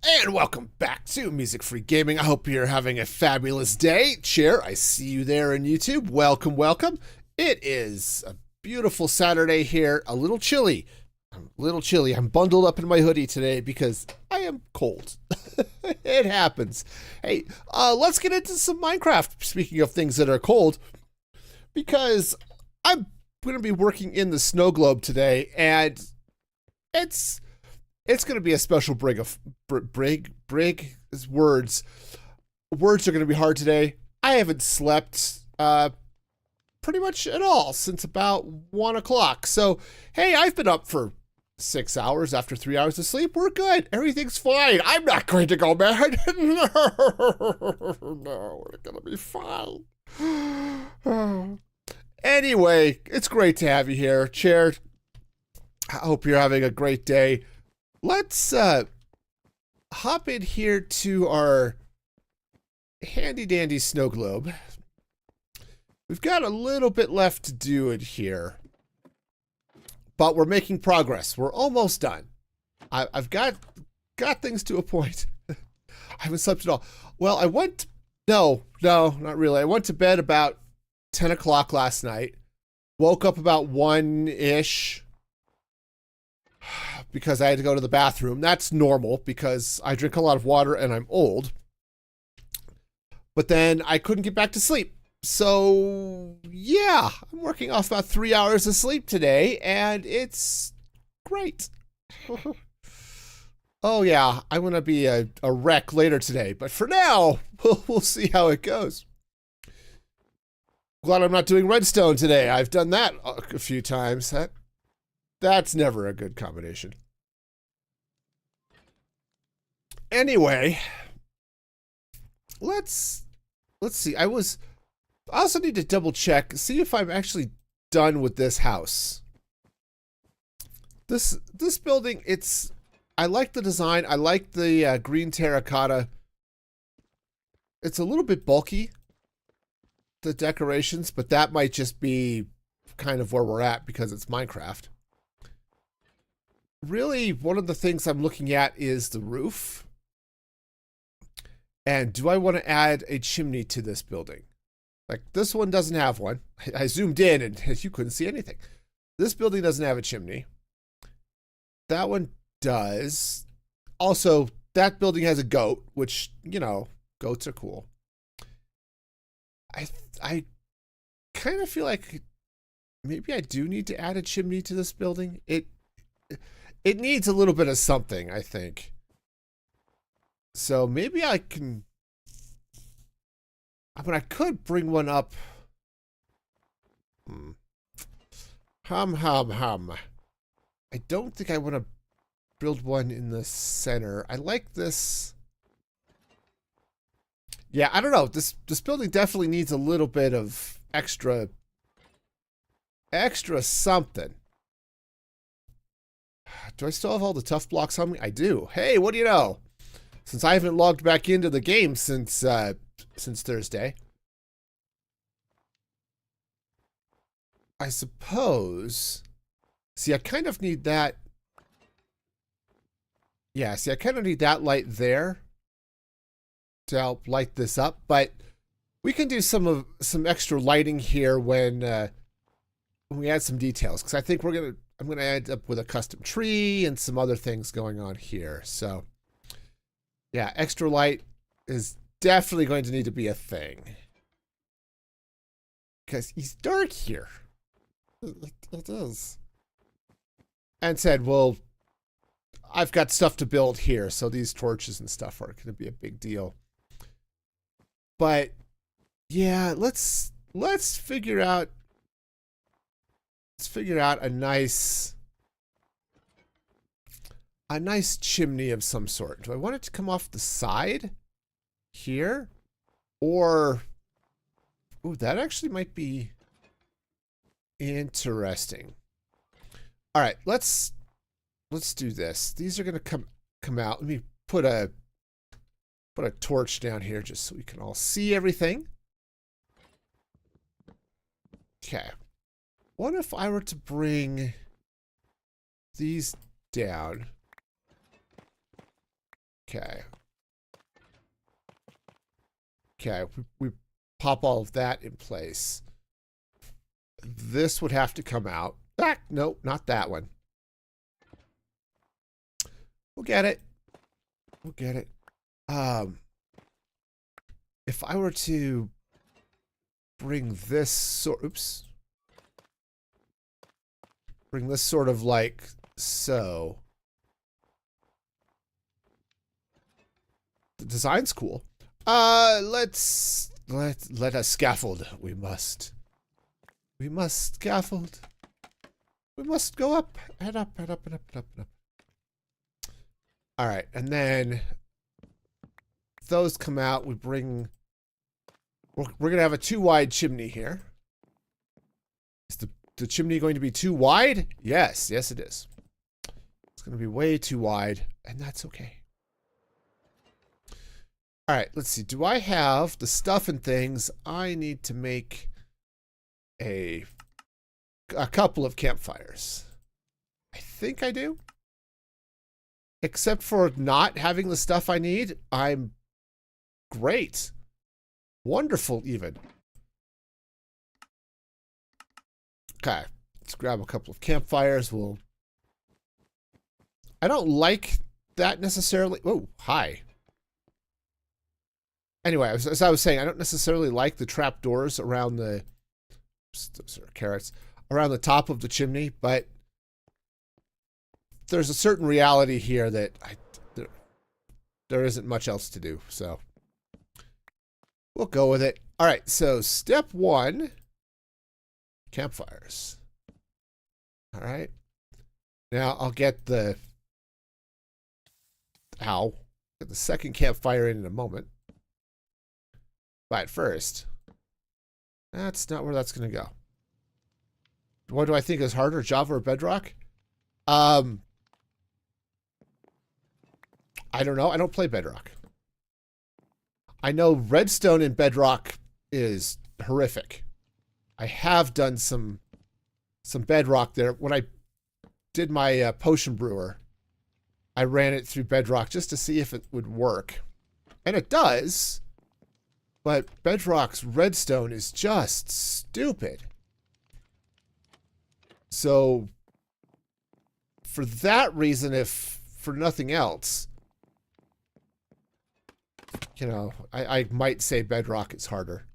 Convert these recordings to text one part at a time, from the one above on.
And welcome back to Music Free Gaming. I hope you're having a fabulous day. Chair, I see you there on YouTube. Welcome, welcome. It is a beautiful Saturday here. A little chilly. I'm bundled up in my hoodie today because I am cold. It happens. Hey, let's get into some Minecraft. Speaking of things that are cold, because I'm going to be working in the snow globe today, and it's going to be a special brig of brig is words. Words are going to be hard today. I haven't slept pretty much at all since about 1 o'clock. So, hey, I've been up for 6 hours after 3 hours of sleep. We're good. Everything's fine. I'm not going to go mad. No, we're going to be fine. Anyway, it's great to have you here, Chair. I hope you're having a great day. Let's hop in here to our handy dandy snow globe. We've got a little bit left to do in here, but we're making progress. We're almost done. I've got things to a point. I haven't slept at all. Well, no, not really. I went to bed about 10 o'clock last night. Woke up about 1-ish. Because I had to go to the bathroom. That's normal because I drink a lot of water and I'm old. But then I couldn't get back to sleep. So, yeah, I'm working off about 3 hours of sleep today, and it's great. Oh, yeah, I'm going to be a wreck later today. But for now, we'll see how it goes. Glad I'm not doing redstone today. I've done that a few times. That's never a good combination. Anyway, let's see. I also need to double check, see if I'm actually done with this house. This building, I like the design. I like the green terracotta. It's a little bit bulky, the decorations, but that might just be kind of where we're at because it's Minecraft. Really, one of the things I'm looking at is the roof. And do I want to add a chimney to this building? Like, this one doesn't have one. I zoomed in and you couldn't see anything. This building doesn't have a chimney. That one does. Also, that building has a goat, which, you know, goats are cool. I kind of feel like maybe I do need to add a chimney to this building. It needs a little bit of something, I think. So maybe I can... I mean, I could bring one up. Hum. I don't think I want to build one in the center. I like this. Yeah, I don't know. This building definitely needs a little bit of extra something. Do I still have all the tough blocks on me? I do. Hey, what do you know? Since I haven't logged back into the game since Thursday. I suppose. See, I kind of need that. Yeah, see, I kind of need that light there to help light this up, but we can do some extra lighting here when we add some details, because I think I'm gonna end up with a custom tree and some other things going on here. So yeah, extra light is definitely going to need to be a thing. Because he's dark here. It is. And said, well, I've got stuff to build here, so these torches and stuff aren't going to be a big deal. But yeah, let's figure out a nice chimney of some sort. Do I want it to come off the side here? Or, ooh, that actually might be interesting. All right, let's do this. These are going to come out. Let me put a torch down here just so we can all see everything. Okay. What if I were to bring these down? Okay. Okay, we pop all of that in place. This would have to come out. Ah, nope, not that one. We'll get it. We'll get it. If I were to bring this bring this sort of like so. The design's cool. Let us scaffold. We must scaffold. We must go up and up and up and up and up and up. All right, and then those come out. We bring. We're gonna have a too wide chimney here. Is the chimney going to be too wide? Yes, yes it is. It's gonna be way too wide, and that's okay. All right, let's see. Do I have the stuff and things I need to make a couple of campfires? I think I do. Except for not having the stuff I need, I'm great. Wonderful, even. Okay, let's grab a couple of campfires. I don't like that necessarily. Oh, hi. Anyway, as I was saying, I don't necessarily like the trapdoors around the carrots around the top of the chimney, but there's a certain reality here that there isn't much else to do, so we'll go with it. All right, so step 1, campfires. All right, now I'll get the second campfire in a moment. But first, that's not where that's going to go. What do I think is harder, Java or Bedrock? I don't know. I don't play Bedrock. I know Redstone in Bedrock is horrific. I have done some Bedrock there. When I did my potion brewer, I ran it through Bedrock just to see if it would work. And it does. But Bedrock's Redstone is just stupid. So, for that reason, if for nothing else, you know, I might say Bedrock is harder.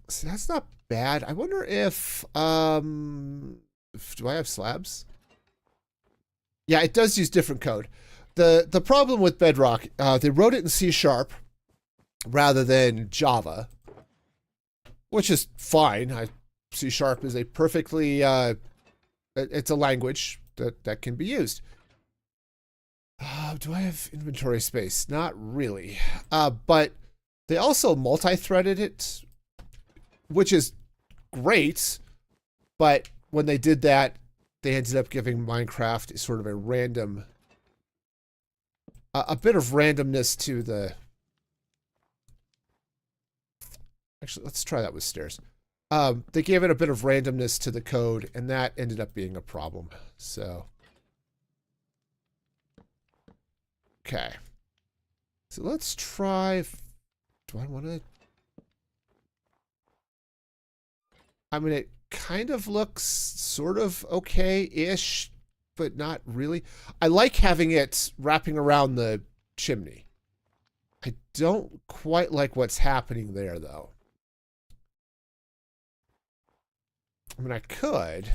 So that's not bad. I wonder if do I have slabs? Yeah, it does use different code. The problem with Bedrock, they wrote it in C# rather than Java, which is fine. C# is a perfectly, it's a language that can be used. Do I have inventory space? Not really. But they also multi-threaded it, which is great. But when they did that, they ended up giving Minecraft sort of a random, a bit of randomness to the... Actually, let's try that with stairs. They gave it a bit of randomness to the code, and that ended up being a problem. So, okay. So let's try... Do I want to... I mean, it kind of looks sort of okay-ish, but not really. I like having it wrapping around the chimney. I don't quite like what's happening there, though. I mean, I could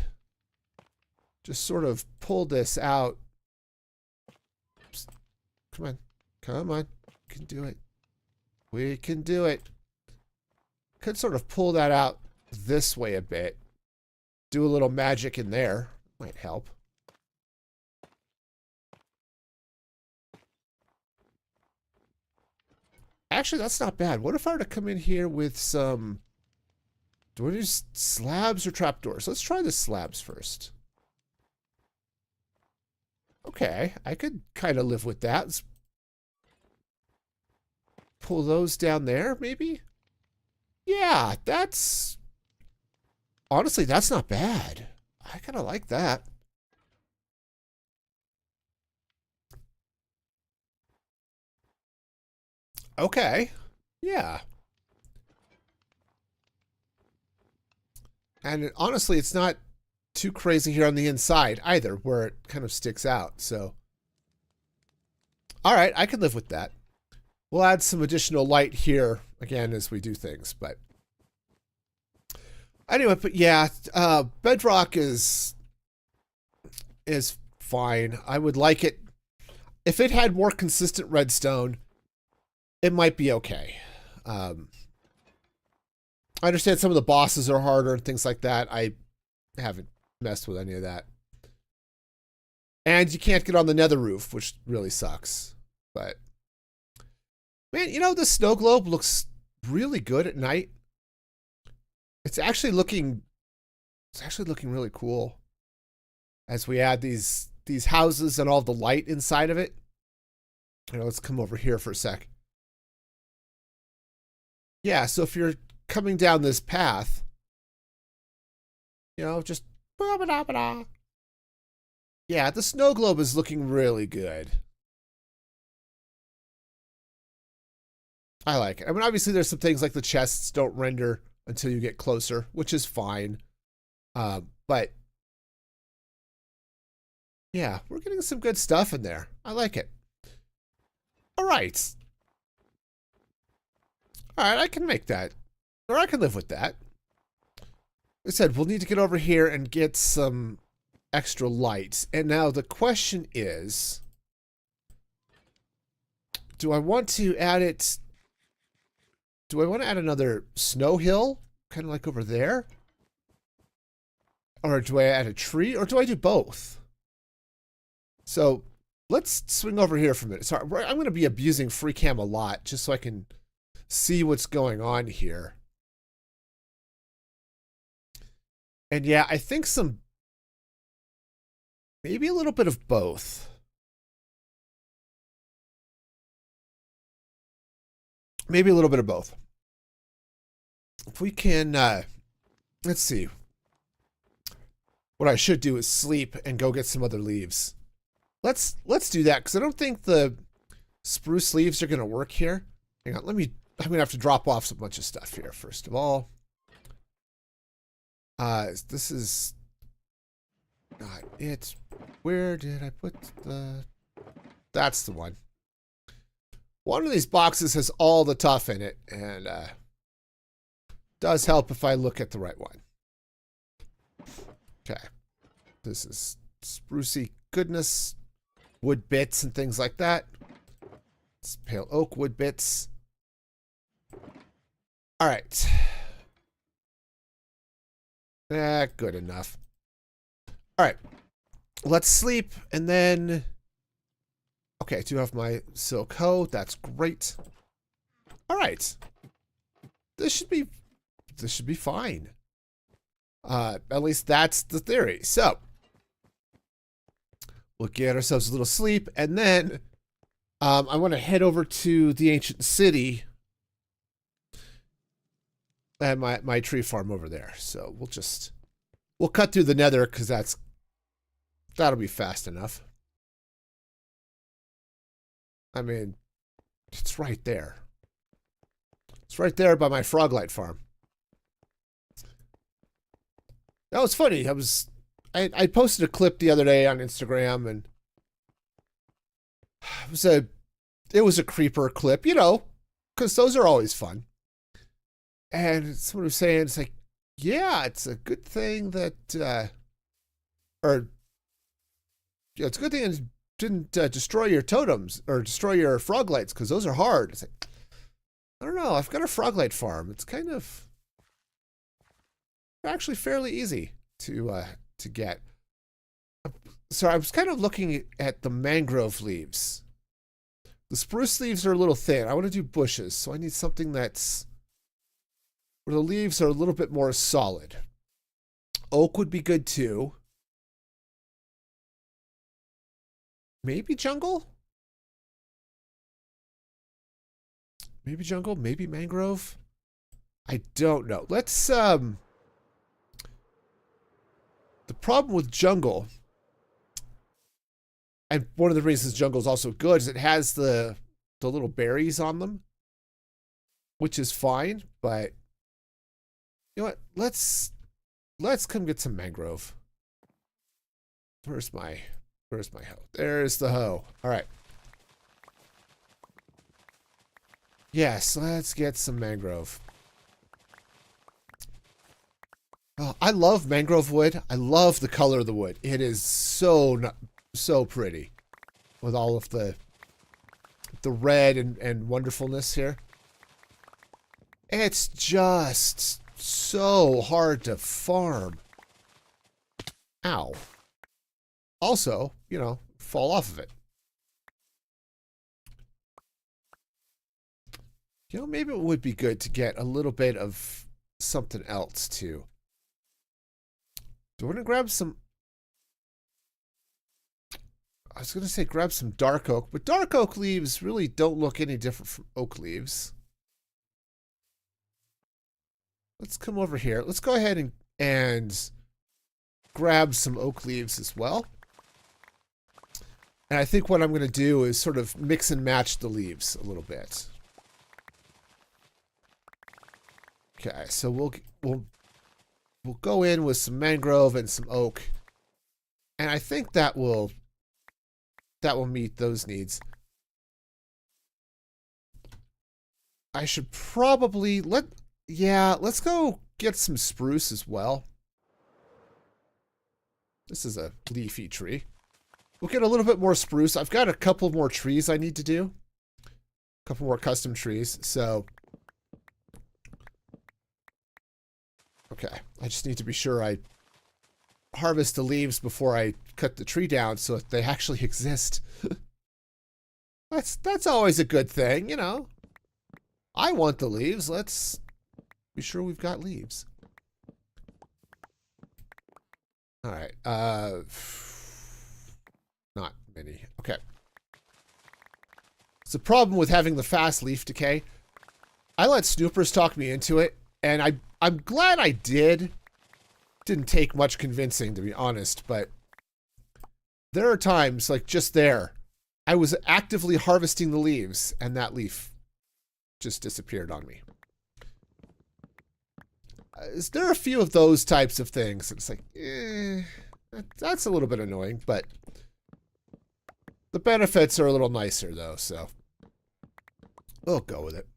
just sort of pull this out. Come on. Come on. We can do it. We can do it. Could sort of pull that out this way a bit. Do a little magic in there. Might help. Actually, that's not bad. What if I were to come in here with some... Do we do slabs or trapdoors? Let's try the slabs first. Okay, I could kind of live with that. Let's pull those down there, maybe? Yeah, that's... Honestly, that's not bad. I kind of like that. Okay. Yeah. And honestly, it's not too crazy here on the inside either, where it kind of sticks out. So, all right, I can live with that. We'll add some additional light here again as we do things, but anyway, but yeah, bedrock is fine. I would like it if it had more consistent redstone. It might be okay. I understand some of the bosses are harder and things like that. I haven't messed with any of that. And you can't get on the nether roof, which really sucks. But, man, you know, the snow globe looks really good at night. It's actually looking really cool as we add these houses and all the light inside of it. You know, let's come over here for a sec. Yeah, so if you're coming down this path, you know, just yeah, the snow globe is looking really good. I like it. I mean, obviously there's some things like the chests don't render until you get closer, which is fine. But yeah, we're getting some good stuff in there. I like it. All right. All right, I can make that. Or I can live with that. Like I said, we'll need to get over here and get some extra lights. And now the question is, do I want to add it? Do I want to add another snow hill? Kind of like over there? Or do I add a tree? Or do I do both? So let's swing over here for a minute. Sorry, I'm going to be abusing free cam a lot just so I can see what's going on here. And yeah, I think maybe a little bit of both. Maybe a little bit of both. If we can, let's see. What I should do is sleep and go get some other leaves. Let's do that, because I don't think the spruce leaves are going to work here. Hang on, I'm going to have to drop off a bunch of stuff here, first of all. This is not it. Where did I put the... That's the one. One of these boxes has all the tuff in it, and does help if I look at the right one. Okay. This is sprucey goodness. Wood bits and things like that. It's pale oak wood bits. All right. Good enough. All right. Let's sleep, and then... Okay, I do have my silk hoe. That's great. All right. This should be fine. At least that's the theory. So, we'll get ourselves a little sleep, and then I want to head over to the ancient city and my tree farm over there. So we'll cut through the nether, because that'll be fast enough. I mean, it's right there. It's right there by my froglight farm. That was funny. I posted a clip the other day on Instagram, and it was a creeper clip, you know, because those are always fun. And someone was saying, it's like, yeah, it's a good thing that, it's a good thing it didn't destroy your totems or destroy your froglights, because those are hard. It's like, I don't know. I've got a froglight farm. It's kind of actually fairly easy to get. So I was kind of looking at the mangrove leaves. The spruce leaves are a little thin. I want to do bushes, so I need something that's where the leaves are a little bit more solid. Oak would be good too. Maybe jungle? Maybe jungle, maybe mangrove. I don't know. Let's the problem with jungle, and one of the reasons jungle is also good, is it has the little berries on them. which is fine, but you know what? Let's come get some mangrove. Where's my hoe? There's the hoe. All right. Yes, let's get some mangrove. Oh, I love mangrove wood. I love the color of the wood. It is so pretty with all of the red and wonderfulness here. It's just so hard to farm. Ow. Also, you know, fall off of it. You know, maybe it would be good to get a little bit of something else too. Do I want to grab some... I was going to say grab some dark oak, but dark oak leaves really don't look any different from oak leaves. Let's come over here. Let's go ahead and grab some oak leaves as well. And I think what I'm going to do is sort of mix and match the leaves a little bit. Okay, so we'll go in with some mangrove and some oak. And I think that will meet those needs. I should probably let's go get some spruce as well. This is a leafy tree. We'll get a little bit more spruce. I've got a couple more trees I need to do. A couple more custom trees, so... Okay, I just need to be sure I harvest the leaves before I cut the tree down so that they actually exist. That's always a good thing, you know. I want the leaves. Let's be sure we've got leaves. All right. Not many. Okay. It's a problem with having the fast leaf decay. I let Snoopers talk me into it, and I'm glad I did. Didn't take much convincing, to be honest, but there are times, like just there, I was actively harvesting the leaves, and that leaf just disappeared on me. There are a few of those types of things. It's like, that's a little bit annoying, but the benefits are a little nicer, though, so we'll go with it.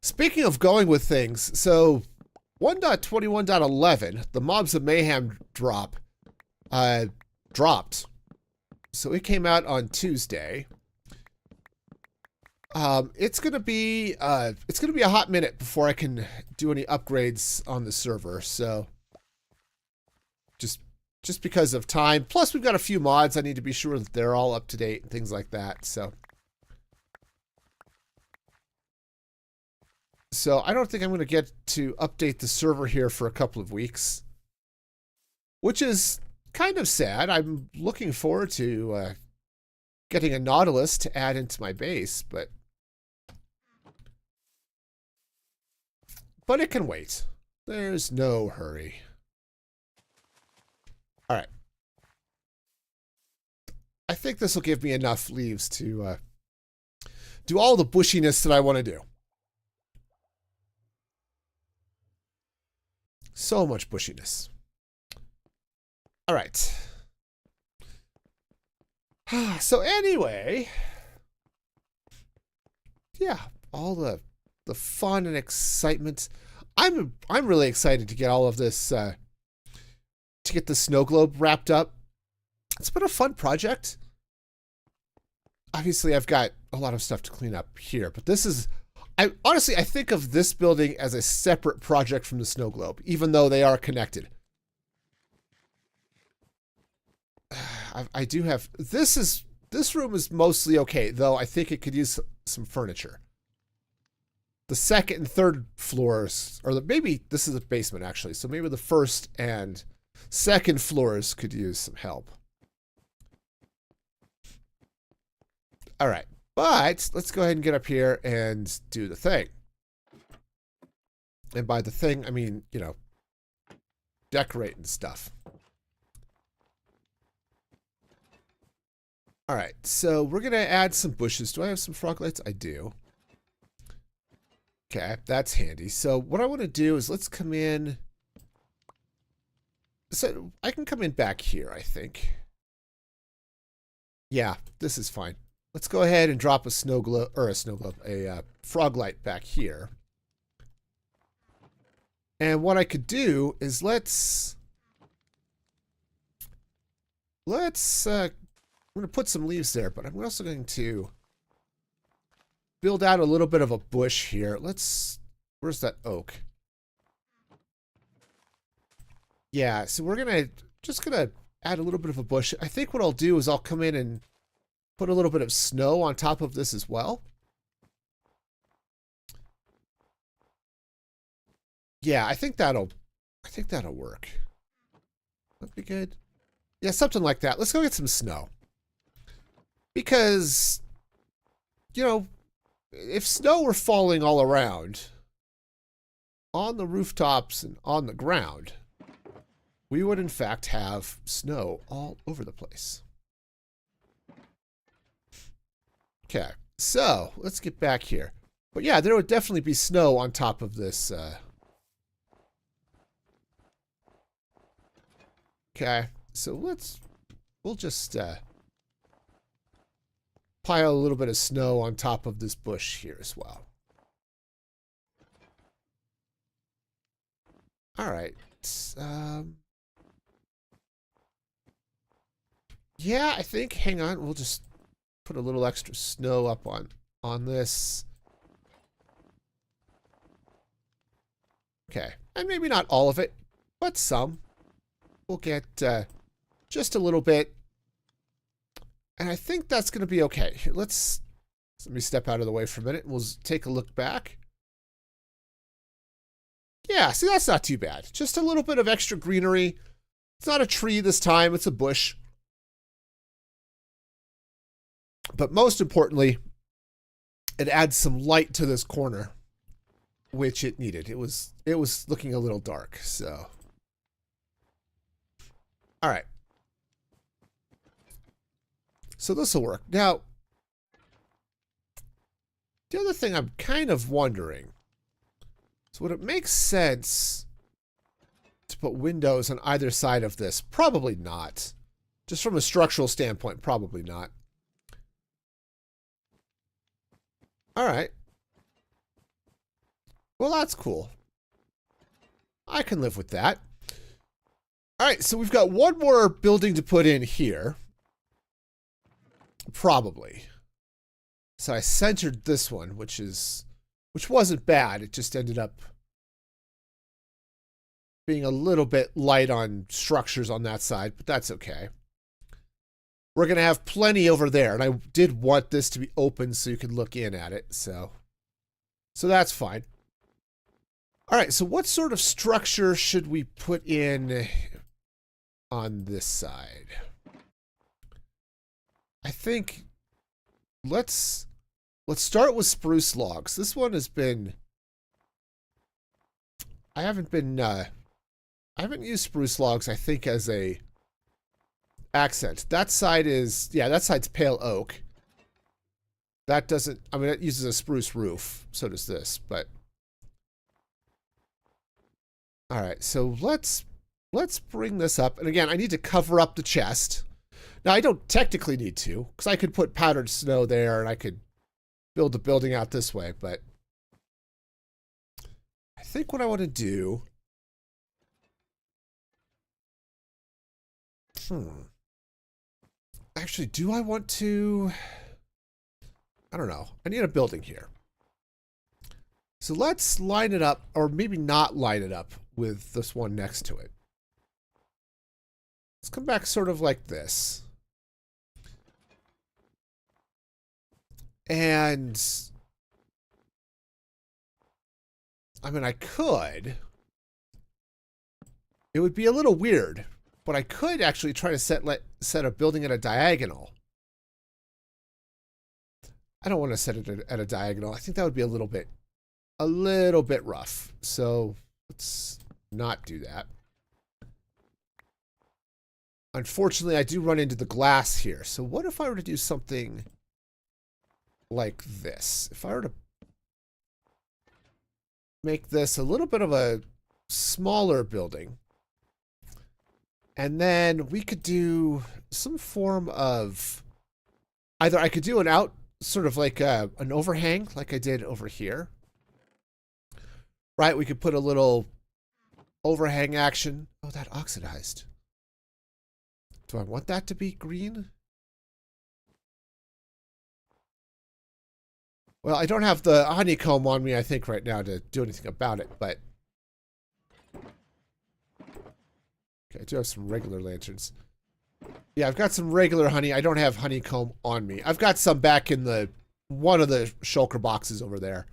Speaking of going with things, so 1.21.11, the Mobs of Mayhem dropped. So it came out on Tuesday. It's gonna be a hot minute before I can do any upgrades on the server. So just because of time. Plus, we've got a few mods. I need to be sure that they're all up to date and things like that. So I don't think I'm going to get to update the server here for a couple of weeks, which is kind of sad. I'm looking forward to getting a Nautilus to add into my base, but it can wait. There's no hurry. All right. I think this will give me enough leaves to do all the bushiness that I want to do. So much bushiness. All right. So anyway, yeah, all the fun and excitement. I'm really excited to get all of this to get the snow globe wrapped up. It's been a fun project. Obviously, I've got a lot of stuff to clean up here, but this is honestly, I think of this building as a separate project from the snow globe, even though they are connected. I do have, this room is mostly okay, though I think it could use some furniture. The second and third floors, or maybe this is a basement actually, so maybe the first and second floors could use some help. All right. But let's go ahead and get up here and do the thing. And by the thing, I mean, you know, decorating stuff. All right, so we're going to add some bushes. Do I have some frog lights? I do. Okay, that's handy. So what I want to do is let's come in. So I can come in back here, I think. Yeah, this is fine. Let's go ahead and drop a snow globe, or a frog light back here. And what I could do is let's I'm going to put some leaves there, but I'm also going to build out a little bit of a bush here. Where's that oak? Yeah, so we're just gonna add a little bit of a bush. I think what I'll do is I'll come in and put a little bit of snow on top of this as well. Yeah, I think that'll work. That'd be good. Yeah, something like that. Let's go get some snow. Because, you know, if snow were falling all around, on the rooftops and on the ground, we would in fact have snow all over the place. Okay, so let's get back here. But yeah, there would definitely be snow on top of this. Okay, so we'll just pile a little bit of snow on top of this bush here as well. All right. Yeah, I think, hang on, we'll just put a little extra snow up on this. Okay, and maybe not all of it, but some. We'll get just a little bit. And I think that's going to be okay. Let me step out of the way for a minute. We'll take a look back. Yeah, see, that's not too bad. Just a little bit of extra greenery. It's not a tree this time, it's a bush. But most importantly, it adds some light to this corner, which it needed. It was looking a little dark, so. All right. So this will work. Now, the other thing I'm kind of wondering is would it make sense to put windows on either side of this? Probably not. Just from a structural standpoint, probably not. All right. Well, that's cool. I can live with that. All right, so we've got one more building to put in here. Probably. So I centered this one, which wasn't bad. It just ended up being a little bit light on structures on that side, but that's okay. We're going to have plenty over there, and I did want this to be open so you could look in at it, so that's fine. All right, so what sort of structure should we put in on this side? I think let's start with spruce logs. This one has been I haven't used spruce logs, I think, as a accent. That side's pale oak. That doesn't, I mean, it uses a spruce roof, so does this, but all right, so let's bring this up. And again, I need to cover up the chest. Now, I don't technically need to, because I could put powdered snow there and I could build the building out this way, but I think what I want to do... Actually, do I want to... I don't know. I need a building here. So let's line it up, or maybe not line it up with this one next to it. Let's come back sort of like this. And I mean, I could. It would be a little weird, but I could actually try to set a building at a diagonal. I don't want to set it at a diagonal. I think that would be a little bit rough. So let's not do that. Unfortunately, I do run into the glass here. So what if I were to do something like this? If I were to... make this a little bit of a smaller building. And then we could do some form of, either I could do an out, sort of like an overhang, like I did over here. Right, we could put a little overhang action. Oh, that oxidized. Do I want that to be green? Well, I don't have the honeycomb on me, I think, right now to do anything about it, but... Okay, I do have some regular lanterns. Yeah, I've got some regular honey. I don't have honeycomb on me. I've got some back in the one of the shulker boxes over there.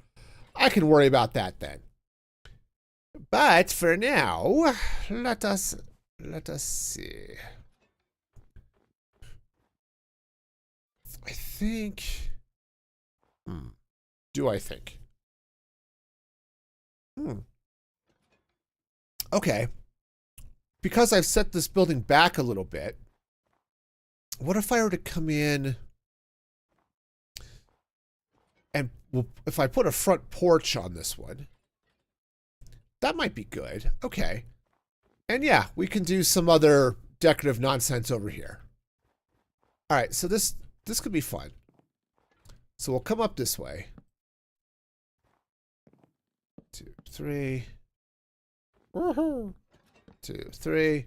I can worry about that then. But for now, let us see. I think... Do I think? Okay. Because I've set this building back a little bit, what if I were to come in and if I put a front porch on this one? That might be good. Okay. And yeah, we can do some other decorative nonsense over here. All right, so this could be fun. So we'll come up this way. 2, 3. Woohoo! 2, 3.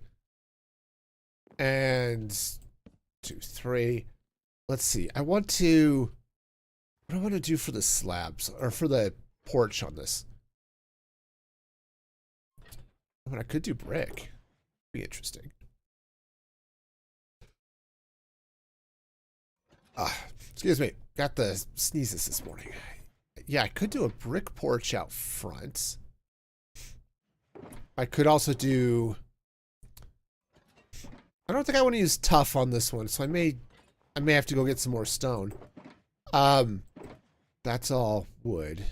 And 2, 3. Let's see. What do I want to do for the slabs or for the porch on this? I mean, I could do brick. Be interesting. Excuse me. Got the sneezes this morning. Yeah, I could do a brick porch out front. I could also do... I don't think I want to use tough on this one, so I may have to go get some more stone. That's all wood.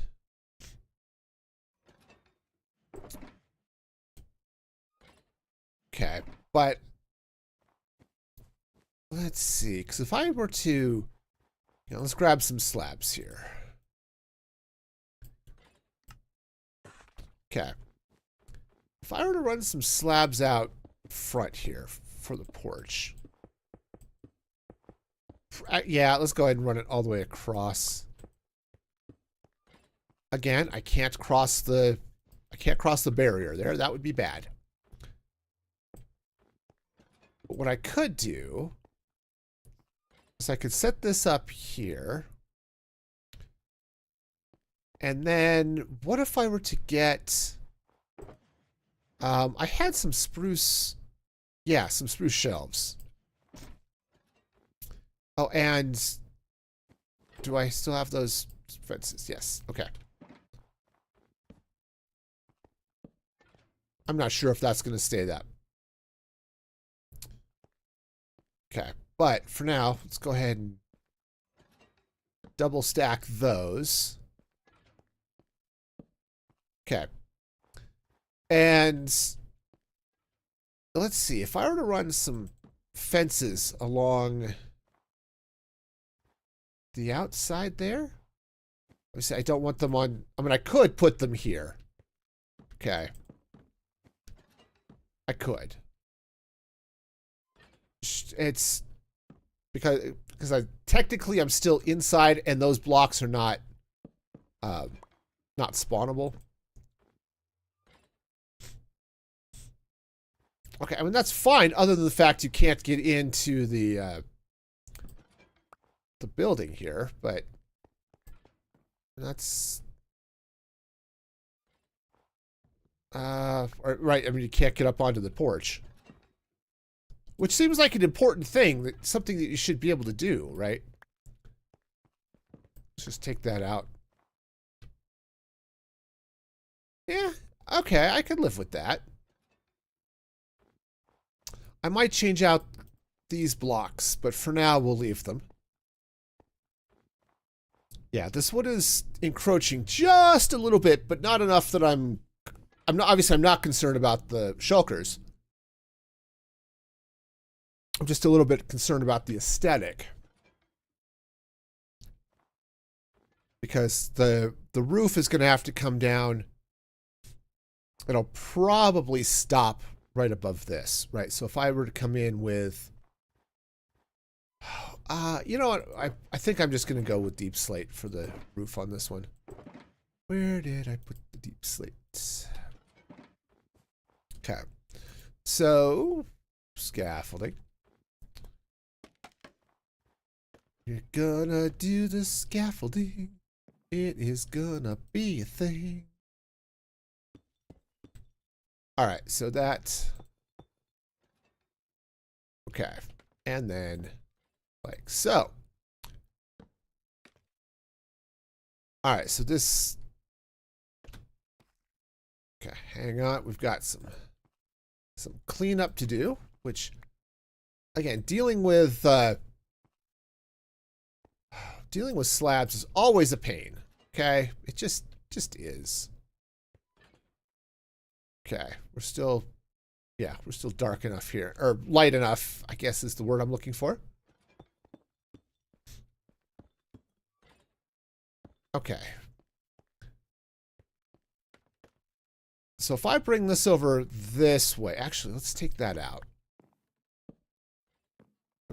Okay, but let's see, because if I were to, let's grab some slabs here. Okay. If I were to run some slabs out front here for the porch. Yeah, let's go ahead and run it all the way across. Again, I can't cross the barrier there. That would be bad. But what I could do is I could set this up here. And then what if I were to get... I had some spruce... Yeah, some spruce shelves. Oh, and... Do I still have those fences? Yes. Okay. I'm not sure if that's going to stay that. Okay. But for now, let's go ahead and double stack those. Okay. And let's see, if I were to run some fences along the outside there, obviously I don't want them on, I mean, I could put them here. Okay. I could. It's because technically I'm still inside and those blocks are not spawnable. Okay, I mean, that's fine, other than the fact you can't get into the building here, but that's... right, I mean, you can't get up onto the porch. Which seems like an important thing, something that you should be able to do, right? Let's just take that out. Yeah, okay, I could live with that. I might change out these blocks, but for now we'll leave them. Yeah, this one is encroaching just a little bit, but not enough that I'm not concerned about the shulkers. I'm just a little bit concerned about the aesthetic. Because the roof is going to have to come down it'll probably stop right above this, right? So if I were to come in with, you know what? I think I'm just going to go with deep slate for the roof on this one. Where did I put the deep slate? Okay. So, scaffolding. You're gonna do the scaffolding. It is gonna be a thing. Alright, so that. Okay. And then, like so. Alright, so this. Okay, hang on. We've got some cleanup to do, which, again, dealing with slabs is always a pain. Okay, it just is. Okay, we're still dark enough here, or light enough, I guess is the word I'm looking for. Okay. So if I bring this over this way, actually, let's take that out.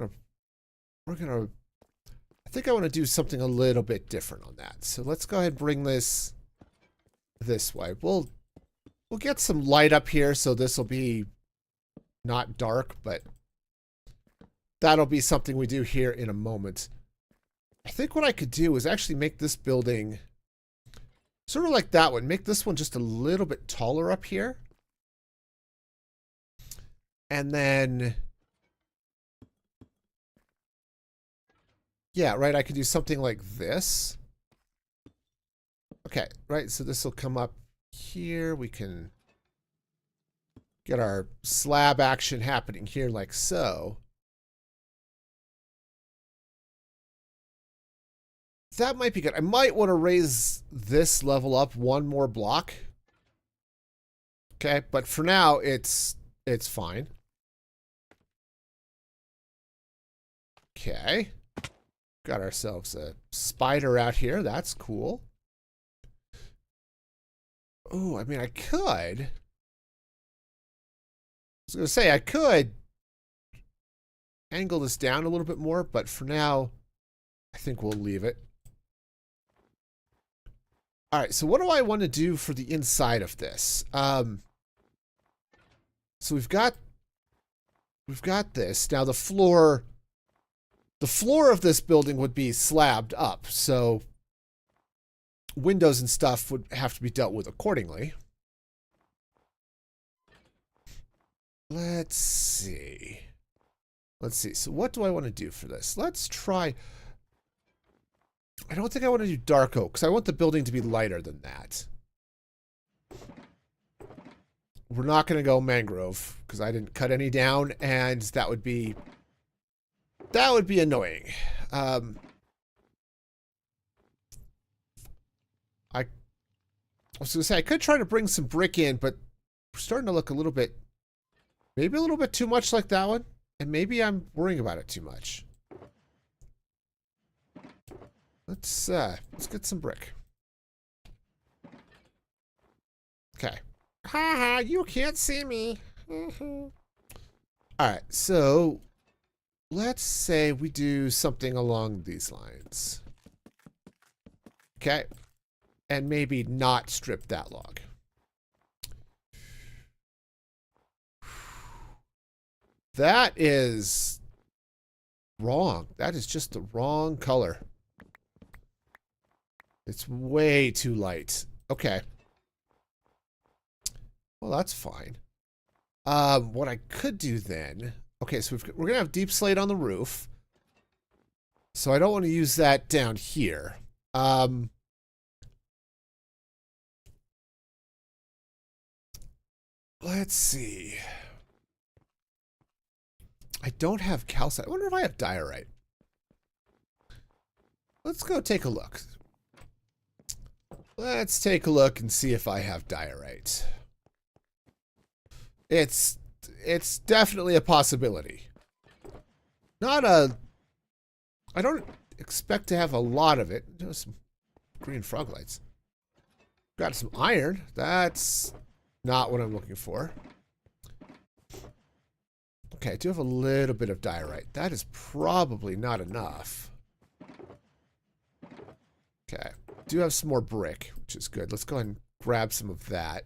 I think I want to do something a little bit different on that. So let's go ahead and bring this way. We'll get some light up here, so this will be not dark, but that'll be something we do here in a moment. I think what I could do is actually make this building sort of like that one. Make this one just a little bit taller up here. And then, yeah, right, I could do something like this. Okay, right, so this will come up here. We can get our slab action happening here like so. That might be good. I might want to raise this level up one more block. Okay, but for now, it's fine. Okay. Got ourselves a spider out here. That's cool. Oh, I mean, I could. I was going to say, I could angle this down a little bit more, but for now, I think we'll leave it. All right, so what do I want to do for the inside of this? So we've got this. Now the floor of this building would be slabbed up, so windows and stuff would have to be dealt with accordingly. Let's see. So what do I want to do for this? Let's try. I don't think I want to do dark oak, because I want the building to be lighter than that. We're not going to go mangrove, because I didn't cut any down, and that would be annoying. I was going to say, I could try to bring some brick in, but we're starting to look maybe a little bit too much like that one, and maybe I'm worrying about it too much. Let's get some brick. Okay. Ha, you can't see me. All right, so let's say we do something along these lines. Okay. And maybe not strip that log. That is wrong. That is just the wrong color. It's way too light. Okay. Well, that's fine. What I could do then... Okay, so we're going to have deep slate on the roof. So I don't want to use that down here. Let's see. I don't have calcite. I wonder if I have diorite. Let's go take a look. Let's take a look and see if I have diorite. It's definitely a possibility. I don't expect to have a lot of it. Just some green frog lights. Got some iron. That's Not what I'm looking for. Okay, I do have a little bit of diorite. That is probably not enough. Okay. Do have some more brick, which is good. Let's go ahead and grab some of that.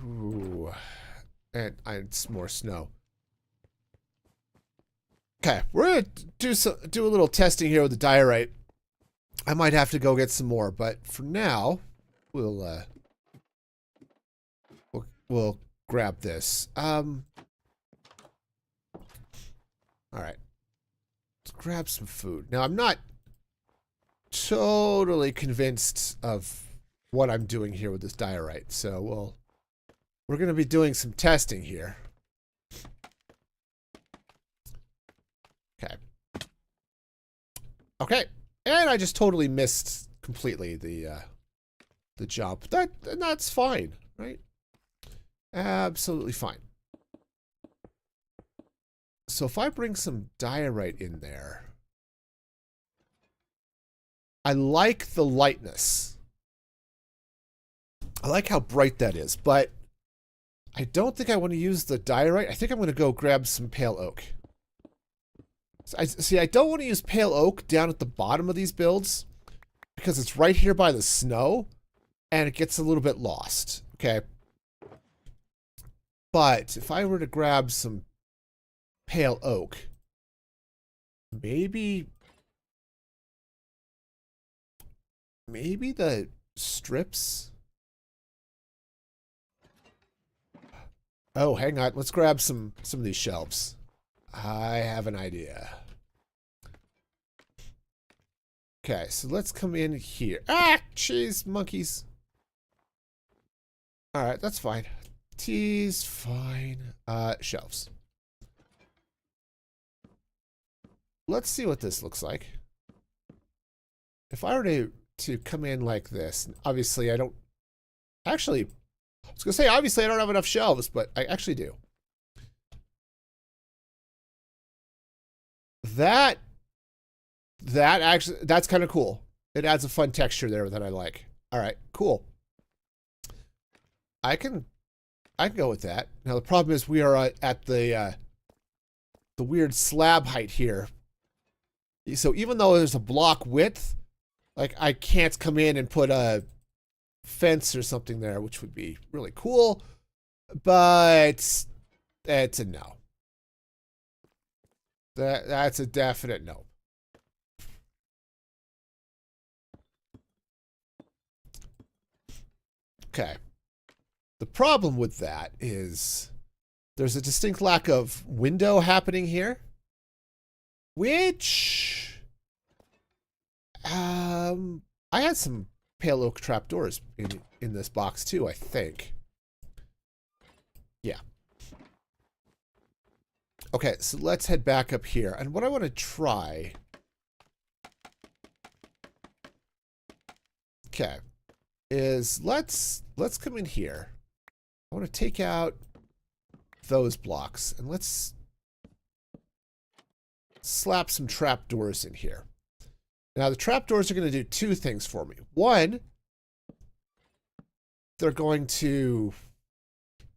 Ooh. And some more snow. Okay, we're gonna do a little testing here with the diorite. I might have to go get some more, but for now, we'll grab this. All right. Let's grab some food. Now, I'm not totally convinced of what I'm doing here with this diorite, so we're going to be doing some testing here. Okay. Okay. And I just totally missed completely the jump. That's fine, right? Absolutely fine. So if I bring some diorite in there, I like the lightness. I like how bright that is, but I don't think I want to use the diorite. I think I'm going to go grab some pale oak. I don't want to use pale oak down at the bottom of these builds because it's right here by the snow and it gets a little bit lost. Okay. But if I were to grab some pale oak, maybe the strips. Oh, hang on. Let's grab some of these shelves. I have an idea. Okay, so let's come in here. Ah, jeez, monkeys. All right, that's fine. Tea's fine. Shelves. Let's see what this looks like. If I were to come in like this, obviously I don't. Actually, I was gonna say obviously I don't have enough shelves, but I actually do. That's kind of cool. It adds a fun texture there that I like. All right, cool. I can go with that. Now the problem is we are at the weird slab height here. So even though there's a block width, like I can't come in and put a fence or something there, which would be really cool, but it's a no. That's a definite no. Okay. The problem with that is there's a distinct lack of window happening here, which I had some pale oak trapdoors in this box too, I think. Yeah. Okay, so let's head back up here. And what I want to try... Okay. Is let's come in here. I want to take out those blocks. And let's slap some trapdoors in here. Now, the trapdoors are going to do two things for me. One, they're going to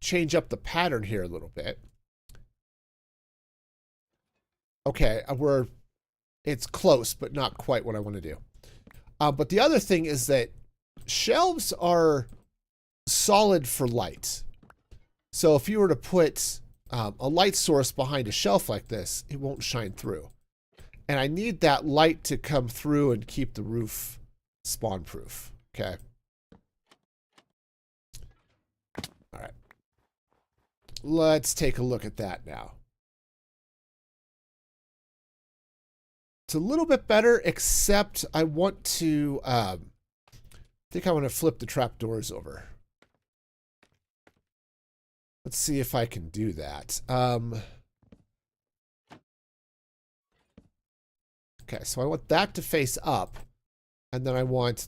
change up the pattern here a little bit. Okay, it's close, but not quite what I want to do. But the other thing is that shelves are solid for light. So if you were to put a light source behind a shelf like this, it won't shine through. And I need that light to come through and keep the roof spawn proof. Okay. All right. Let's take a look at that now. It's a little bit better, except I want to, I think I want to flip the trapdoors over. Let's see if I can do that. Okay, so I want that to face up, and then I want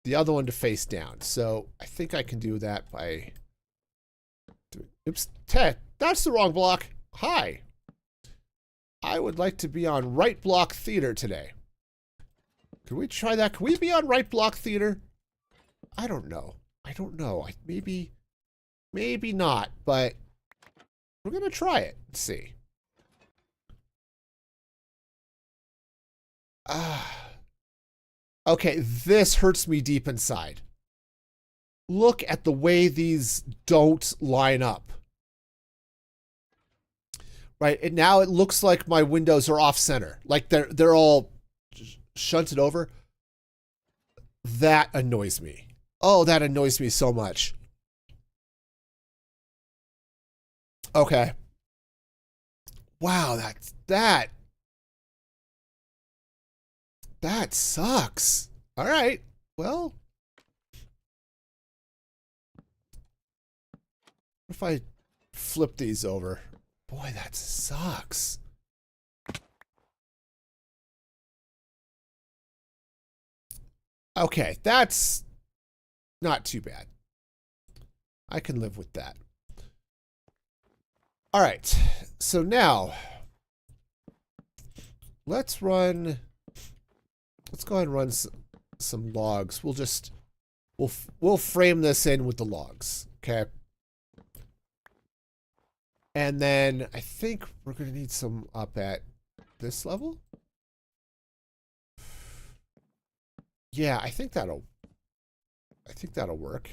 the other one to face down. So I think I can do that by doing, oops, Ted, that's the wrong block. Hi. I would like to be on right block theater today. Can we try that? Can we be on right block theater? I don't know. I don't know. Maybe not, but we're going to try it. Let's see. Okay, this hurts me deep inside. Look at the way these don't line up. Right, and now it looks like my windows are off center. Like they're all shunted over. That annoys me. Oh, that annoys me so much. Okay. Wow, that sucks. All right. Well, what if I flip these over? Boy, that sucks. Okay, that's not too bad. I can live with that. All right, so now let's go ahead and run some logs. We'll frame this in with the logs, okay? And then I think we're going to need some up at this level. Yeah, I think that'll work.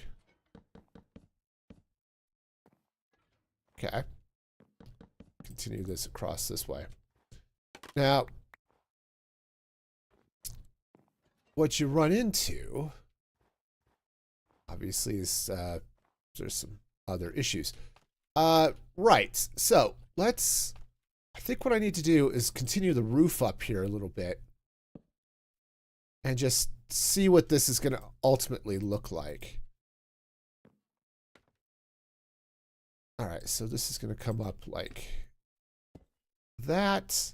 Okay. Continue this across this way. Now, what you run into, obviously, is there's some other issues. Right. So I think what I need to do is continue the roof up here a little bit and just see what this is going to ultimately look like. All right. So this is going to come up like that.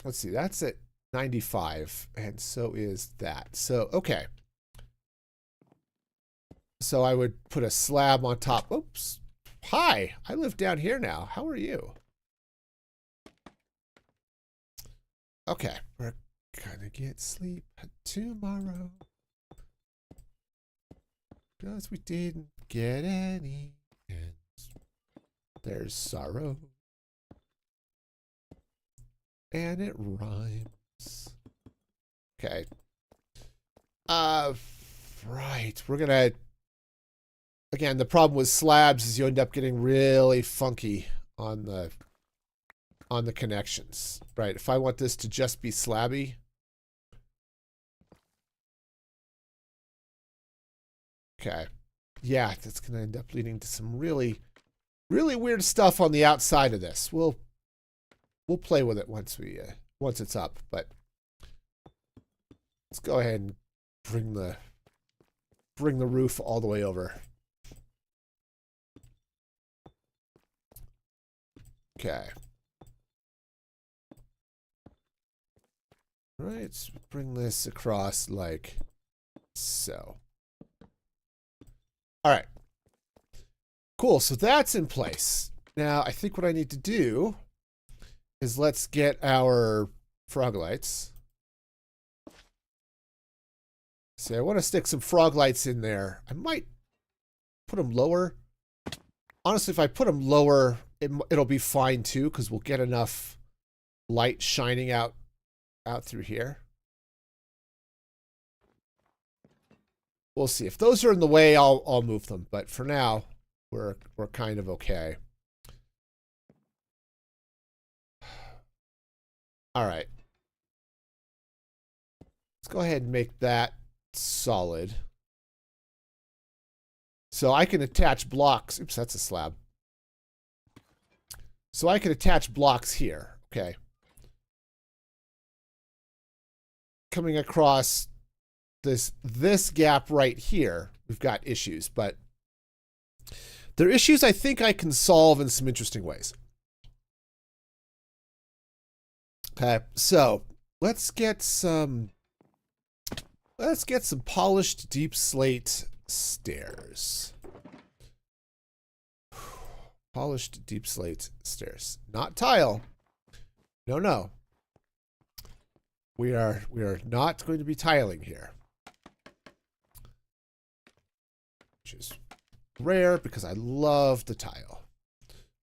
Let's see. That's at 95. And so is that. So, okay. So I would put a slab on top. Oops. Hi, I live down here now. How are you? Okay, we're gonna get sleep tomorrow. Because we didn't get any. And there's sorrow. And it rhymes. Okay. Right. We're gonna... Again, the problem with slabs is you end up getting really funky on the connections. Right. If I want this to just be slabby. Okay. Yeah, that's gonna end up leading to some really, really weird stuff on the outside of this. We'll play with it once it's up, but let's go ahead and bring the roof all the way over. Okay. All right, let's bring this across like so. All right. Cool, so that's in place. Now, I think what I need to do is let's get our frog lights. So I want to stick some frog lights in there. I might put them lower. Honestly, if I put them lower, it'll be fine too, because we'll get enough light shining out through here. We'll see. If those are in the way, I'll move them. But for now, we're kind of okay. All right. Let's go ahead and make that solid. So I can attach blocks. Oops, that's a slab. So I can attach blocks here. Okay. Coming across this gap right here, we've got issues, but they're issues I think I can solve in some interesting ways. Okay, so let's get some polished deep slate stairs. Polished deep slate stairs. Not tile. No. We are not going to be tiling here. Which is rare because I love the tile.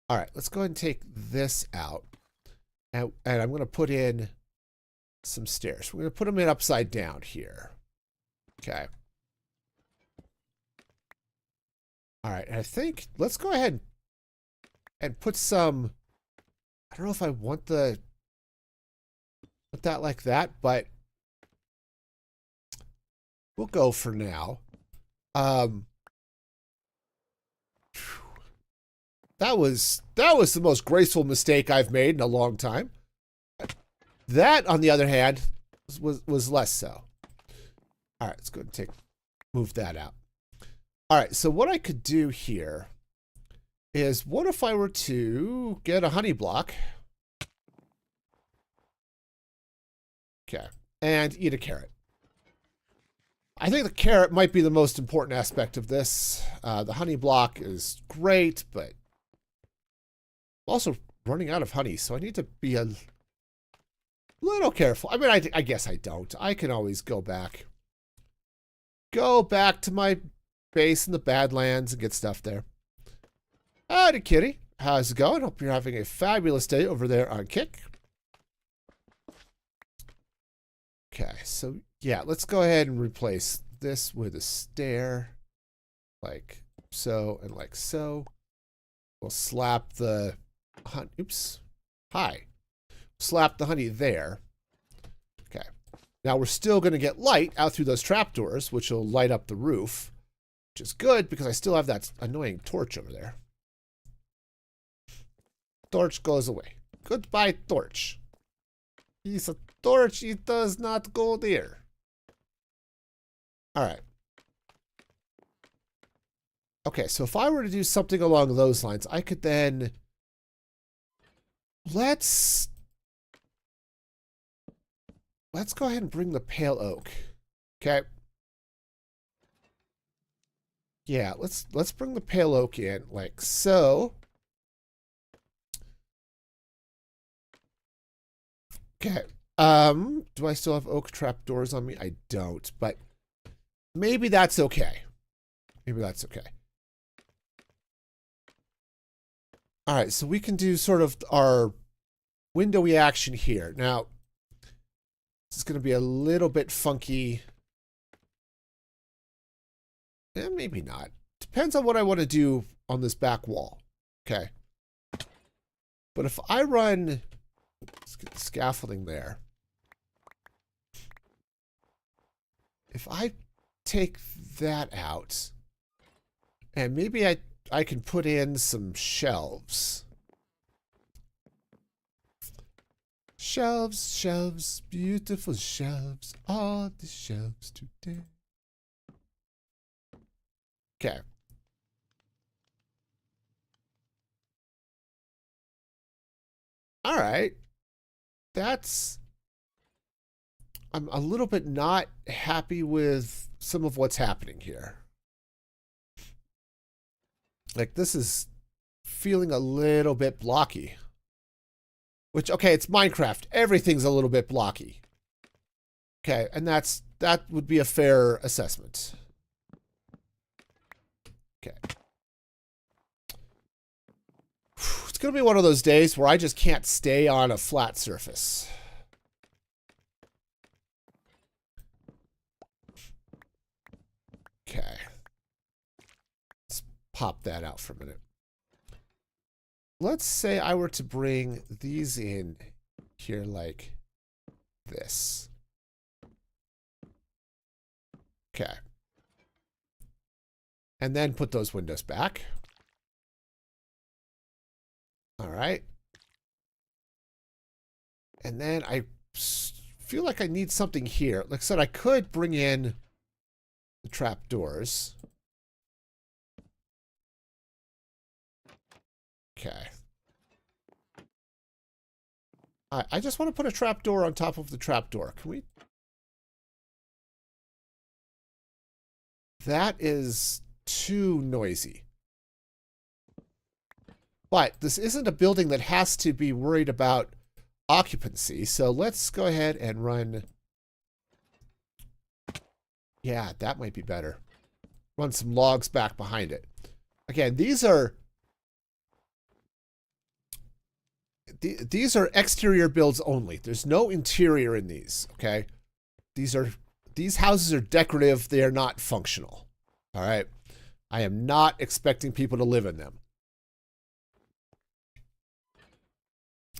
All right, let's go ahead and take this out. And I'm going to put in some stairs. We're going to put them in upside down here. Okay. All right, I think let's go ahead and put some, I don't know if I want put that like that, but we'll go for now. That was the most graceful mistake I've made in a long time. That, on the other hand, was less so. All right, let's go ahead and move that out. All right, so what I could do here is, what if I were to get a honey block? Okay, and eat a carrot. I think the carrot might be the most important aspect of this. The honey block is great, but I'm also running out of honey, so I need to be a little careful. I mean, I guess I don't. I can always go back. Go back to my base in the Badlands and get stuff there. Howdy, kitty. How's it going? Hope you're having a fabulous day over there on Kick. Okay, so yeah, let's go ahead and replace this with a stair. Like so and like so. We'll slap the oops. Hi. Slap the honey there. Okay. Now we're still going to get light out through those trapdoors, which will light up the roof, which is good because I still have that annoying torch over there. Torch goes away. Goodbye, torch. He's a torch. He does not go there. All right. Okay, so if I were to do something along those lines, I could then... Let's go ahead and bring the pale oak. Okay. Yeah, let's bring the pale oak in like so. Okay. Do I still have oak trapdoors on me? I don't, but maybe that's okay. Maybe that's okay. All right, so we can do sort of our windowy action here. Now, this is going to be a little bit funky. Maybe not. Depends on what I want to do on this back wall. Okay. But if I run... Let's get the scaffolding there. If I take that out, and maybe I can put in some shelves. Shelves, shelves, beautiful shelves, all the shelves today. Okay. All right. I'm a little bit not happy with some of what's happening here. Like, this is feeling a little bit blocky. Which, okay, it's Minecraft. Everything's a little bit blocky. Okay, and that would be a fair assessment. Okay. It's going to be one of those days where I just can't stay on a flat surface. Okay. Let's pop that out for a minute. Let's say I were to bring these in here like this. Okay. And then put those windows back. All right. And then I feel like I need something here. Like I said, I could bring in the trapdoors. Okay. I just want to put a trapdoor on top of the trapdoor. Can we? That is too noisy. But this isn't a building that has to be worried about occupancy. So let's go ahead and run. Yeah, that might be better. Run some logs back behind it. Again, these are exterior builds only. There's no interior in these, okay? These houses are decorative, they are not functional. All right? I am not expecting people to live in them.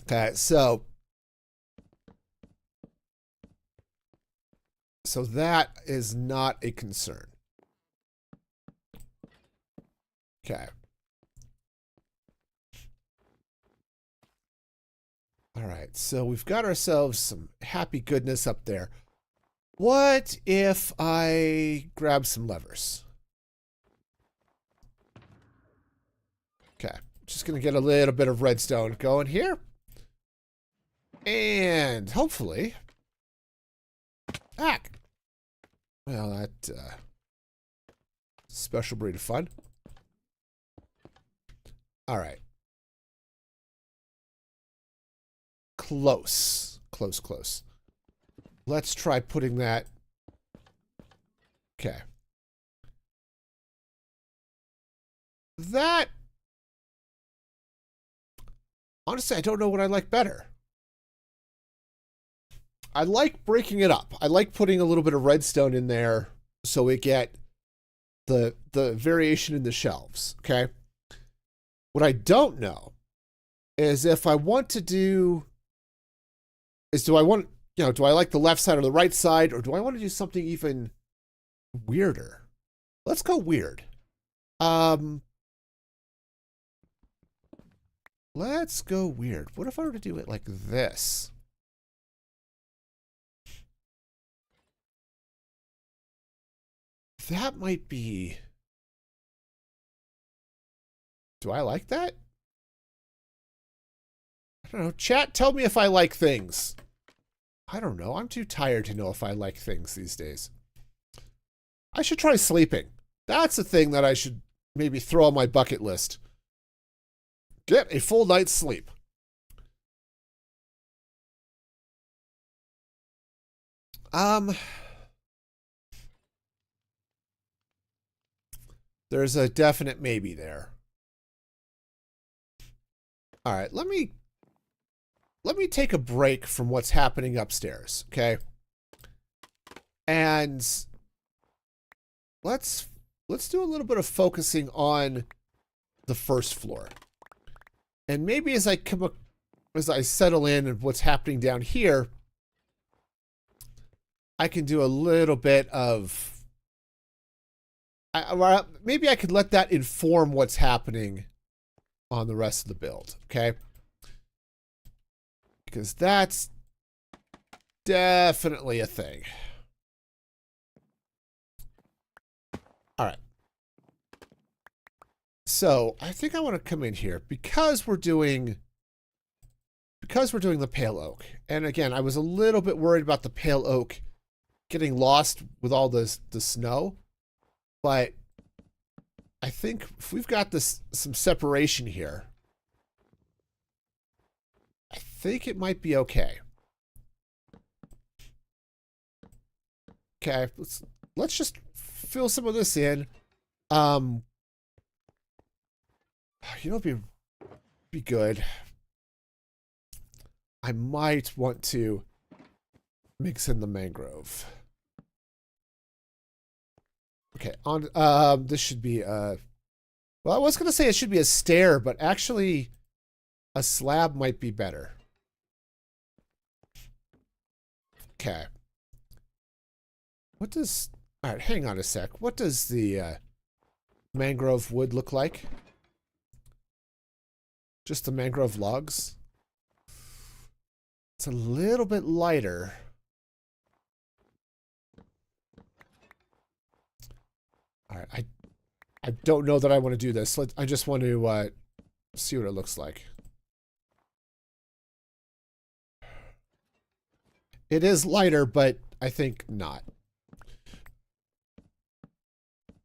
Okay, so that is not a concern. Okay. All right, so we've got ourselves some happy goodness up there. What if I grab some levers? Okay, just gonna get a little bit of redstone going here. And hopefully... Ack! Well, that... special breed of fun. All right. Close. Close, close. Let's try putting that... Okay. That... Honestly, I don't know what I like better. I like breaking it up. I like putting a little bit of redstone in there so we get the variation in the shelves, okay? What I don't know is if I want to do... do I want... do I like the left side or the right side, or do I want to do something even weirder? Let's go weird. Let's go weird. What if I were to do it like this? That might be... Do I like that? I don't know. Chat, tell me if I like things. I don't know. I'm too tired to know if I like things these days. I should try sleeping. That's a thing that I should maybe throw on my bucket list. Get a full night's sleep. There's a definite maybe there. All right, let me take a break from what's happening upstairs, okay? And let's do a little bit of focusing on the first floor. And maybe as I settle in and what's happening down here, I can do a little bit of... maybe I could let that inform what's happening on the rest of the build, okay? Because that's definitely a thing. All right. So I think I want to come in here because we're doing the pale oak. And again, I was a little bit worried about the pale oak getting lost with all the snow, but I think if we've got some separation here, I think it might be okay. Okay, let's just fill some of this in. You know, it'd be good. I might want to mix in the mangrove. Okay, this should be well, I was gonna say it should be a stair, but actually a slab might be better. Okay. All right, hang on a sec. What does the mangrove wood look like? Just the mangrove logs? It's a little bit lighter. All right, I don't know that I want to do this. I just want to see what it looks like. It is lighter, but I think not.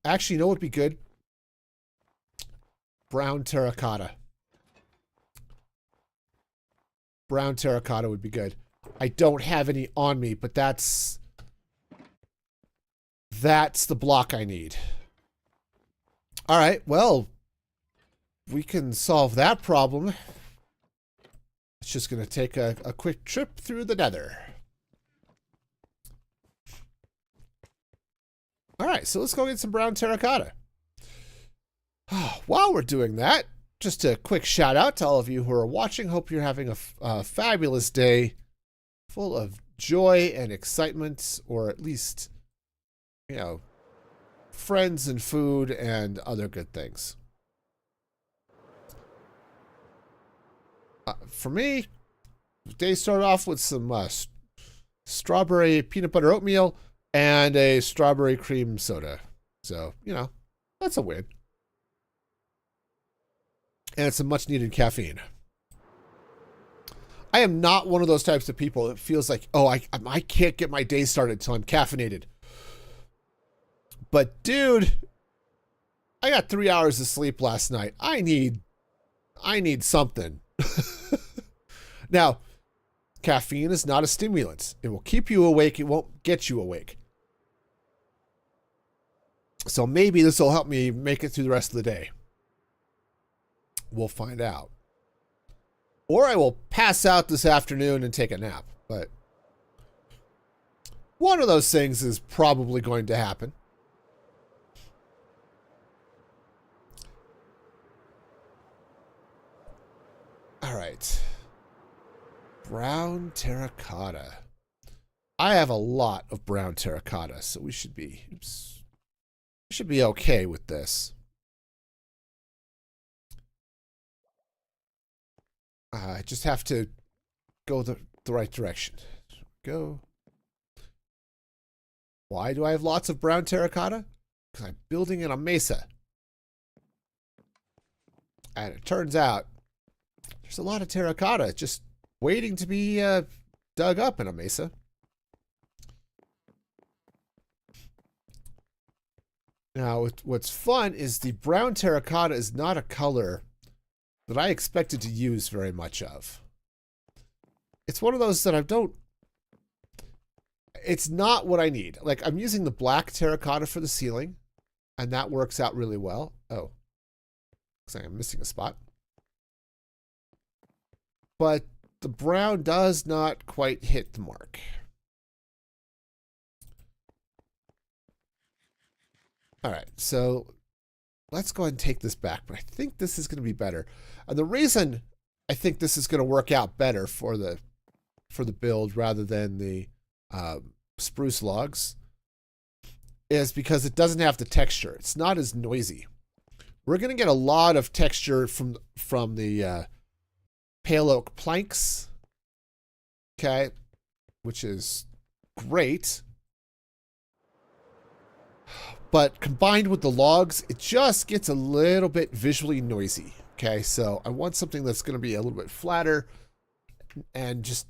Actually, you know what would be good? Brown terracotta. Brown terracotta would be good. I don't have any on me, but that's the block I need. All right, well, we can solve that problem. It's just going to take a quick trip through the nether. All right, so let's go get some brown terracotta. While we're doing that, just a quick shout out to all of you who are watching. Hope you're having a fabulous day full of joy and excitement, or at least, you know, friends and food and other good things. For me, the day started off with some strawberry peanut butter oatmeal and a strawberry cream soda. So, you know, that's a win. And some much needed caffeine. I am not one of those types of people that feels like, oh, I can't get my day started until I'm caffeinated. But dude, I got 3 hours of sleep last night. I need something. Now, caffeine is not a stimulant. It will keep you awake. It won't get you awake. So maybe this will help me make it through the rest of the day. We'll find out. Or I will pass out this afternoon and take a nap. But one of those things is probably going to happen. All right. Brown terracotta. I have a lot of brown terracotta, so we should be okay with this. I just have to go the right direction. Go. Why do I have lots of brown terracotta? Because I'm building in a mesa. And it turns out there's a lot of terracotta just waiting to be dug up in a mesa. Now, what's fun is the brown terracotta is not a color that I expected to use very much of. It's one of those that I don't... It's not what I need. Like, I'm using the black terracotta for the ceiling, and that works out really well. Oh. Looks like I'm missing a spot. But the brown does not quite hit the mark. All right, so let's go ahead and take this back, but I think this is going to be better. And the reason I think this is going to work out better for the build rather than the spruce logs is because it doesn't have the texture. It's not as noisy. We're going to get a lot of texture from the pale oak planks, okay, which is great. But combined with the logs, it just gets a little bit visually noisy. Okay, so I want something that's going to be a little bit flatter and just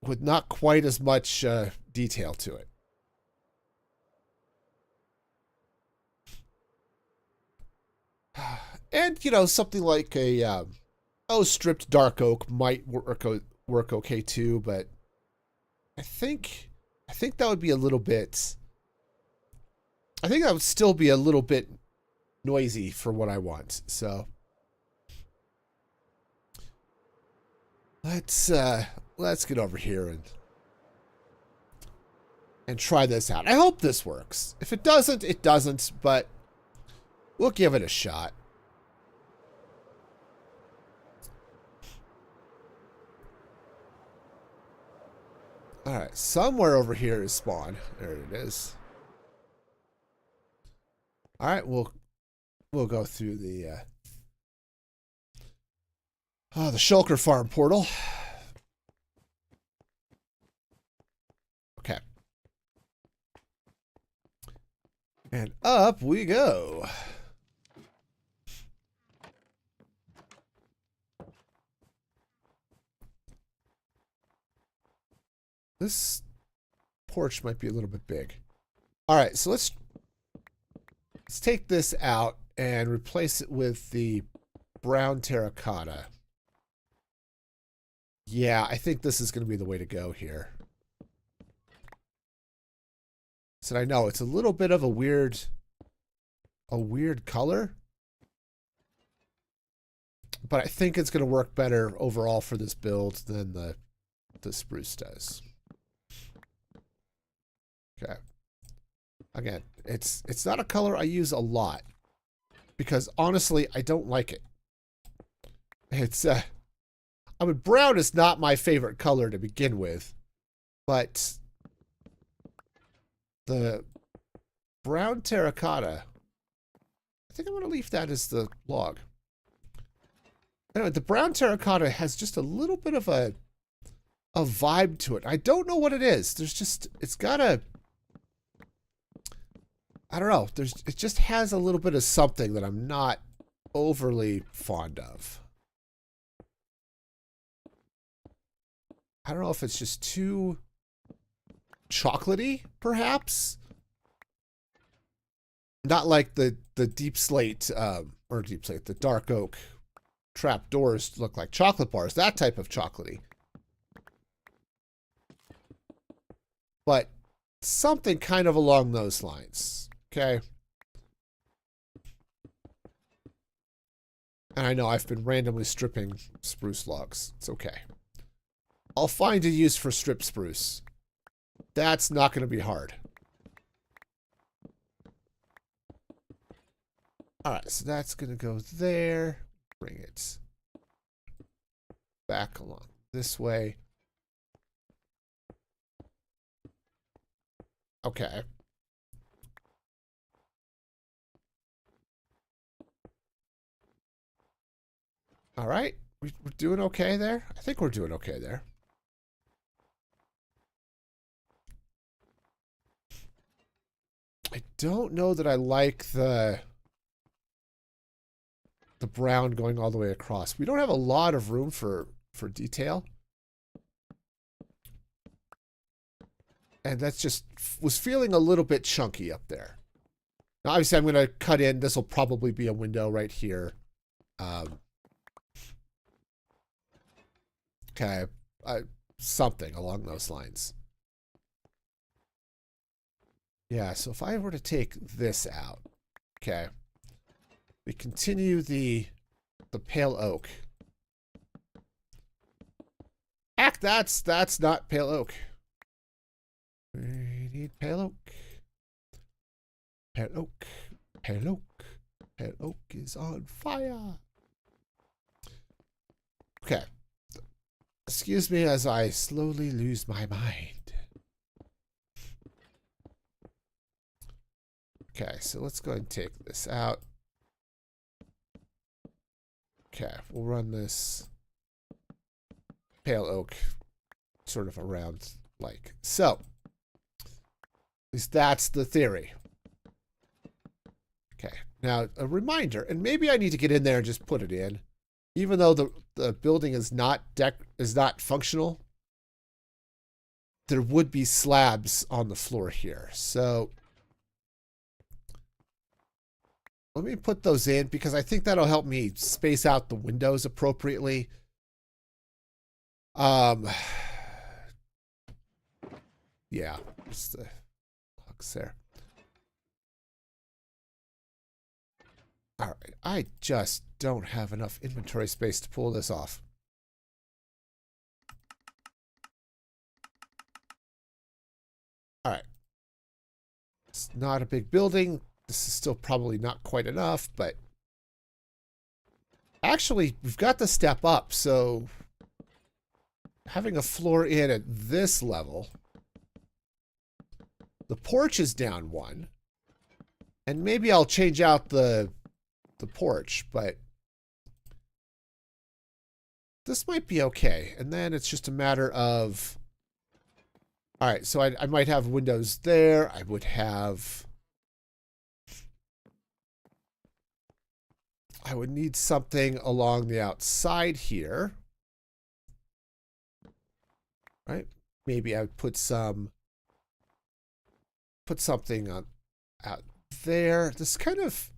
with not quite as much detail to it. And, you know, something like a stripped dark oak might work okay too, but I think that would be a little bit... I think that would still be a little bit noisy for what I want. So let's get over here and try this out. I hope this works. If it doesn't, it doesn't, but we'll give it a shot. All right, somewhere over here is spawn. There it is. All right, we'll go through the Shulker Farm portal. Okay. And up we go. This porch might be a little bit big. All right, so let's take this out and replace it with the brown terracotta. Yeah, I think this is going to be the way to go here. So I know it's a little bit of a weird color, but I think it's going to work better overall for this build than the spruce does. Okay. Again, it's not a color I use a lot because honestly, I don't like it. It's I mean, brown is not my favorite color to begin with, but the brown terracotta, I think I'm going to leave that as the log. Anyway, the brown terracotta has just a little bit of a vibe to it. I don't know what it is. There's just, it's got a, I don't know. It just has a little bit of something that I'm not overly fond of. I don't know if it's just too chocolatey, perhaps. Not like the deep slate, or deep slate, the dark oak trap doors look like chocolate bars. That type of chocolatey. But something kind of along those lines. Okay. And I know I've been randomly stripping spruce logs. It's okay. I'll find a use for strip spruce. That's not going to be hard. Alright, so that's going to go there. Bring it back along this way. Okay. Alright, we're doing okay there? I think we're doing okay there. I don't know that I like the brown going all the way across. We don't have a lot of room for detail. And that's just was feeling a little bit chunky up there. Now, obviously, I'm going to cut in. This will probably be a window right here. Okay. Something along those lines. Yeah, so if I were to take this out, okay, we continue the pale oak. That's not pale oak. We need pale oak. Pale oak. Pale oak. Pale oak is on fire. Okay. Excuse me as I slowly lose my mind. Okay, so let's go ahead and take this out. Okay, we'll run this pale oak sort of around like so. At least that's the theory. Okay, now a reminder, and maybe I need to get in there and just put it in. Even though the building is not functional, there would be slabs on the floor here. So let me put those in because I think that'll help me space out the windows appropriately. Yeah, just the hooks there. All right, I just don't have enough inventory space to pull this off. All right. It's not a big building. This is still probably not quite enough, but actually, we've got the step up, so having a floor in at this level, the porch is down one, and maybe I'll change out the porch, but this might be okay. And then it's just a matter of, all right, so I might have windows there. I would need something along the outside here. Right? Maybe I would put something on out there. This kind of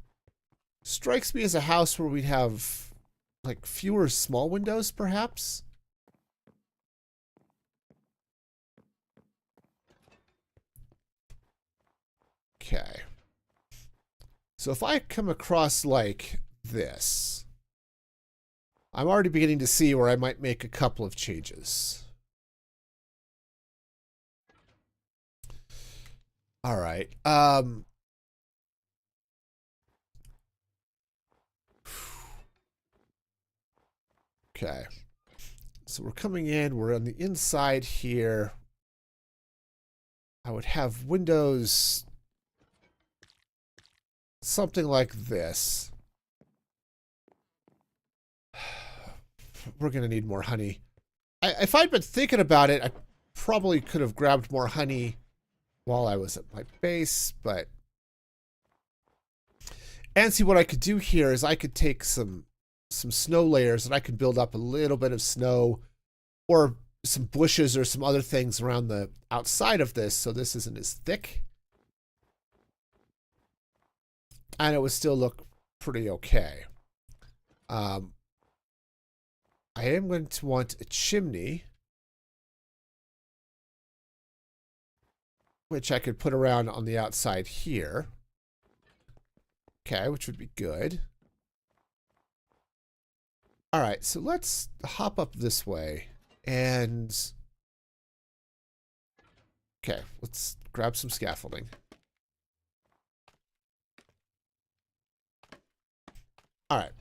strikes me as a house where we'd have like fewer small windows, perhaps. Okay. So if I come across like this, I'm already beginning to see where I might make a couple of changes. All right. Okay. So we're coming in. We're on the inside here. I would have windows something like this. We're going to need more honey. If I'd been thinking about it, I probably could have grabbed more honey while I was at my base, but... And see, what I could do here is I could take some snow layers and I could build up a little bit of snow or some bushes or some other things around the outside of this so this isn't as thick. And it would still look pretty okay. I am going to want a chimney, which I could put around on the outside here. Okay, which would be good. All right, so let's hop up this way and... Okay, let's grab some scaffolding. All right.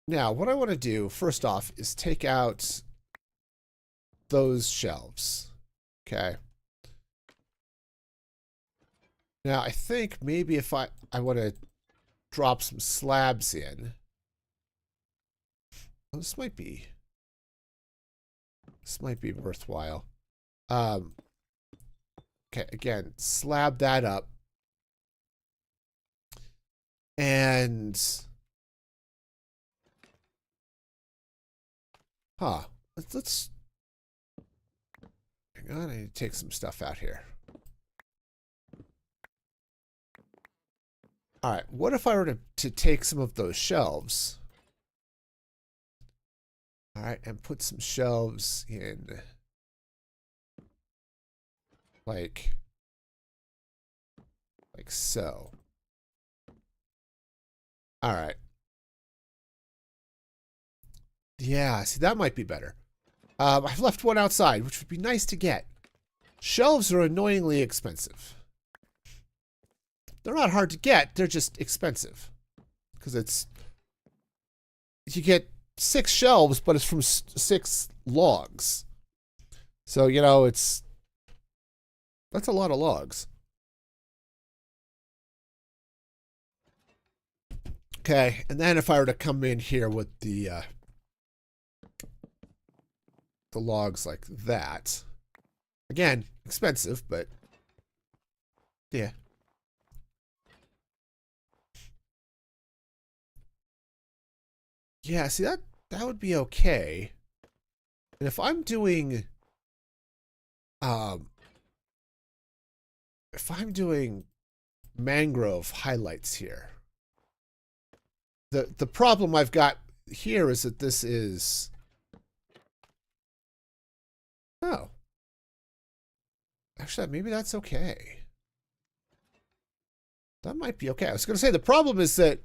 Now, what I want to do, first off, is take out those shelves. Okay. Now, I think maybe if I want to drop some slabs in. Oh, this might be worthwhile. Okay, again, slab that up. And... Let's... Hang on, I need to take some stuff out here. Alright, what if I were to take some of those shelves? Alright, and put some shelves in... Like so. Alright. Yeah, see, that might be better. I've left one outside, which would be nice to get. Shelves are annoyingly expensive. They're not hard to get, they're just expensive. Because it's... You get 6 shelves, but it's from 6 logs. So, you know, it's... That's a lot of logs. Okay, and then if I were to come in here with the logs like that. Again, expensive, but yeah. Yeah, see that would be okay. And if I'm doing mangrove highlights here. The problem I've got here is that this is... Oh. Actually, maybe that's okay. That might be okay. I was going to say the problem is that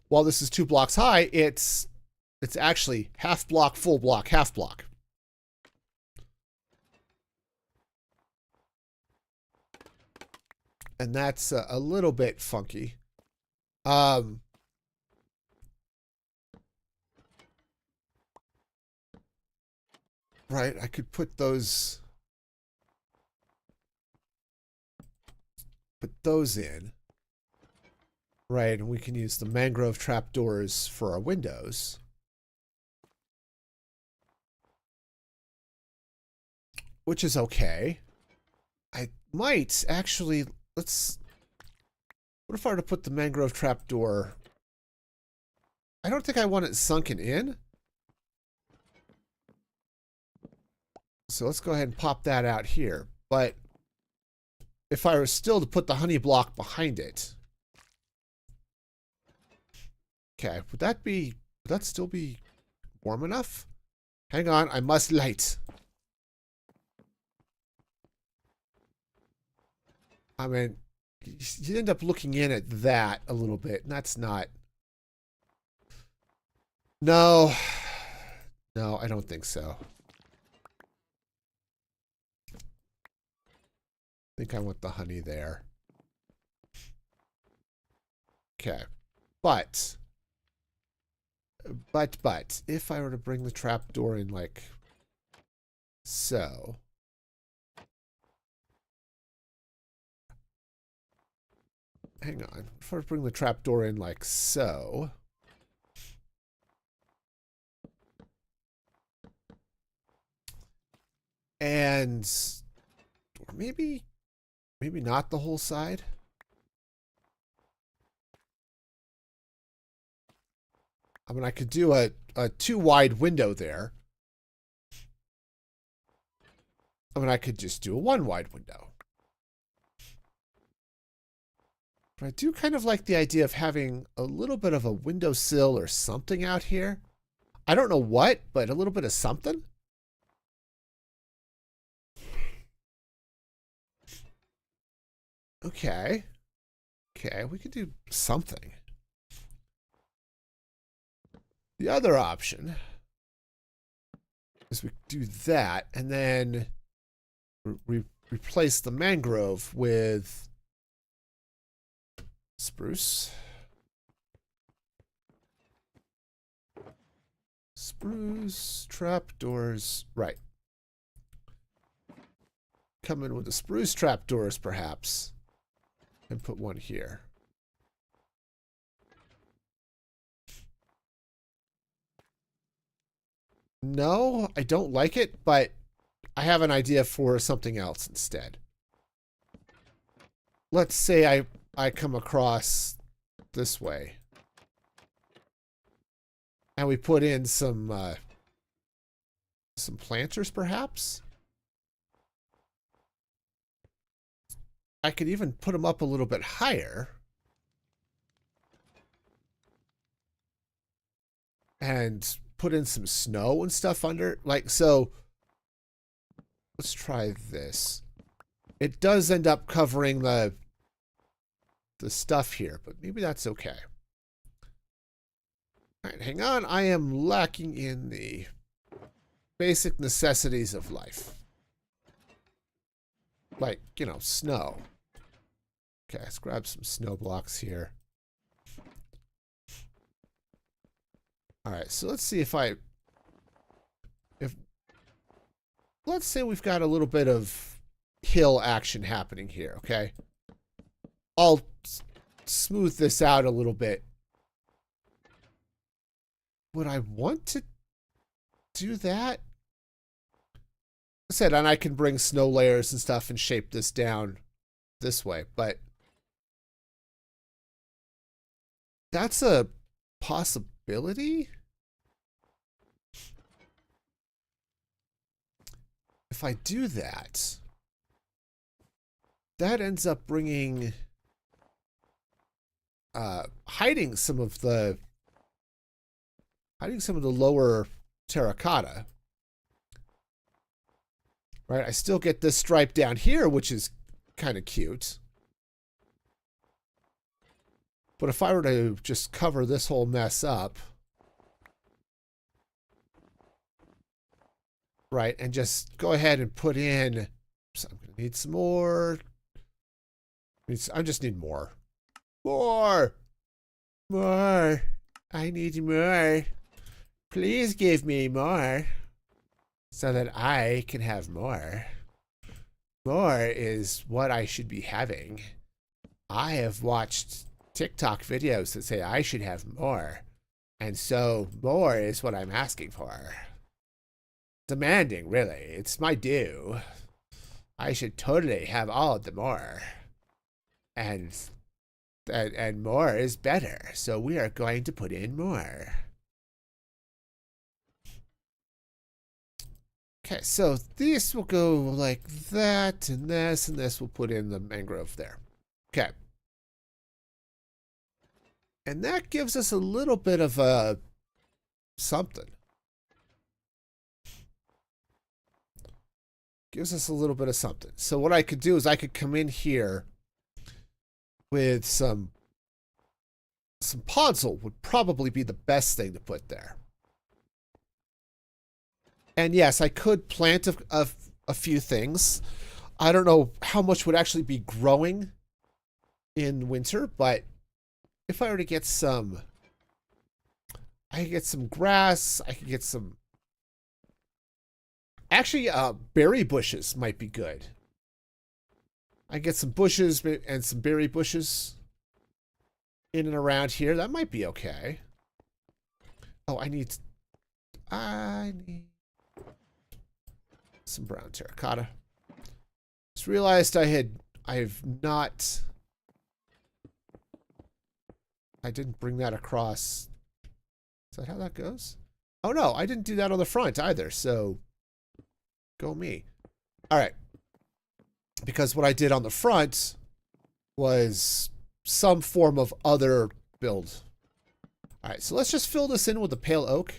while this is 2 blocks high, it's actually half block, full block, half block. And that's a little bit funky. Right, I could put those in. Right, and we can use the mangrove trapdoors for our windows. Which is okay. I might actually, what if I were to put the mangrove trapdoor? I don't think I want it sunken in. So let's go ahead and pop that out here. But if I were still to put the honey block behind it. Okay, would that still be warm enough? Hang on, I must light. I mean, you end up looking in at that a little bit, and that's not... No. No, I don't think so. I think I want the honey there. Okay. But, if I were to bring the trapdoor in like so... Hang on. If I bring the trapdoor in like so... And... Or maybe not the whole side? I mean, I could do a too wide window there. I mean, I could just do a one wide window. But I do kind of like the idea of having a little bit of a windowsill or something out here. I don't know what, but a little bit of something. Okay. Okay, we could do something. The other option is we do that and then replace the mangrove with spruce. Spruce trapdoors. Right. Come in with the spruce trapdoors, perhaps. And put one here. No, I don't like it, but I have an idea for something else instead. Let's say I come across this way. And we put in some planters, perhaps? I could even put them up a little bit higher. And put in some snow and stuff under. Like, so... Let's try this. It does end up covering the stuff here, but maybe that's okay. All right, hang on. I am lacking in the basic necessities of life. Like, you know, snow. Okay, let's grab some snow blocks here. All right, so let's see if let's say we've got a little bit of hill action happening here, okay? I'll smooth this out a little bit. Would I want to do that? I said, and I can bring snow layers and stuff and shape this down this way, but that's a possibility. If I do that, that ends up bringing, hiding some of the lower terracotta. Right, I still get this stripe down here, which is kind of cute. But if I were to just cover this whole mess up, right, and just go ahead and put in, so I'm going to need some more. I just need more. More! More! I need more. Please give me more. So that I can have more. More is what I should be having. I have watched TikTok videos that say I should have more. And so more is what I'm asking for. Demanding, really. It's my due. I should totally have all of the more. And more is better. So we are going to put in more. Okay, so this will go like that, and this will put in the mangrove there. Okay. And that gives us a little bit of a something. Gives us a little bit of something. So what I could do is I could come in here with some podzol would probably be the best thing to put there. And yes, I could plant a few things. I don't know how much would actually be growing in winter, but if I were to get some, I could get some grass, I could get some, actually, berry bushes might be good. I get some bushes and some berry bushes in and around here. That might be okay. Oh, I need some brown terracotta. Just realized I didn't bring that across. Is that how that goes? Oh no, I didn't do that on the front either, so go me. All right. Because what I did on the front was some form of other build. All right, so let's just fill this in with the pale oak.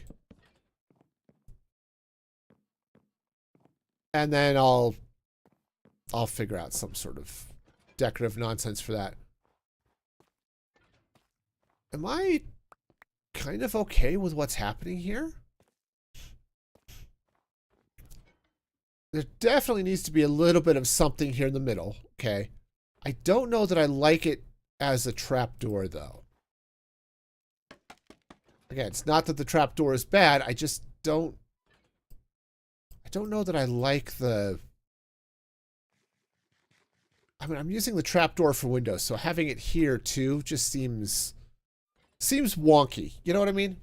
And then I'll figure out some sort of decorative nonsense for that. Am I kind of okay with what's happening here? There definitely needs to be a little bit of something here in the middle, okay? I don't know that I like it as a trapdoor, though. Again, it's not that the trapdoor is bad, I just don't... I don't know that I like the... I mean, I'm using the trapdoor for windows, so having it here, too, just seems wonky. You know what I mean?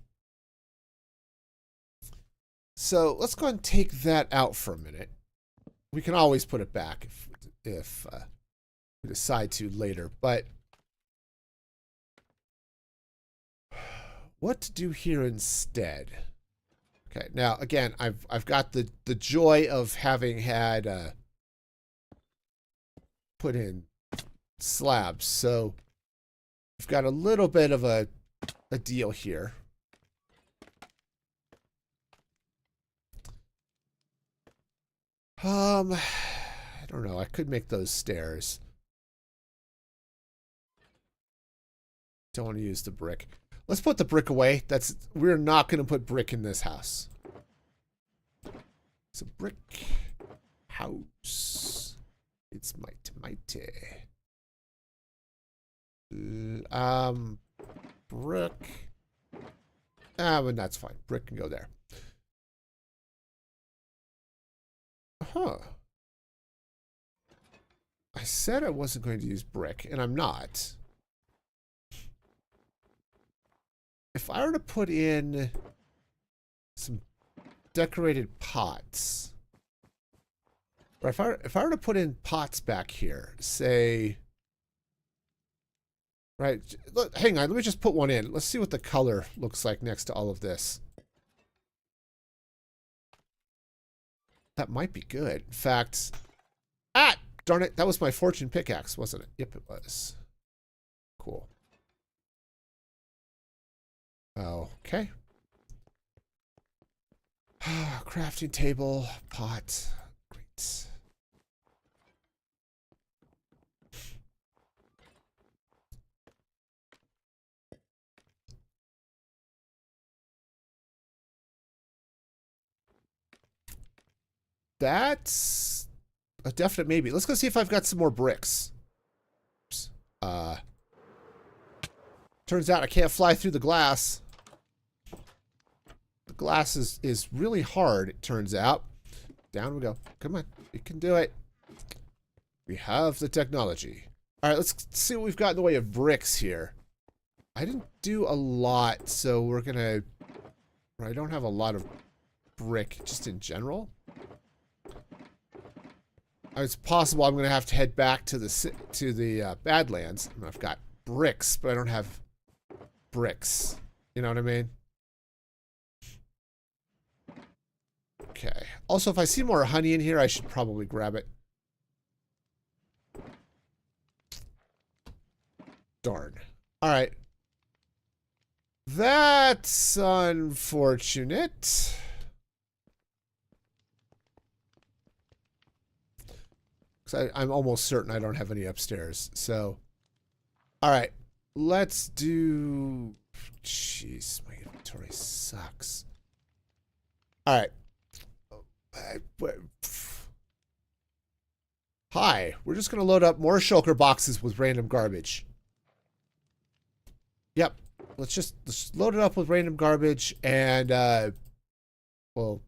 So let's go ahead and take that out for a minute. We can always put it back if we decide to later. But what to do here instead? Okay, now again, I've got the joy of having had put in slabs, so we've got a little bit of a deal here. I don't know. I could make those stairs. Don't want to use the brick. Let's put the brick away. We're not going to put brick in this house. It's a brick house. It's mighty. Brick. But that's fine. Brick can go there. Huh. I said I wasn't going to use brick, and I'm not. If I were to put in some decorated pots, or if I were to put in pots back here, say, right, look, hang on, let me just put one in. Let's see what the color looks like next to all of this. That might be good. In fact, darn it, that was my fortune pickaxe, wasn't it? Yep, it was. Cool. Okay. Crafting table, pot. Great. That's a definite maybe. Let's go see if I've got some more bricks. Oops. Turns out I can't fly through the glass. The glass is really hard, it turns out. Down we go. Come on. We can do it. We have the technology. All right, let's see what we've got in the way of bricks here. I didn't do a lot, so we're going to... I don't have a lot of brick, just in general. It's possible I'm going to have to head back to the Badlands. I mean, I've got bricks, but I don't have bricks. You know what I mean? Okay. Also, if I see more honey in here, I should probably grab it. Darn. All right. That's unfortunate. Because I'm almost certain I don't have any upstairs. So All right. Let's do... Jeez, my inventory sucks. All right. Hi. We're just going to load up more shulker boxes with random garbage. Yep. Let's load it up with random garbage and, well,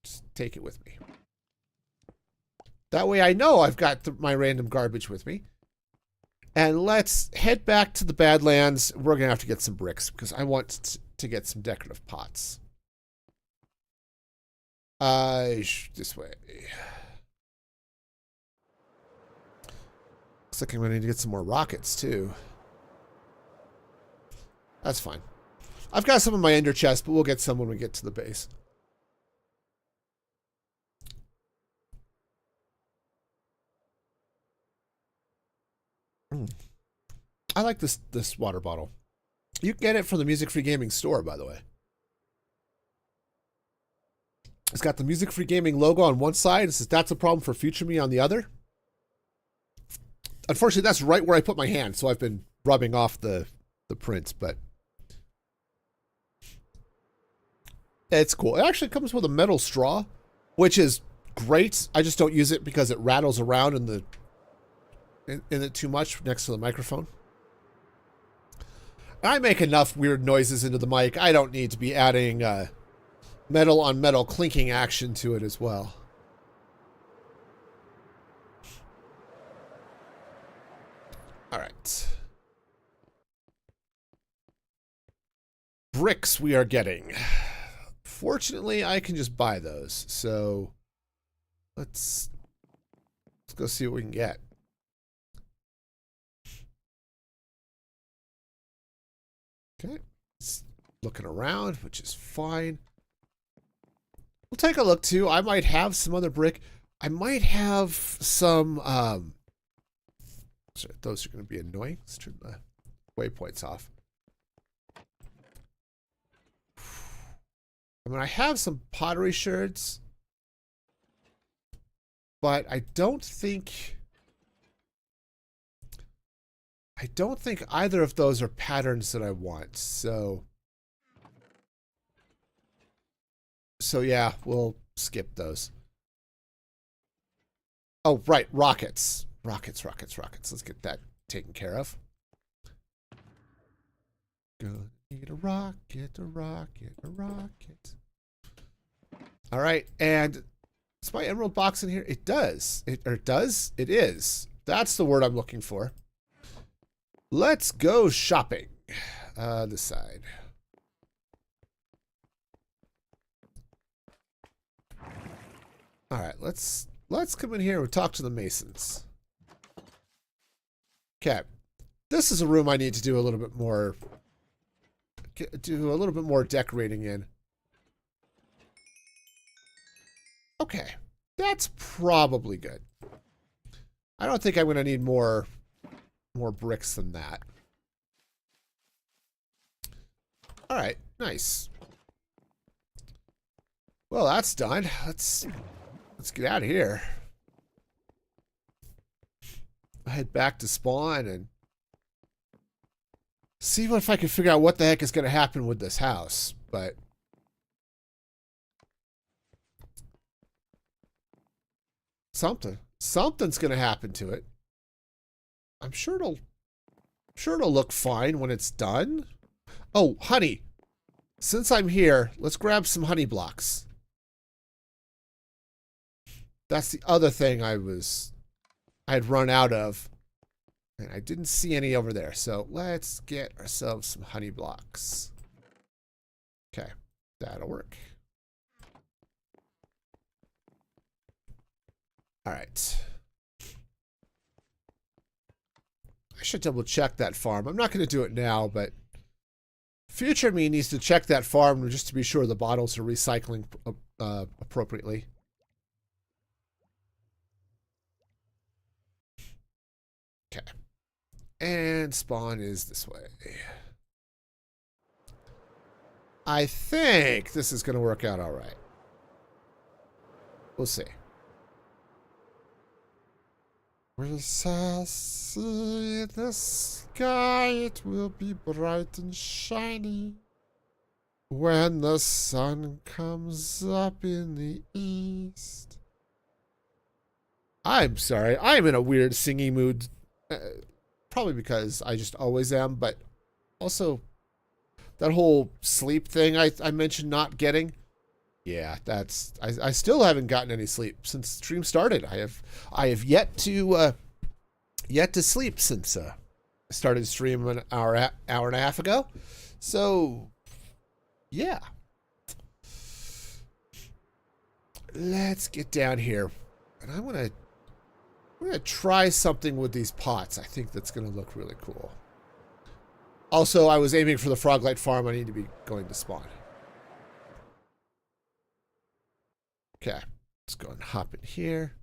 just take it with me. That way I know I've got my random garbage with me. And let's head back to the Badlands. We're going to have to get some bricks because I want to get some decorative pots. This way. Looks like I'm going to need to get some more rockets, too. That's fine. I've got some in my ender chest, but we'll get some when we get to the base. I like this water bottle. You can get it from the Music Free Gaming store, by the way. It's got the Music Free Gaming logo on one side. It says that's a problem for future me on the other. Unfortunately, that's right where I put my hand, so I've been rubbing off the print, but it's cool. It actually comes with a metal straw, which is great. I just don't use it because it rattles around in it too much next to the microphone. I make enough weird noises into the mic. I don't need to be adding metal on metal clinking action to it as well. All right. Bricks we are getting. Fortunately, I can just buy those. So let's go see what we can get. Okay. Looking around, which is fine. We'll take a look too. I might have some other brick. I might have some sorry, those are going to be annoying. Let's turn the waypoints off. I mean, I have some pottery sherds, but I don't think either of those are patterns that I want. So yeah, we'll skip those. Oh, right, rockets. Rockets. Let's get that taken care of. Gonna need a rocket. All right, and is my emerald box in here? It does. It is. That's the word I'm looking for. Let's go shopping. This side. All right, let's come in here and talk to the masons. Okay, this is a room I need to do a little bit more. Do a little bit more decorating in. Okay, that's probably good. I don't think I'm going to need more bricks than that. All right, nice. Well, that's done. Let's get out of here. I'll head back to spawn and see if I can figure out what the heck is going to happen with this house. But something's going to happen to it. I'm sure it'll look fine when it's done. Oh, honey. Since I'm here, let's grab some honey blocks. That's the other thing I had run out of. And I didn't see any over there. So let's get ourselves some honey blocks. Okay, that'll work. All right. I should double check that farm. I'm not going to do it now, but future me needs to check that farm just to be sure the bottles are recycling appropriately. Okay. And spawn is this way. I think this is going to work out all right. We'll see. We shall see the sky, it will be bright and shiny when the sun comes up in the east. I'm sorry, I'm in a weird singing mood. Probably because I just always am, but also that whole sleep thing I mentioned not getting. Yeah, that's I still haven't gotten any sleep since stream started. I have yet to sleep since I started stream an hour and a half ago. So yeah, let's get down here, and I'm gonna try something with these pots. I think that's gonna look really cool. Also, I was aiming for the Froglight farm. I need to be going to spawn. Okay, let's go and hop in here.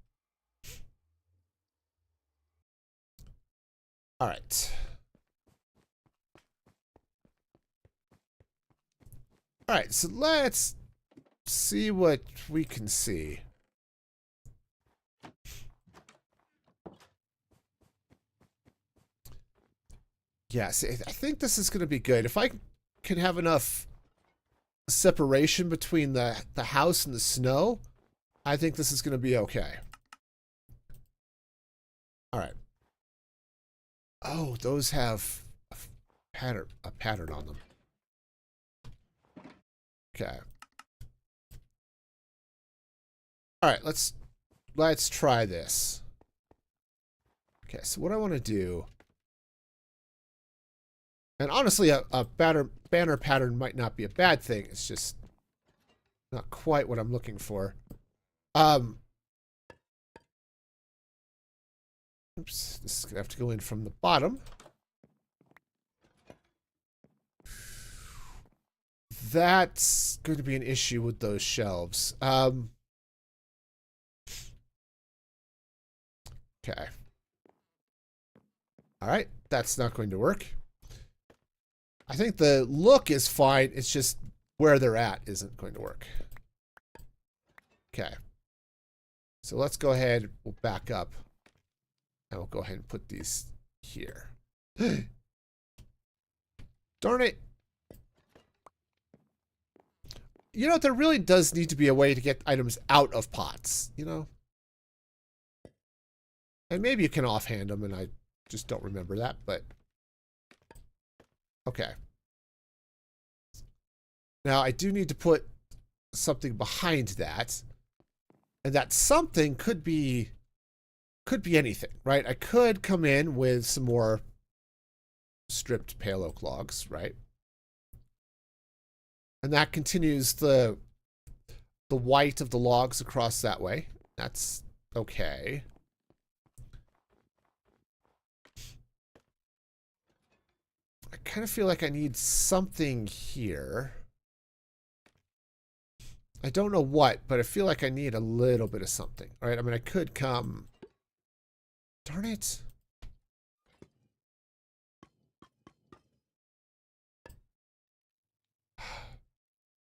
All right. All right, so let's see what we can see. Yes, I think this is going to be good. If I can have enough separation between the house and the snow, I think this is going to be okay. All right. Oh, those have a pattern on them. Okay. All right, let's try this. Okay, so what I want to do, and honestly, a banner pattern might not be a bad thing. It's just not quite what I'm looking for. Oops, this is gonna have to go in from the bottom. That's going to be an issue with those shelves. Okay. All right, that's not going to work. I think the look is fine. It's just where they're at isn't going to work. Okay. So let's go ahead. We'll back up. And we'll go ahead and put these here. Darn it. You know, there really does need to be a way to get items out of pots, you know? And maybe you can offhand them, and I just don't remember that, but... Okay. Now, I do need to put something behind that. And that something could be anything, right? I could come in with some more stripped pale oak logs, right? And that continues the white of the logs across that way. That's okay. I kind of feel like I need something here. I don't know what, but I feel like I need a little bit of something, right? I mean, I could come... Darn it.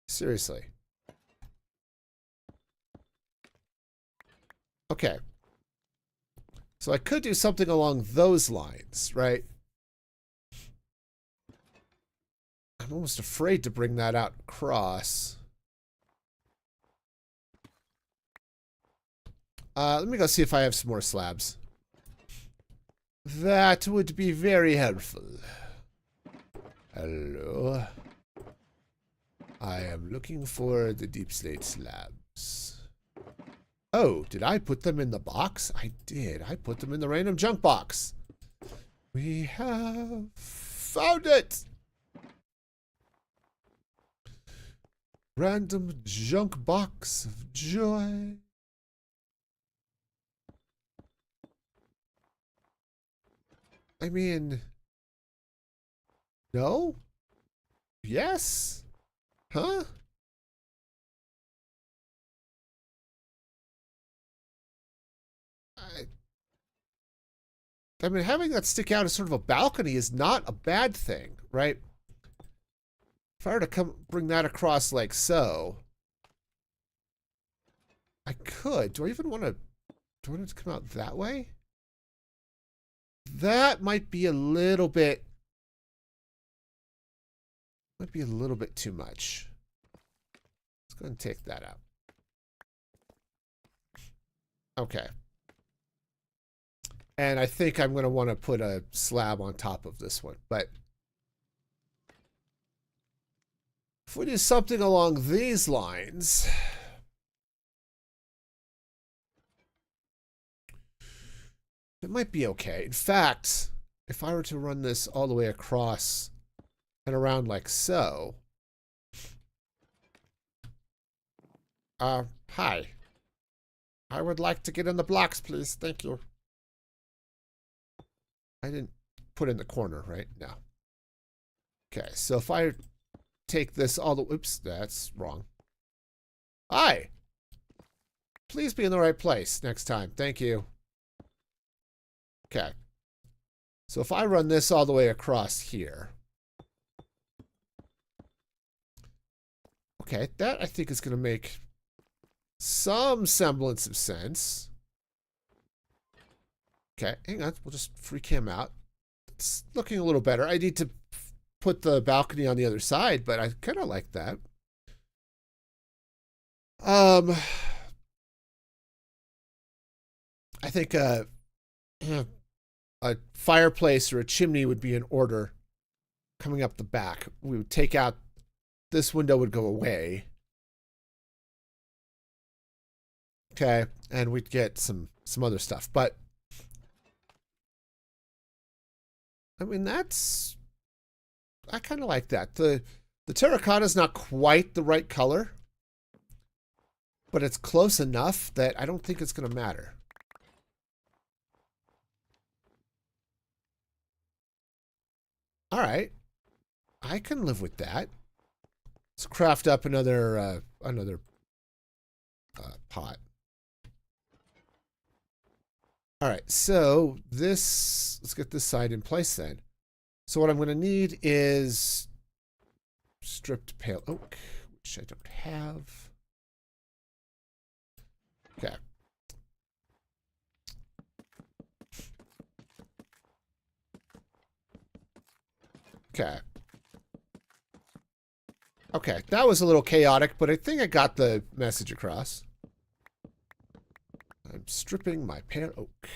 Seriously. Okay. So I could do something along those lines, right? I'm almost afraid to bring that out across. Let me go see if I have some more slabs. That would be very helpful. Hello. I am looking for the deep slate slabs. Oh, did I put them in the box? I did. I put them in the random junk box. We have found it! Random junk box of joy. I mean... No? Yes? Huh? I mean, having that stick out as sort of a balcony is not a bad thing, right? If I were to bring that across like so, I could. Do I even want to? Do I want it to come out that way? that might be a little bit too much. Let's go ahead and take that out. Okay. And I think I'm going to want to put a slab on top of this one. But if we do something along these lines, it might be okay. In fact, if I were to run this all the way across and around like so. Hi. I would like to get in the blocks, please. Thank you. I didn't put in the corner, right? No. Okay, so if I take this all the... Oops, that's wrong. Hi. Please be in the right place next time. Thank you. Okay. So if I run this all the way across here. Okay, that I think is going to make some semblance of sense. Okay, hang on. We'll just freak him out. It's looking a little better. I need to put the balcony on the other side, but I kind of like that. I think a fireplace or a chimney would be in order coming up the back. We would take out, this window would go away. Okay, and we'd get some other stuff. But I mean, I kind of like that. The terracotta is not quite the right color, but it's close enough that I don't think it's going to matter. All right, I can live with that. Let's craft up another pot. All right, so let's get this side in place then. So what I'm going to need is stripped pale oak, which I don't have. Okay. Okay. Okay, that was a little chaotic, but I think I got the message across. I'm stripping my pale oak.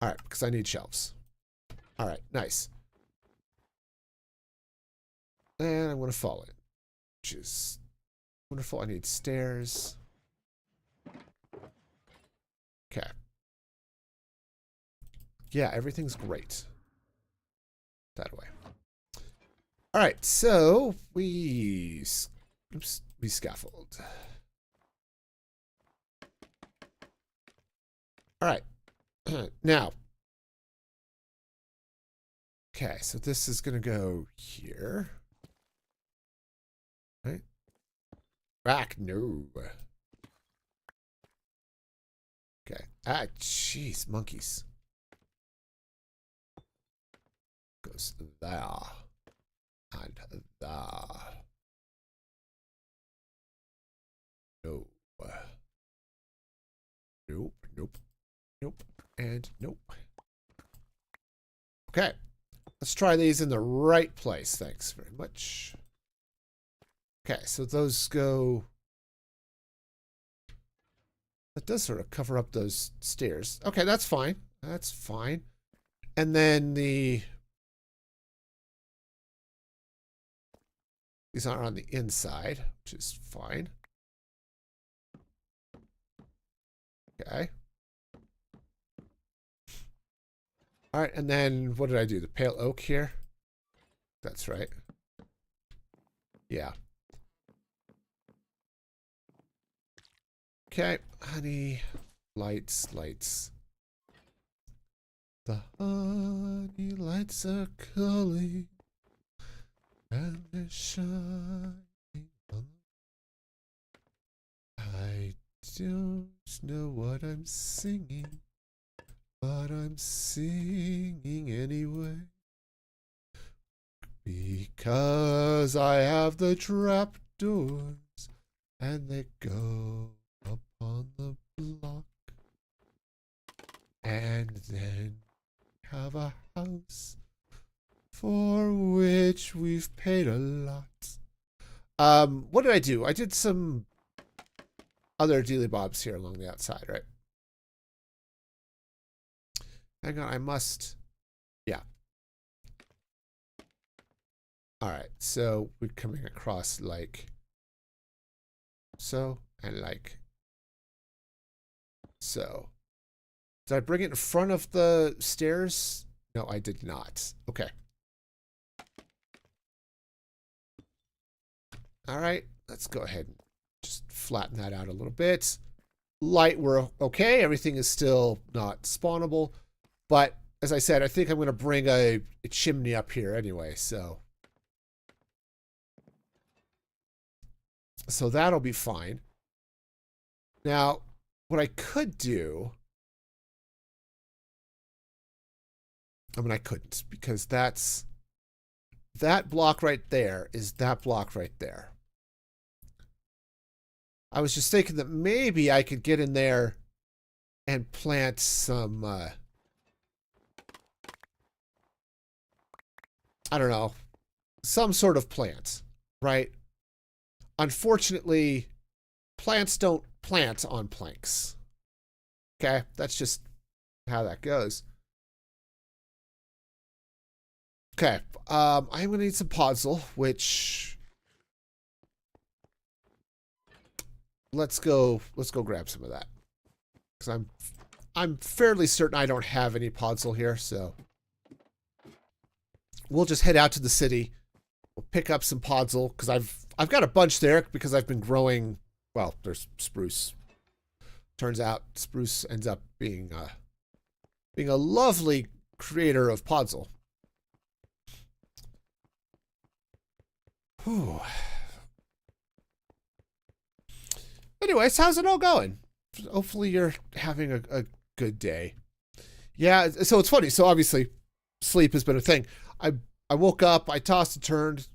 All right, because I need shelves. All right, nice. And I'm going to fall it, which is wonderful. I need stairs. Okay. Yeah, everything's great that way. All right, so we scaffold. All right, now, okay, so this is going to go here. Right? Back, no. Okay, jeez, monkeys. Goes there. And there. No. Nope, nope, nope, and nope. Okay. Let's try these in the right place. Thanks very much. Okay, so those go... That does sort of cover up those stairs. Okay, that's fine. That's fine. And then these are on the inside, which is fine. Okay. All right, and then what did I do? The pale oak here? That's right. Yeah. Okay, honey, lights. The honey lights are calling, and they're shining on. I don't know what I'm singing, but I'm singing anyway. Because I have the trapdoors, and they go up on the block. And then have a house for which we've paid a lot. What did I do? I did some other dealy bobs here along the outside, right? Hang on, I must. Yeah. All right, so we're coming across like so and like so. Did I bring it in front of the stairs? No, I did not. Okay. All right, let's go ahead and just flatten that out a little bit. Light, we're okay. Everything is still not spawnable. But as I said, I think I'm going to bring a chimney up here anyway, so that'll be fine. Now, what I could do, I mean, I couldn't, because that block right there is that block right there. I was just thinking that maybe I could get in there and plant some, I don't know, some sort of plant, right? Unfortunately, plants don't plant on planks. Okay, that's just how that goes. Okay, I'm gonna need some podzol, which let's go grab some of that, because I'm fairly certain I don't have any podzol here, so we'll just head out to the city. We'll pick up some podzol, because I've got a bunch there because I've been growing. Well, there's spruce. Turns out spruce ends up being a lovely creator of podzol. Whew. Anyways, how's it all going? Hopefully you're having a good day. Yeah, so it's funny. So obviously, sleep has been a thing. I woke up, I tossed and turned,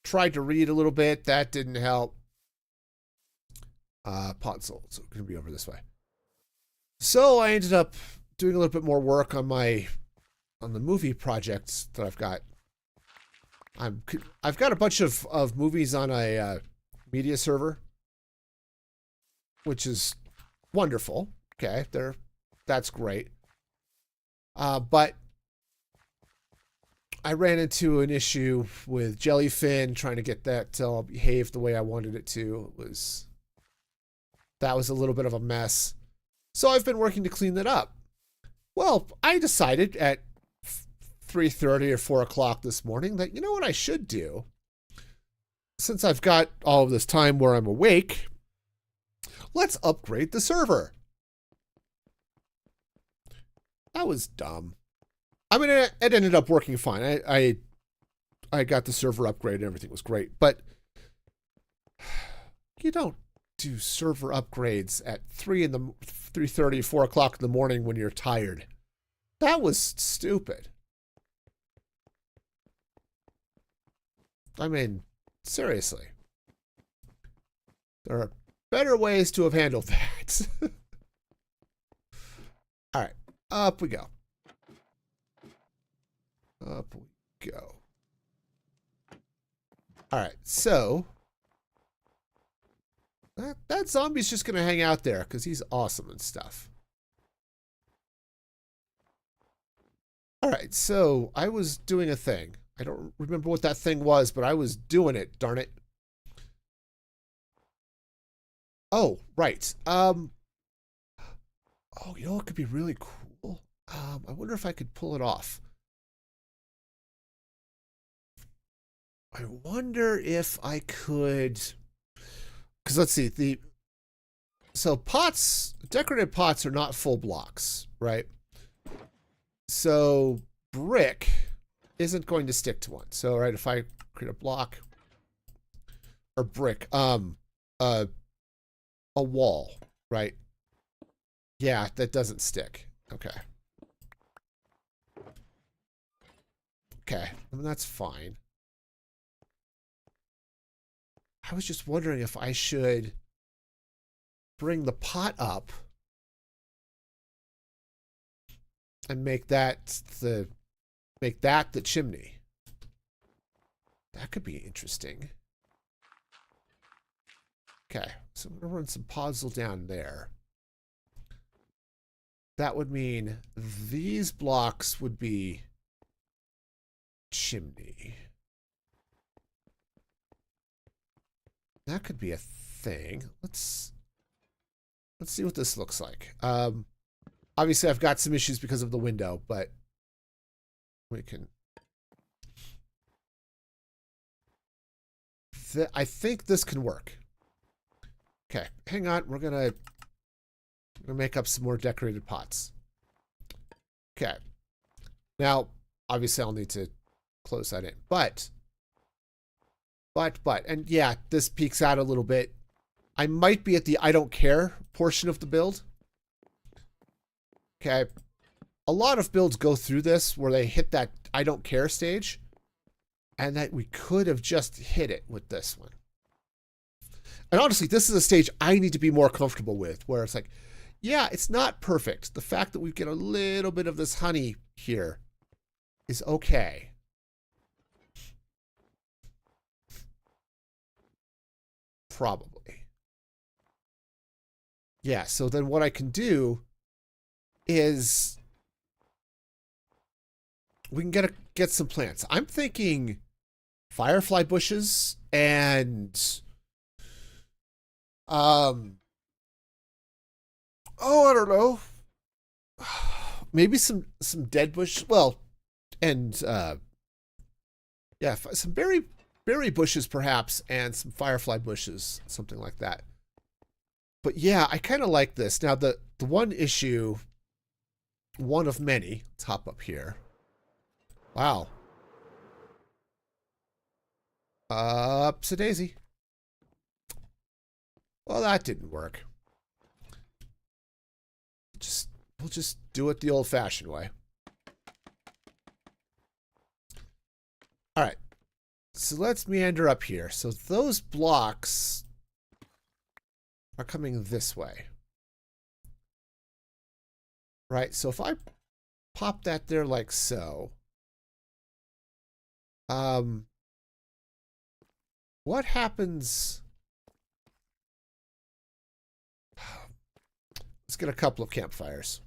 tried to read a little bit. That didn't help. Podzol, so it's going to be over this way. So I ended up doing a little bit more work on the movie projects that I've got. I've got a bunch of movies on a media server, which is wonderful. Okay, that's great. But I ran into an issue with Jellyfin trying to get that to behave the way I wanted it to. That was a little bit of a mess. So I've been working to clean that up. Well, I decided at 3:30 or 4 o'clock this morning that, you know what I should do? Since I've got all of this time where I'm awake, let's upgrade the server. That was dumb. I mean, it ended up working fine. I got the server upgraded and everything was great. But you don't do server upgrades at 3:30, 4 o'clock in the morning when you're tired. That was stupid. I mean, seriously. There are better ways to have handled that. All right, up we go. Up we go. All right, so that zombie's just going to hang out there because he's awesome and stuff. All right, so I was doing a thing. I don't remember what that thing was, but I was doing it, darn it. Oh, right. Oh, you know what could be really cool? I wonder if I could pull it off. I wonder if I could, because let's see, so pots, decorative pots are not full blocks, right? So brick isn't going to stick to one. So, right, if I create a block or brick, a wall, right? Yeah, that doesn't stick. Okay. Okay, I mean, that's fine. I was just wondering if I should bring the pot up and make that the chimney. That could be interesting. Okay, so I'm gonna run some puzzle down there. That would mean these blocks would be chimney. That could be a thing. Let's see what this looks like. Obviously, I've got some issues because of the window, but we can. I think this can work. Okay, hang on. We're gonna make up some more decorated pots. Okay. Now, obviously, I'll need to close that in, but, and yeah, this peeks out a little bit. I might be at the I don't care portion of the build. Okay. A lot of builds go through this where they hit that I don't care stage, and that we could have just hit it with this one. And honestly, this is a stage I need to be more comfortable with, where it's like, yeah, it's not perfect. The fact that we get a little bit of this honey here is okay. Probably. Yeah, so then what I can do is we can get some plants. I'm thinking firefly bushes and oh, I don't know. Maybe some dead bush. Well, and yeah, some berry bushes perhaps, and some firefly bushes, something like that. But yeah, I kind of like this. Now the one issue, one of many. Let's hop up here. Wow. Upsa daisy. Well, that didn't work. We'll just do it the old-fashioned way. All right. So let's meander up here. So those blocks are coming this way. Right? So if I pop that there like so, what happens? Let's get a couple of campfires.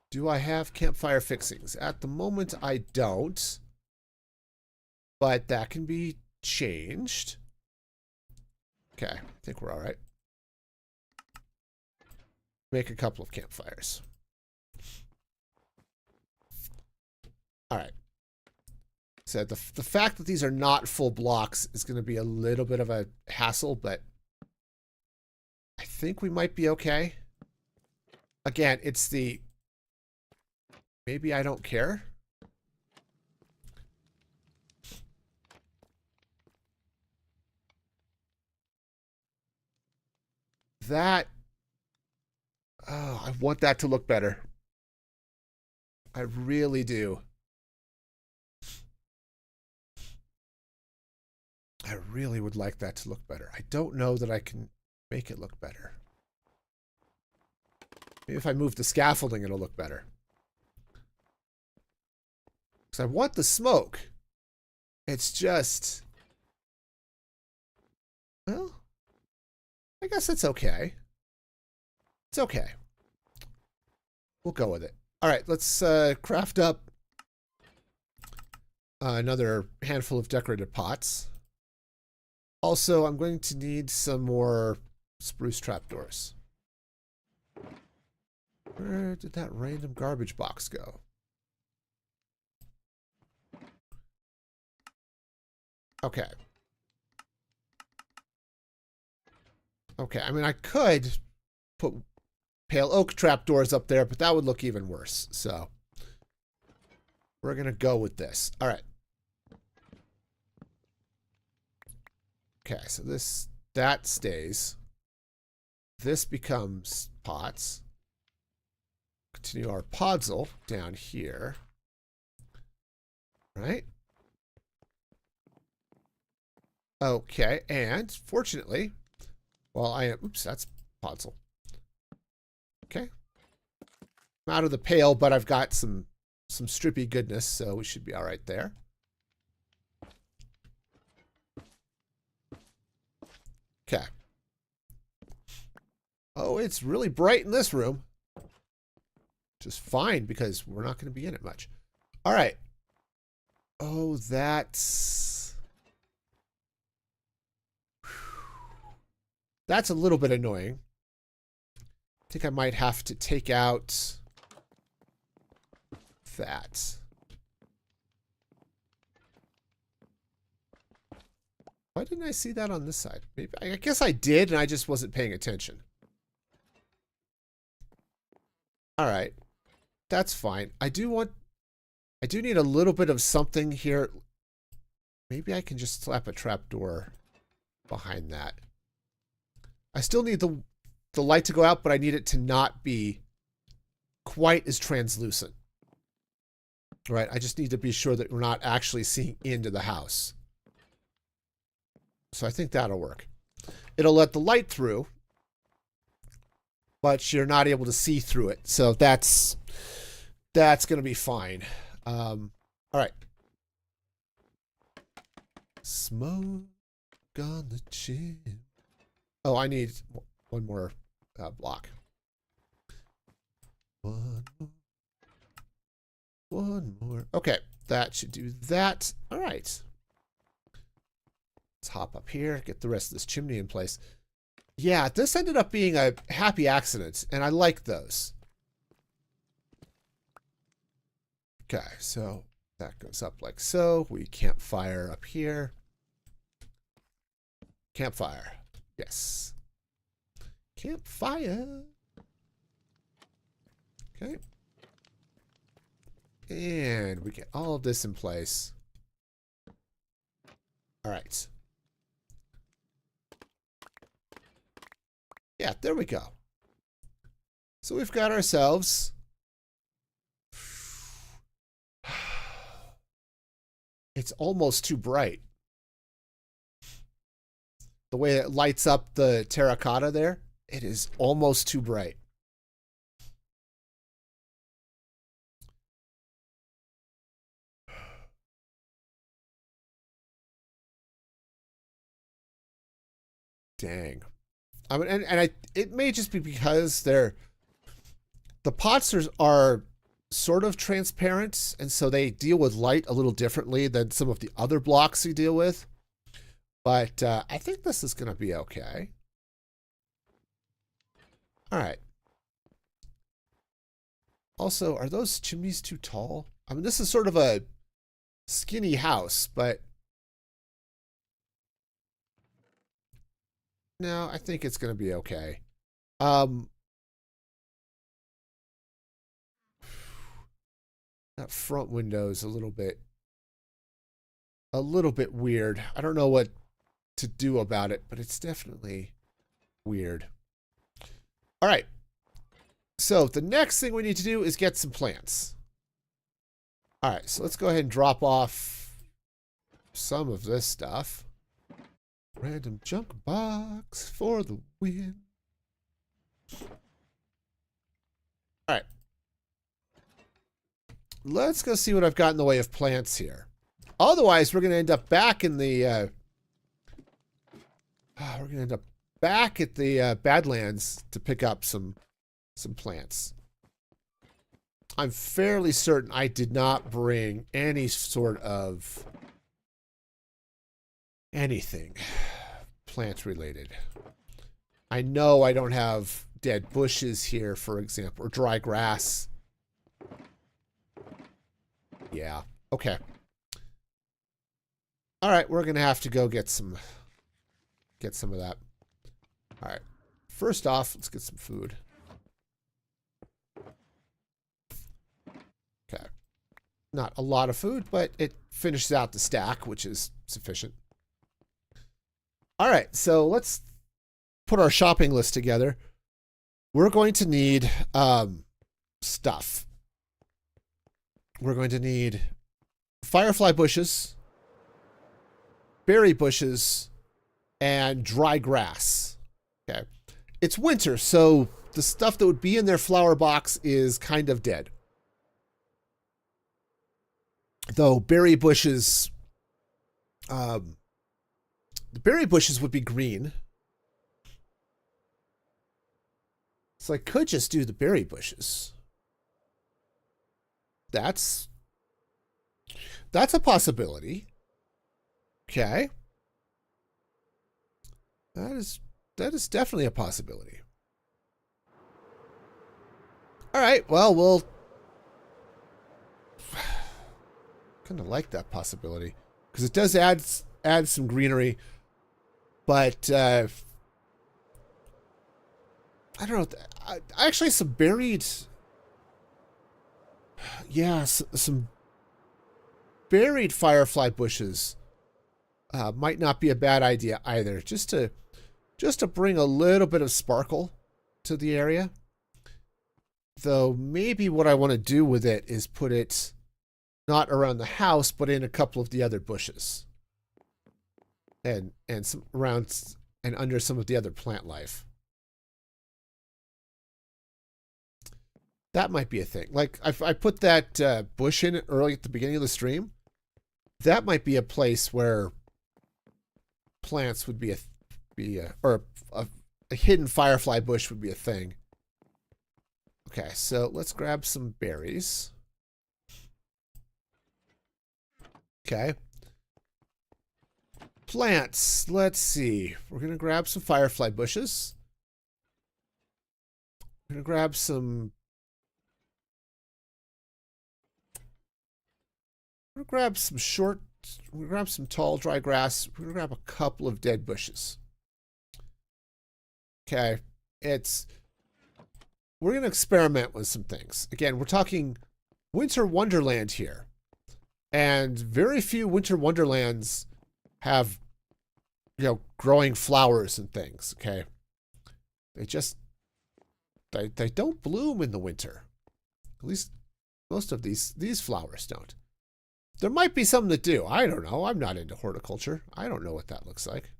Do I have campfire fixings? At the moment, I don't. But that can be changed. Okay, I think we're all right. Make a couple of campfires. All right. So the fact that these are not full blocks is going to be a little bit of a hassle, but I think we might be okay. Again, it's the maybe I don't care. That, oh, I want that to look better. I really do. I really would like that to look better. I don't know that I can make it look better. Maybe if I move the scaffolding, it'll look better. Because I want the smoke. It's just, well, I guess it's okay. It's okay. We'll go with it. All right, let's craft up another handful of decorated pots. Also, I'm going to need some more spruce trapdoors. Where did that random garbage box go? Okay. Okay, I mean, I could put pale oak trapdoors up there, but that would look even worse. So we're going to go with this. All right. Okay, so that stays. This becomes pots. Continue our podzol down here. Right? Okay, and fortunately, well, oops, that's podzol. Okay. I'm out of the pale, but I've got some strippy goodness, so we should be all right there. Okay. Oh, it's really bright in this room. Just fine, because we're not going to be in it much. All right. Oh, that's a little bit annoying. I think I might have to take out that. Why didn't I see that on this side? Maybe, I guess I did, and I just wasn't paying attention. All right. That's fine. I do need a little bit of something here. Maybe I can just slap a trapdoor behind that. I still need the light to go out, but I need it to not be quite as translucent. All right, I just need to be sure that we're not actually seeing into the house. So I think that'll work. It'll let the light through, but you're not able to see through it. So that's going to be fine. All right. Smoke on the chin. Oh, I need one more block. One more. Okay, that should do that. All right. Let's hop up here, get the rest of this chimney in place. Yeah, this ended up being a happy accident, and I like those. Okay, so that goes up like so. We campfire up here. Campfire. Yes. Campfire. Okay. And we get all of this in place. All right. Yeah, there we go. So we've got ourselves it's almost too bright. The way it lights up the terracotta there, it is almost too bright. Dang. I mean, it may just be because the pots are sort of transparent, and so they deal with light a little differently than some of the other blocks you deal with. But I think this is going to be okay. All right. Also, are those chimneys too tall? I mean, this is sort of a skinny house, but no, I think it's going to be okay. That front window is a little bit weird. I don't know what to do about it, but it's definitely weird. All right. So the next thing we need to do is get some plants. All right, so let's go ahead and drop off some of this stuff. Random junk box for the win. All right. Let's go see what I've got in the way of plants here. Otherwise, we're going to end up back in the Badlands to pick up some plants. I'm fairly certain I did not bring any sort of anything plant related. I know I don't have dead bushes here, for example, or dry grass. Yeah. Okay. All right, we're going to have to go get some of that. All right. First off, let's get some food. Okay. Not a lot of food, but it finishes out the stack, which is sufficient. All right, so let's put our shopping list together. We're going to need stuff. We're going to need firefly bushes, berry bushes, and dry grass. Okay. It's winter, so the stuff that would be in their flower box is kind of dead. Though berry bushes, the berry bushes would be green. So I could just do the berry bushes. That's a possibility. Okay. That is definitely a possibility. All right, well, we'll kind of like that possibility because it does add some greenery, but I don't know. Actually, some buried, yeah, some buried firefly bushes might not be a bad idea either. Just to bring a little bit of sparkle to the area. Though maybe what I want to do with it is put it not around the house, but in a couple of the other bushes. And some around and under some of the other plant life. That might be a thing. Like I put that bush in early at the beginning of the stream. That might be a place where plants would be a hidden firefly bush would be a thing. Okay, so let's grab some berries. Okay. Plants. Let's see. We're going to grab some firefly bushes. We're going to grab some... We're going to grab some short... We're going to grab some tall, dry grass. We're going to grab a couple of dead bushes. Okay. We're going to experiment with some things. Again, we're talking Winter Wonderland here. And very few Winter Wonderlands have, growing flowers and things, okay? They just, they don't bloom in the winter. At least most of these flowers don't. There might be some that do. I don't know. I'm not into horticulture. I don't know what that looks like.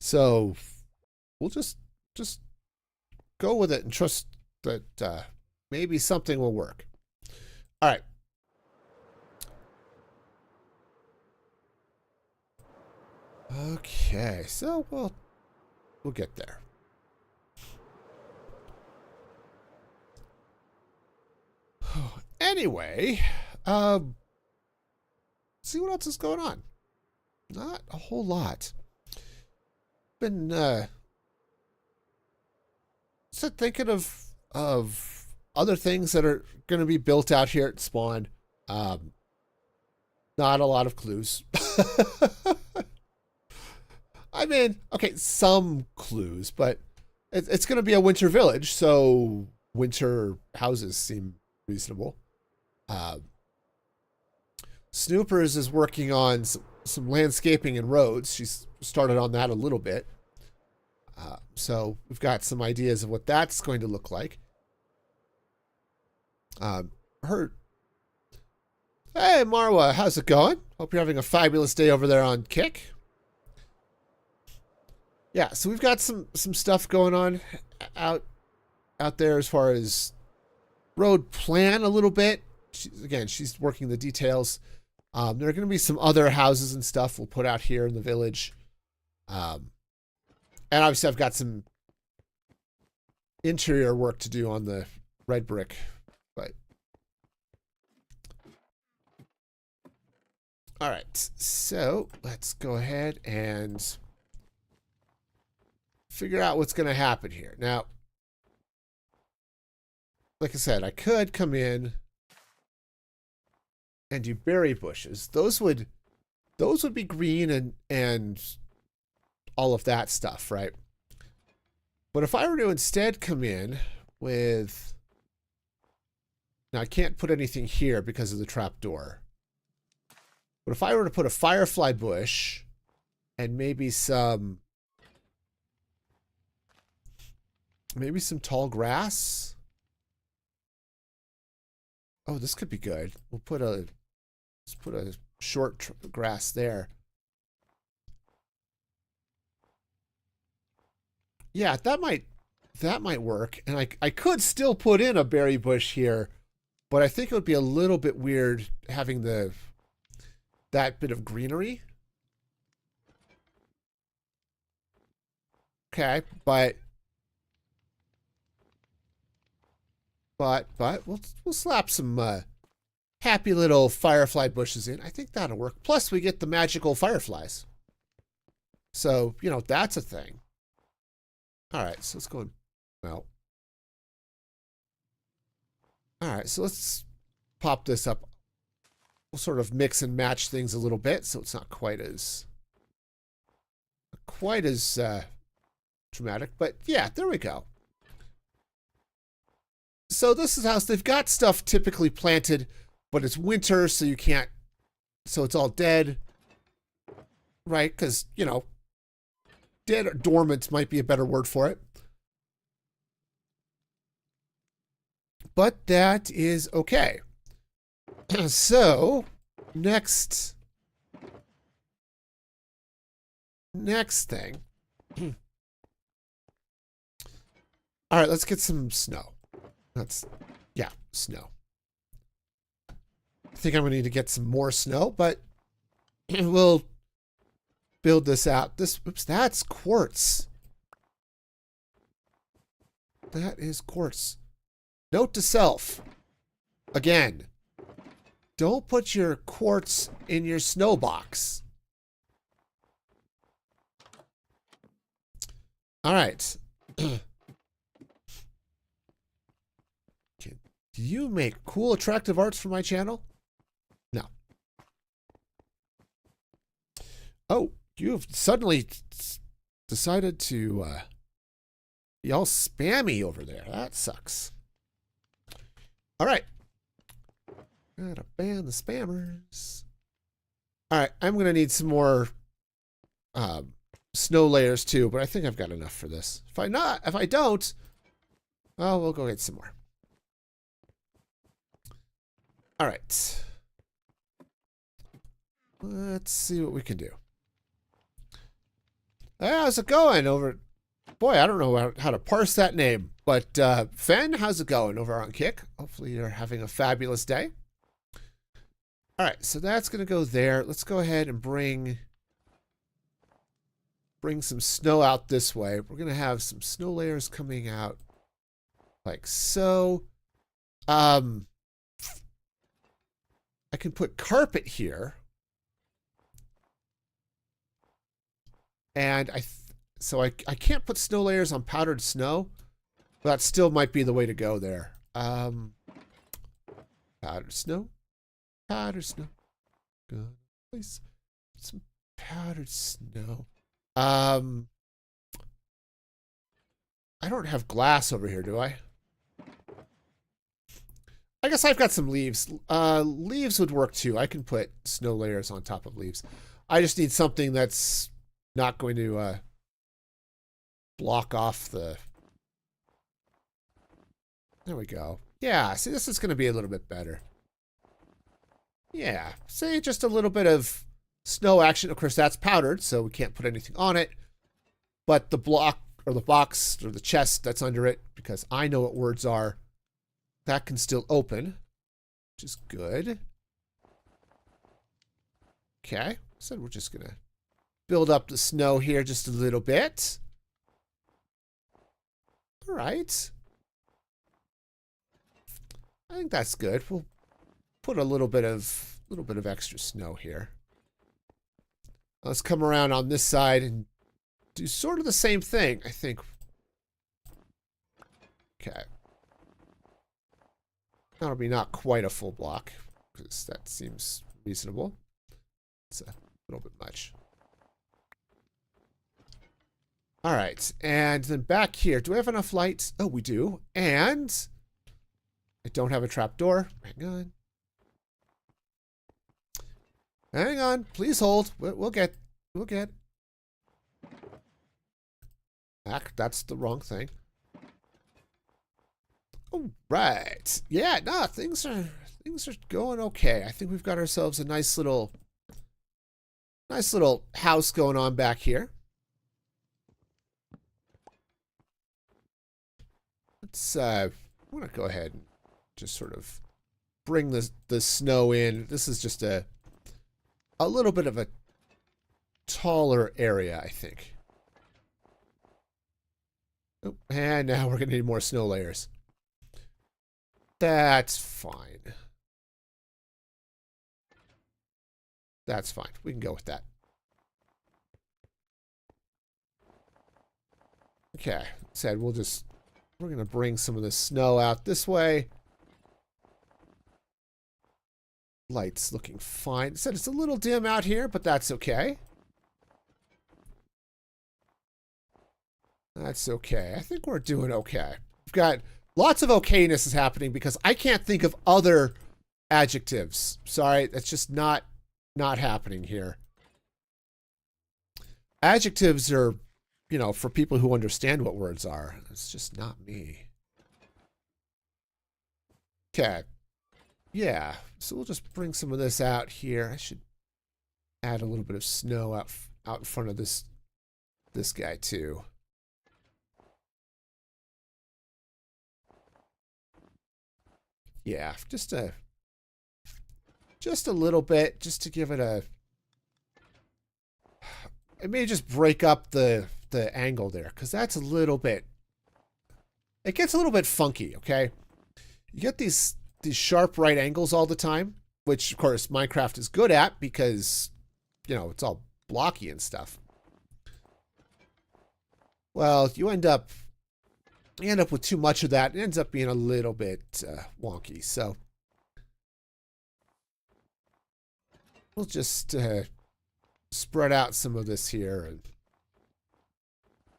So we'll just go with it and trust that maybe something will work. All right. Okay, so we'll get there. Anyway, see what else is going on. Not a whole lot. Been thinking of other things that are going to be built out here at Spawn. Not a lot of clues. I mean, okay, some clues, but it's going to be a winter village, so winter houses seem reasonable. Snoopers is working on some landscaping and roads. She's started on that a little bit. So we've got some ideas of what that's going to look like. Hey, Marwa, how's it going? Hope you're having a fabulous day over there on Kick. Yeah, so we've got some stuff going on out there as far as road plan a little bit. She's working the details. There are going to be some other houses and stuff we'll put out here in the village. And obviously I've got some interior work to do on the red brick, but all right, so let's go ahead and figure out what's going to happen here. Now, like I said, I could come in and do berry bushes. Those would be green and all of that stuff, right? But if I were to instead come in with, now I can't put anything here because of the trapdoor. But if I were to put a firefly bush and maybe some tall grass. Oh, this could be good. Let's put a short grass there. Yeah, that might work. And I could still put in a berry bush here, but I think it would be a little bit weird having that bit of greenery. Okay, but we'll slap some happy little firefly bushes in. I think that'll work. Plus, we get the magical fireflies. So, you know, that's a thing. All right, so let's go and, well. All right, so let's pop this up. We'll sort of mix and match things a little bit so it's not quite as dramatic. But yeah, there we go. So this is how they've got stuff typically planted, but it's winter, so you can't, so it's all dead, right? Because, you know, dead or dormant might be a better word for it. But that is okay. So, next thing. All right, let's get some snow. Yeah, snow. I think I'm going to need to get some more snow, but we'll build this out. Oops, that's quartz. That is quartz. Note to self. Again, don't put your quartz in your snow box. All right. Do you make cool, attractive arts for my channel? No. Oh, you've suddenly decided to be all spammy over there. That sucks. All right. Gotta ban the spammers. All right, I'm going to need some more snow layers too, but I think I've got enough for this. If I don't, well, we'll go get some more. All right. Let's see what we can do. How's it going over? Boy, I don't know how to parse that name, but Fen, how's it going over on Kick? Hopefully you're having a fabulous day. All right, so that's going to go there. Let's go ahead and bring some snow out this way. We're going to have some snow layers coming out like so. I can put carpet here. And so I can't put snow layers on powdered snow. But that still might be the way to go there. Powdered snow. Powdered snow. Good place. Some powdered snow. I don't have glass over here, do I? I guess I've got some leaves. Leaves would work too. I can put snow layers on top of leaves. I just need something that's not going to block off the... There we go. Yeah, see, this is going to be a little bit better. Yeah, see, just a little bit of snow action. Of course, that's powdered, so we can't put anything on it. But the block, or the box, or the chest that's under it, because I know what words are, that can still open, which is good. Okay, so we're just going to build up the snow here just a little bit. All right. I think that's good. We'll put a little bit of extra snow here. Let's come around on this side and do sort of the same thing, I think. Okay. That'll be not quite a full block, because that seems reasonable. It's a little bit much. All right, and then back here, do we have enough light? Oh, we do. And I don't have a trap door. Hang on. Hang on. Please hold. We'll get. That's the wrong thing. All right. Yeah, no, things are going okay. I think we've got ourselves a nice little house going on back here. I'm going to go ahead and just sort of bring the snow in. This is just a little bit of a taller area, I think. Oh, and now we're going to need more snow layers. That's fine. That's fine. We can go with that. Okay. Said we're going to bring some of the snow out this way. Light's looking fine. Said it's a little dim out here, but that's okay. That's okay. I think we're doing okay. We've got lots of okayness is happening because I can't think of other adjectives. Sorry, that's just not happening here. Adjectives are, you know, for people who understand what words are. It's just not me. Okay. Yeah, so we'll just bring some of this out here. I should add a little bit of snow out in front of this guy too. Yeah, just a little bit, just to give it a. It may just break up the angle there, because that's a little bit. It gets a little bit funky. Okay, you get these sharp right angles all the time, which of course Minecraft is good at because, you know, it's all blocky and stuff. Well, you end up with too much of that. It ends up being a little bit wonky. So we'll just spread out some of this here, and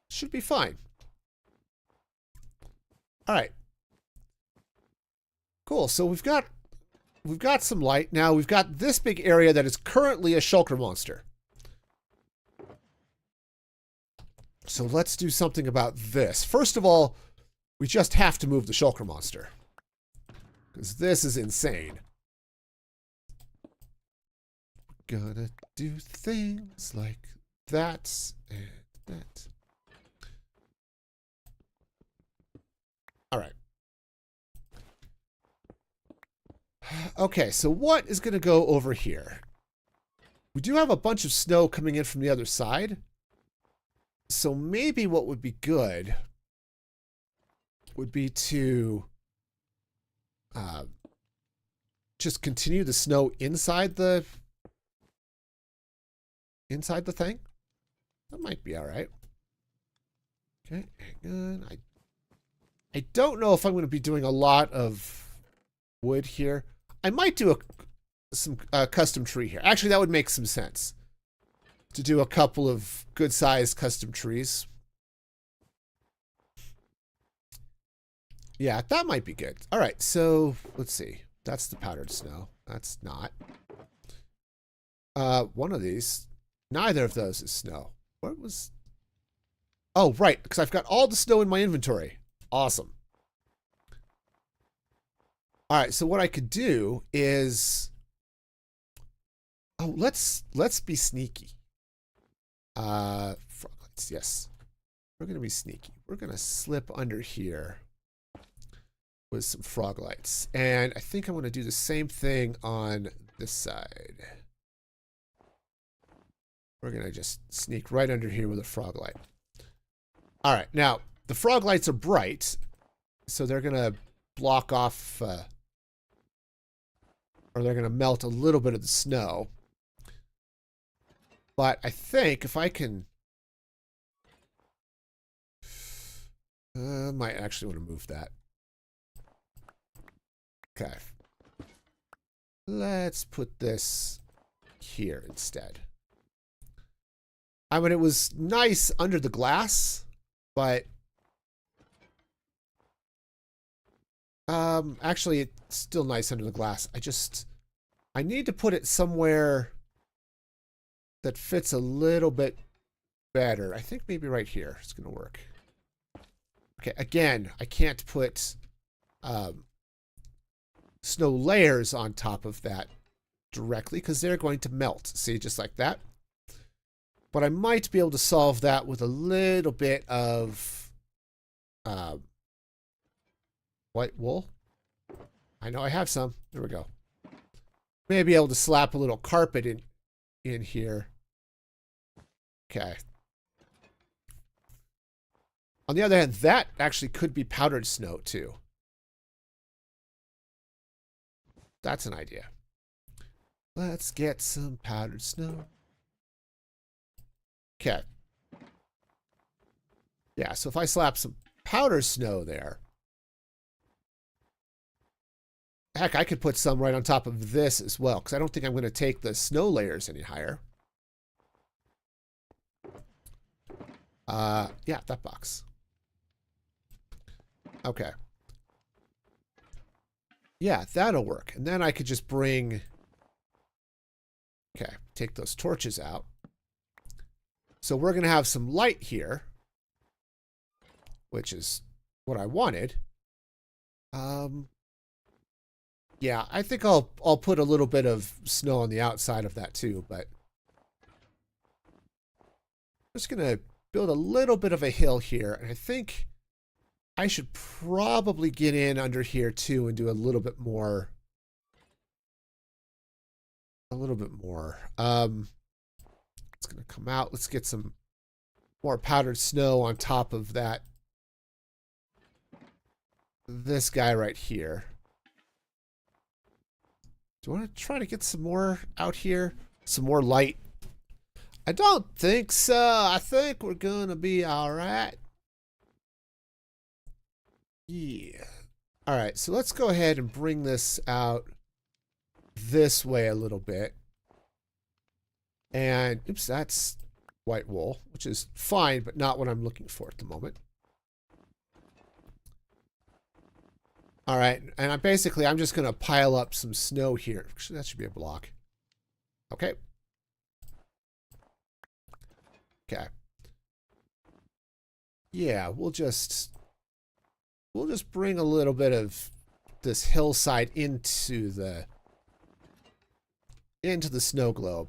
should be fine. All right. Cool. So we've got some light. Now we've got this big area that is currently a shulker monster. So let's do something about this. First of all, we just have to move the shulker monster, because this is insane. We're gonna do things like that and that. All right. Okay, so what is going to go over here? We do have a bunch of snow coming in from the other side. So maybe what would be good would be to just continue the snow inside the thing. That might be all right. Okay, hang on. I don't know if I'm going to be doing a lot of wood here. I might do some custom tree here. Actually, that would make some sense to do a couple of good-sized custom trees. Yeah, that might be good. All right, so let's see. That's the powdered snow. That's not. One of these. Neither of those is snow. What was... Oh, right, because I've got all the snow in my inventory. Awesome. All right, so what I could do is... Oh, let's be sneaky. Frog lights, yes. We're going to be sneaky. We're going to slip under here with some frog lights. And I think I'm going to do the same thing on this side. We're going to just sneak right under here with a frog light. All right, now, the frog lights are bright, so they're going to block off... or they're going to melt a little bit of the snow. But I think if I can... I might actually want to move that. Okay. Let's put this here instead. I mean, it was nice under the glass, but... actually, it's still nice under the glass. I need to put it somewhere that fits a little bit better. I think maybe right here is going to work. Okay, again, I can't put snow layers on top of that directly because they're going to melt. See, just like that. But I might be able to solve that with a little bit of white wool. I know I have some. There we go. Maybe be able to slap a little carpet in here. Okay. On the other hand, that actually could be powdered snow too. That's an idea. Let's get some powdered snow. Okay. Yeah, so if I slap some powdered snow there, heck, I could put some right on top of this as well, because I don't think I'm going to take the snow layers any higher. Yeah, that box. Okay. Yeah, that'll work. And then I could just bring... Okay, take those torches out. So we're going to have some light here, which is what I wanted. Yeah, I think I'll put a little bit of snow on the outside of that too, but I'm just going to build a little bit of a hill here, and I think I should probably get in under here too and do a little bit more. It's going to come out. Let's get some more powdered snow on top of that. This guy right here. Do you want to try to get some more out here? Some more light? I don't think so. I think we're going to be all right. Yeah. All right, so let's go ahead and bring this out this way a little bit. And, oops, that's white wool, which is fine, but not what I'm looking for at the moment. All right, and I'm just going to pile up some snow here. Actually, that should be a block. Okay. Okay. Yeah, we'll just bring a little bit of this hillside into the snow globe.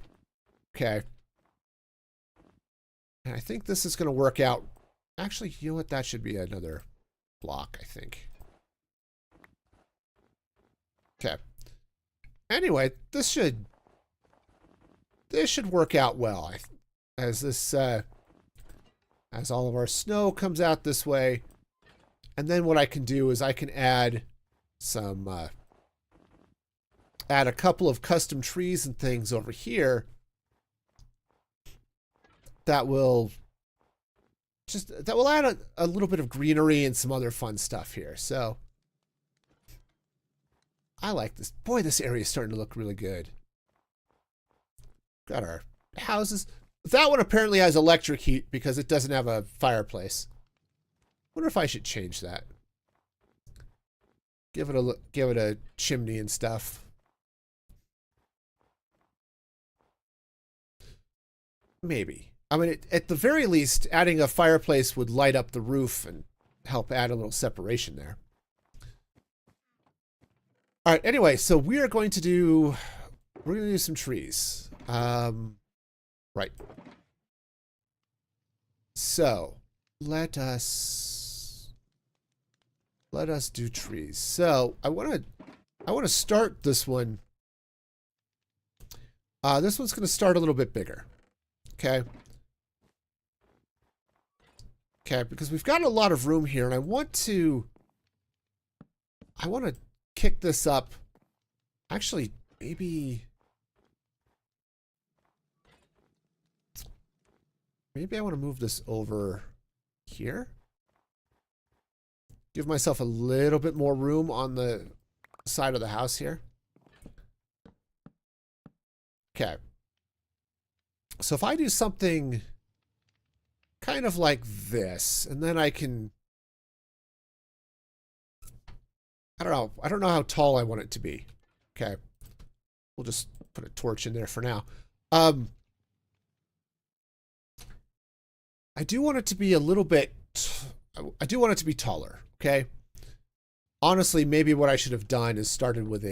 Okay. And I think this is going to work out. Actually, you know what? That should be another block, I think. Okay. Anyway, this should work out well. As all of our snow comes out this way, and then what I can do is I can add a couple of custom trees and things over here that will add a little bit of greenery and some other fun stuff here. So I like this. Boy, this area is starting to look really good. Got our houses. That one apparently has electric heat because it doesn't have a fireplace. Wonder if I should change that. Give it a chimney and stuff. Maybe. I mean, at the very least, adding a fireplace would light up the roof and help add a little separation there. All right. Anyway, so we're going to do some trees. Right. So let us do trees. So I want to start this one. This one's going to start a little bit bigger. Okay. Okay, because we've got a lot of room here, and I want to kick this up. Actually, maybe I want to move this over here. Give myself a little bit more room on the side of the house here. Okay. So if I do something kind of like this, and then I can... I don't know how tall I want it to be. Okay. We'll just put a torch in there for now. I do want it to be a little bit... I do want it to be taller, okay? Honestly, maybe what I should have done is started with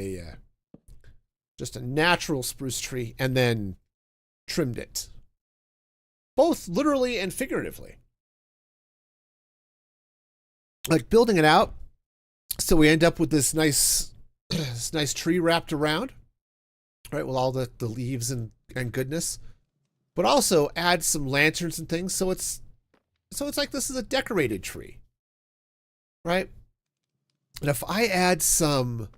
just a natural spruce tree and then trimmed it. Both literally and figuratively. Like building it out, So we end up with this nice, this nice tree wrapped around, right, with all the leaves and goodness. But also add some lanterns and things, so it's like this is a decorated tree, right? And if I add some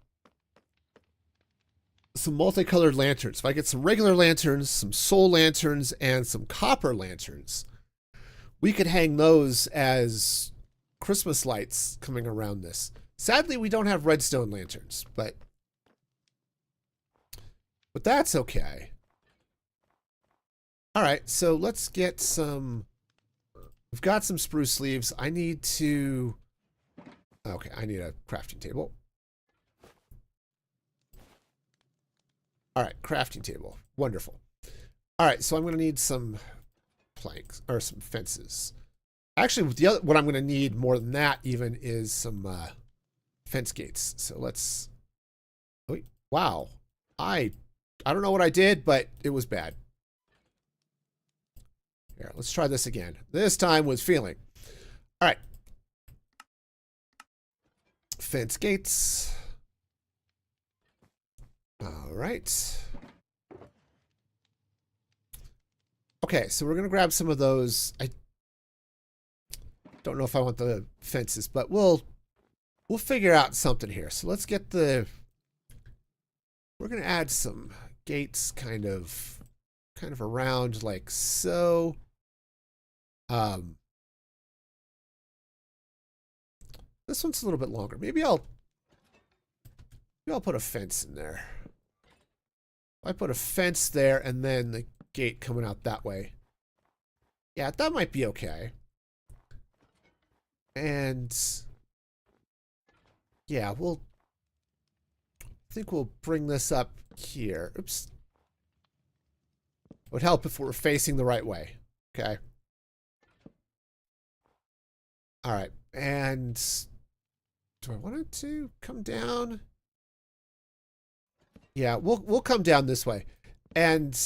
multicolored lanterns, if I get some regular lanterns, some soul lanterns, and some copper lanterns, we could hang those as Christmas lights coming around this. Sadly, we don't have redstone lanterns, but that's okay. All right, so let's get some. We've got some spruce leaves. I need to. Okay, I need a crafting table. All right, crafting table. Wonderful. All right, so I'm going to need some planks or some fences. Actually, what I'm going to need more than that even is some fence gates. So let's. Wait, wow, I don't know what I did, but it was bad. Here, let's try this again. This time with feeling. All right. Fence gates. All right. Okay, so we're going to grab some of those. I don't know if I want the fences, but we'll figure out something here. So let's get the. We're going to add some gates kind of around like so. This one's a little bit longer. Maybe I'll put a fence in there. I put a fence there and then the gate coming out that way. Yeah, that might be okay. And yeah, I think we'll bring this up here. Oops. It would help if we're facing the right way. Okay. All right. And do I want it to come down? Yeah, we'll come down this way. And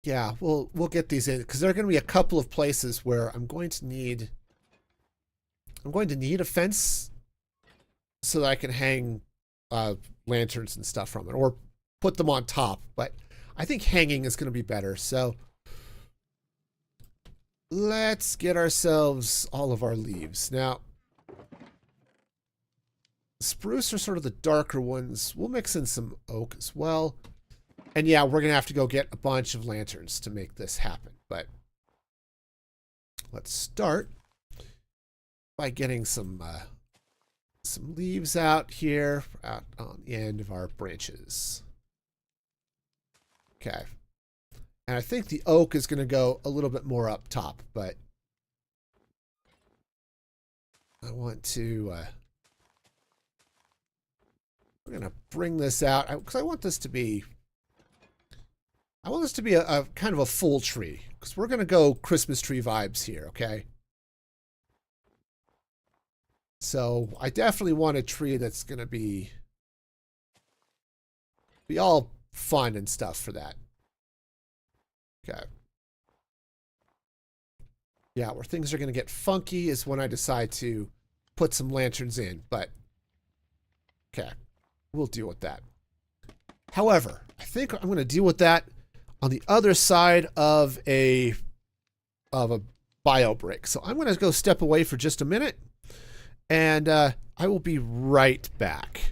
yeah, we'll get these in because there are going to be a couple of places where I'm going to need a fence so that I can hang lanterns and stuff from it or put them on top. But I think hanging is going to be better. So let's get ourselves all of our leaves. Now, spruce are sort of the darker ones. We'll mix in some oak as well. And yeah, we're going to have to go get a bunch of lanterns to make this happen. But let's start by getting some leaves out here out on the end of our branches. Okay. And I think the oak is going to go a little bit more up top, but I want to we're going to bring this out because I want this to be a kind of a full tree because we're going to go Christmas tree vibes here, okay? So I definitely want a tree that's going to be all fun and stuff for that. Okay. Yeah, where things are going to get funky is when I decide to put some lanterns in, but okay, we'll deal with that. However, I think I'm going to deal with that on the other side of a bio brick. So I'm going to go step away for just a minute, and I will be right back.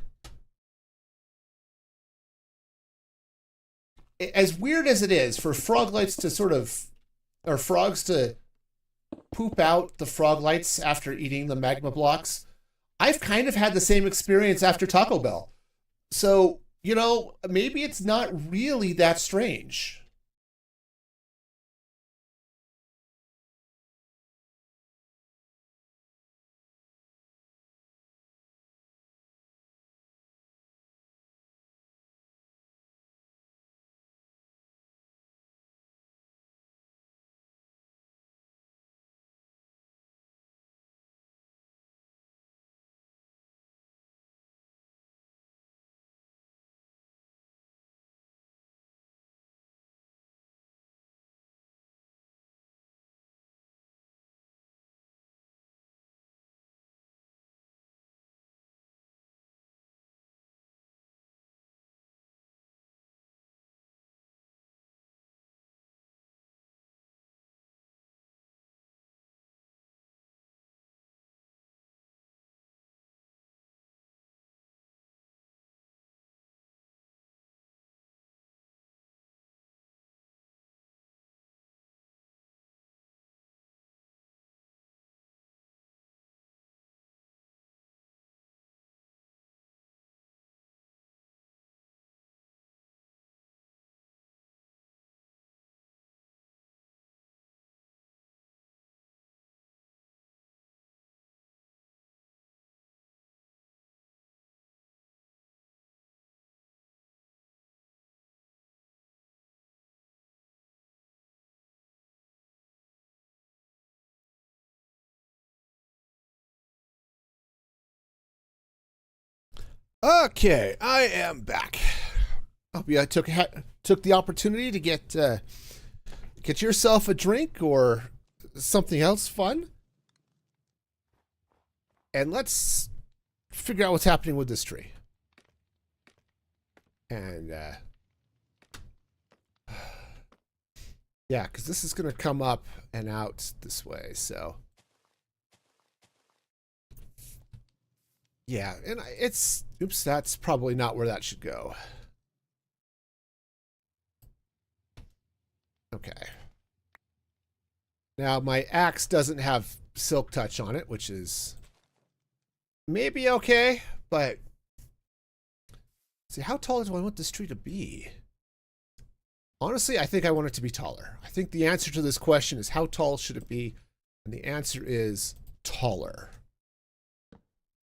As weird as it is for froglights to frogs to poop out the froglights after eating the magma blocks, I've kind of had the same experience after Taco Bell. So, maybe it's not really that strange. Okay, I am back. Hope you took the opportunity to get yourself a drink or something else fun, and let's figure out what's happening with this tree. And yeah, because this is going to come up and out this way. So yeah, and oops, that's probably not where that should go. Okay. Now, my axe doesn't have silk touch on it, which is maybe okay, but see, how tall do I want this tree to be? Honestly, I think I want it to be taller. I think the answer to this question is how tall should it be? And the answer is taller.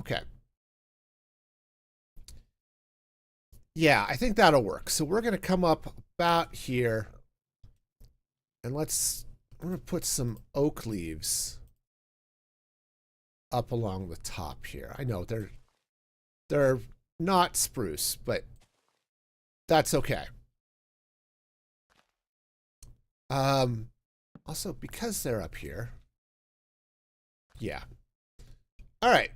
Okay. Yeah, I think that'll work. So we're going to come up about here. And I'm going to put some oak leaves up along the top here. I know they're not spruce, but that's okay. Also, because they're up here. Yeah. All right.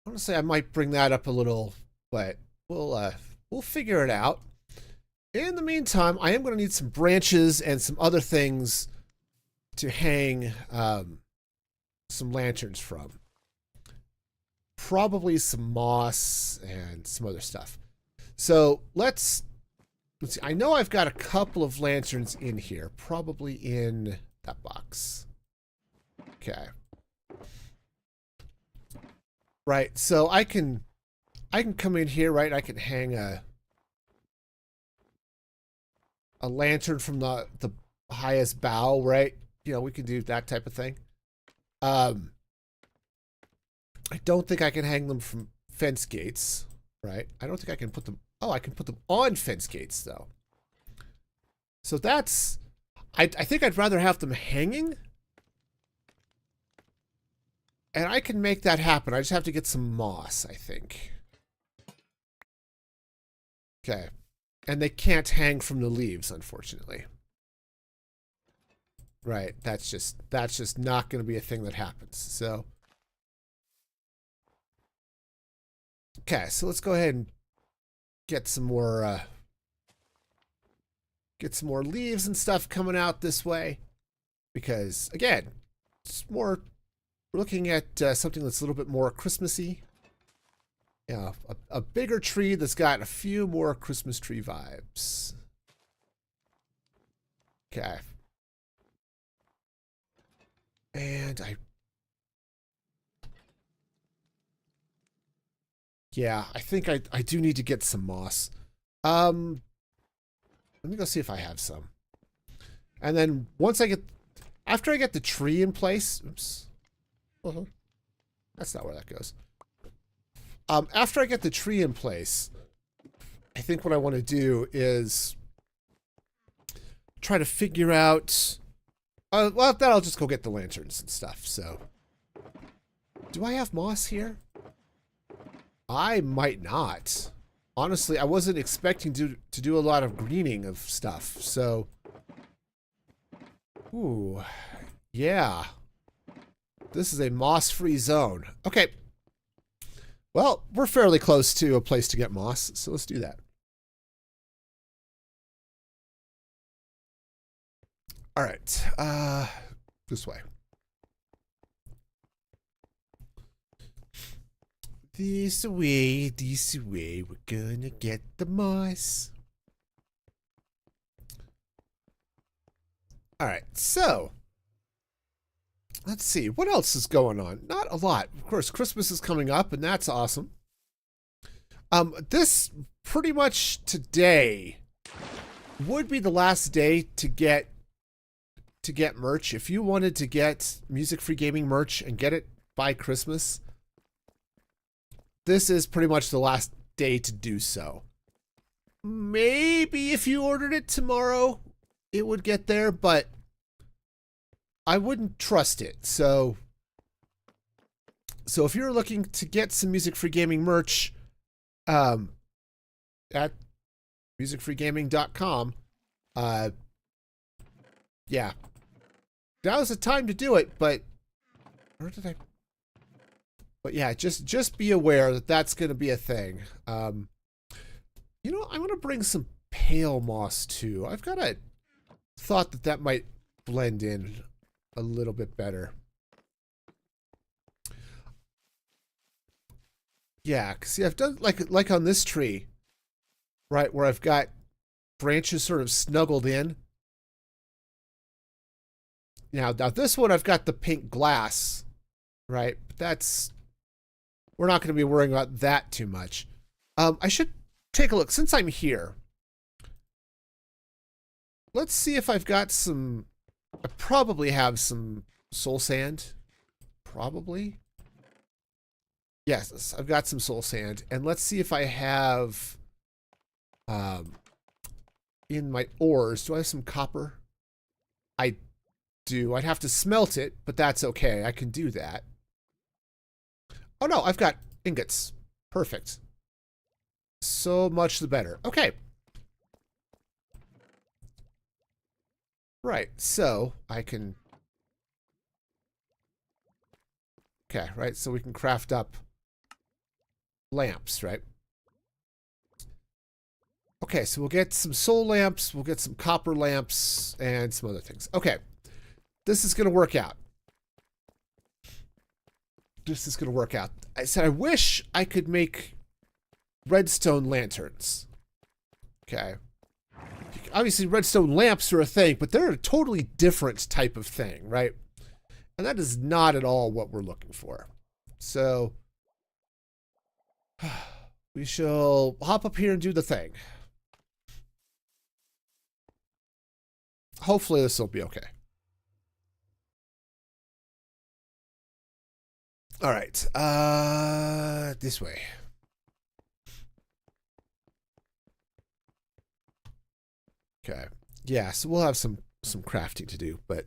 Honestly, I might bring that up a little, but we'll figure it out. In the meantime, I am going to need some branches and some other things to hang some lanterns from. Probably some moss and some other stuff. So let's see. I know I've got a couple of lanterns in here, probably in that box. Okay. Right. So I can come in here, right? I can hang a lantern from the highest bough, right? You know, we can do that type of thing. I don't think I can hang them from fence gates, right? I don't think I can put them. Oh, I can put them on fence gates, though. So that's... I think I'd rather have them hanging. And I can make that happen. I just have to get some moss, I think. Okay. And they can't hang from the leaves, unfortunately. Right. That's just not going to be a thing that happens. So... okay, so let's go ahead and get some more leaves and stuff coming out this way, because again, it's more, we're looking at something that's a little bit more Christmassy. Yeah, a bigger tree that's got a few more Christmas tree vibes. Okay, and yeah, I think I do need to get some moss. Let me go see if I have some. And then after I get the tree in place, oops. That's not where that goes. After I get the tree in place, I think what I want to do is try to figure out, well, then I'll just go get the lanterns and stuff. So, do I have moss here? I might not. Honestly, I wasn't expecting to do a lot of greening of stuff, so... ooh. Yeah. This is a moss-free zone. Okay. Well, we're fairly close to a place to get moss, so let's do that. Alright. This way. This way, we're gonna get the moss. Alright, so let's see, what else is going on? Not a lot. Of course, Christmas is coming up, and that's awesome. This pretty much today would be the last day to get merch. If you wanted to get Music Free Gaming merch and get it by Christmas, this is pretty much the last day to do so. Maybe if you ordered it tomorrow, it would get there, but I wouldn't trust it. So So if you're looking to get some Music Free Gaming merch, at musicfreegaming.com, yeah, now's the time to do it. But where did I? But yeah, just be aware that that's going to be a thing. You know, I'm going to bring some pale moss too. I've got a thought that that might blend in a little bit better. Yeah, cause see, I've done like on this tree, right, where I've got branches sort of snuggled in. Now this one I've got the pink glass, right? But that's we're not going to be worrying about that too much. I should take a look since I'm here. Let's see if I've got some. I probably have some soul sand. Probably. Yes, I've got some soul sand. And let's see if I have in my ores, do I have some copper? I do. I'd have to smelt it, but that's okay. I can do that. Oh no, I've got ingots. Perfect. So much the better. Okay. Right, so I can... Okay, right, so we can craft up lamps, right? Okay, so we'll get some soul lamps, we'll get some copper lamps, and some other things. Okay, this is going to work out. This is going to work out. I said I wish I could make redstone lanterns. Okay. Obviously, redstone lamps are a thing, but they're a totally different type of thing, right? And that is not at all what we're looking for. So, we shall hop up here and do the thing. Hopefully, this will be okay. All right. This way. Okay. Yeah, so we'll have some crafting to do, but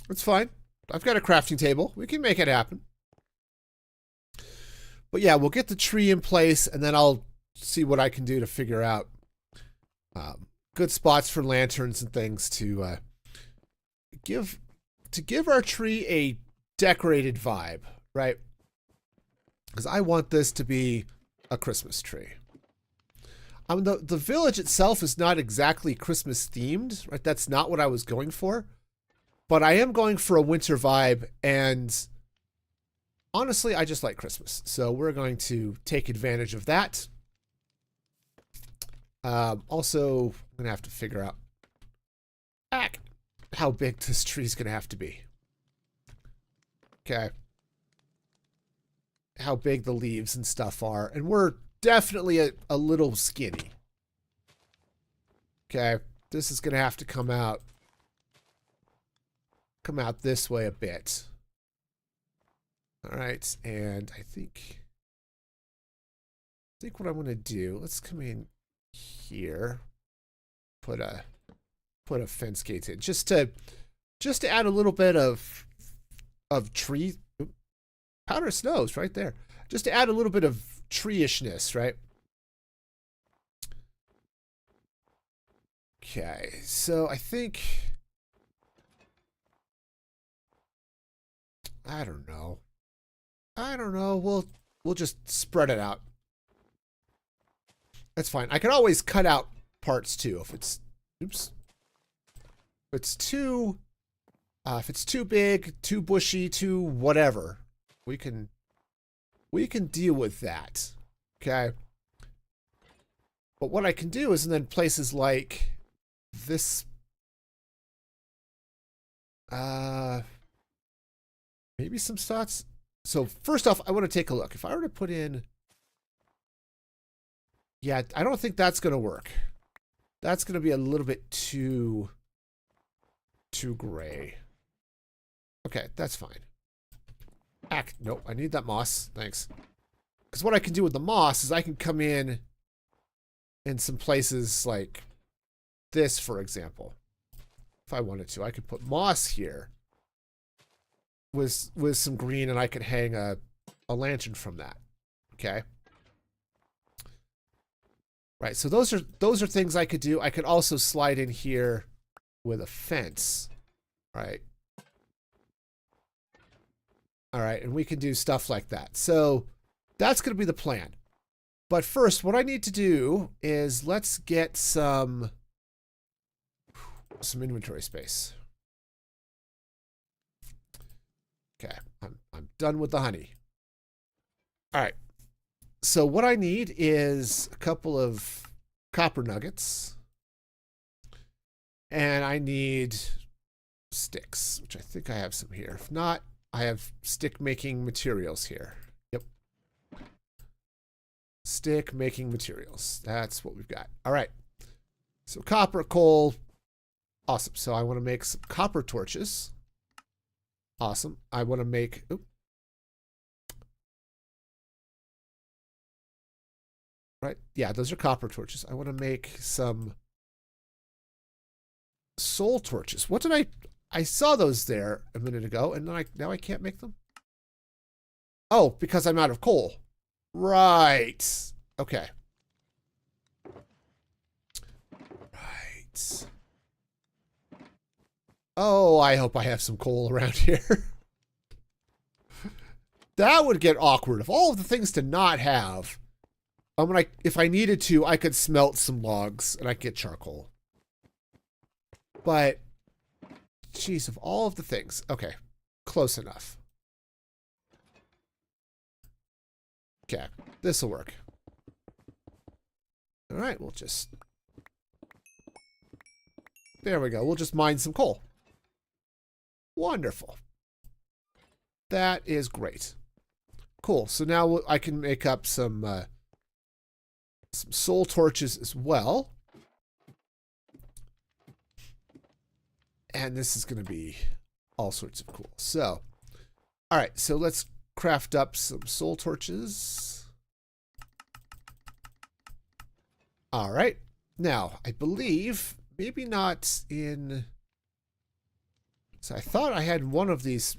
it's fine. I've got a crafting table. We can make it happen. But yeah, we'll get the tree in place, and then I'll see what I can do to figure out good spots for lanterns and things to give our tree a decorated vibe, right? Because I want this to be a Christmas tree. The village itself is not exactly Christmas themed, right? That's not what I was going for. But I am going for a winter vibe, and honestly, I just like Christmas. So we're going to take advantage of that. Also, I'm going to have to figure out how big this tree is going to have to be. Okay. How big the leaves and stuff are. And we're definitely a little skinny. Okay, this is gonna have to come out this way a bit. All right, and I think what I'm gonna do, let's come in here, put a fence gate in, just to add a little bit of tree. Powder snows right there, just to add a little bit of tree-ishness, right? Okay, so I think I don't know. We'll just spread it out. That's fine. I can always cut out parts too if it's if it's too big, too bushy, too whatever. We can deal with that, okay? But what I can do is, and then places like this, maybe some spots. So first off, I want to take a look. If I were to put in, yeah, I don't think that's going to work. That's going to be a little bit too gray. Okay, that's fine. Nope, I need that moss. Thanks. Because what I can do with the moss is I can come in some places like this, for example. If I wanted to, I could put moss here. with some green, and I could hang a lantern from that. Okay. Right. So those are things I could do. I could also slide in here with a fence. Right. All right, and we can do stuff like that. So that's going to be the plan. But first, what I need to do is let's get some inventory space. Okay, I'm done with the honey. All right. So what I need is a couple of copper nuggets. And I need sticks, which I think I have some here. If not, I have stick making materials here. Yep. Stick making materials. That's what we've got. All right. So copper, coal. Awesome. So I want to make some copper torches. Awesome. I want to make... Oop. Right. Yeah, those are copper torches. I want to make some soul torches. What did I saw those there a minute ago, and now I can't make them? Oh, because I'm out of coal. Right. Okay. Right. Oh, I hope I have some coal around here. That would get awkward. Of all of the things to not have, if I needed to, I could smelt some logs and I could get charcoal. But, geez, of all of the things. Okay, close enough. Okay, this will work. All right, we'll just... There we go. We'll just mine some coal. Wonderful. That is great. Cool. So now I can make up some soul torches as well. And this is going to be all sorts of cool. So, all right. So let's craft up some soul torches. All right. Now, I believe maybe not in... So I thought I had one of these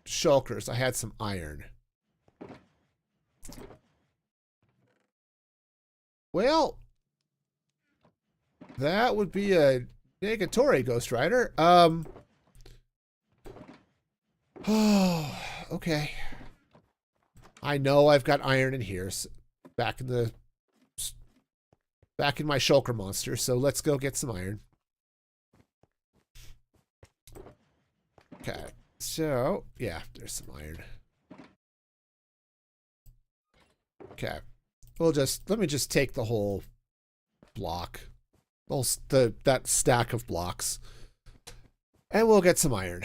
shulkers. I had some iron. Well, that would be a negatory, Ghost Rider. Oh, okay. I know I've got iron in here, so back in my shulker monster. So let's go get some iron. Okay. So yeah, there's some iron. Okay. Let me just take the whole block. That stack of blocks. And we'll get some iron.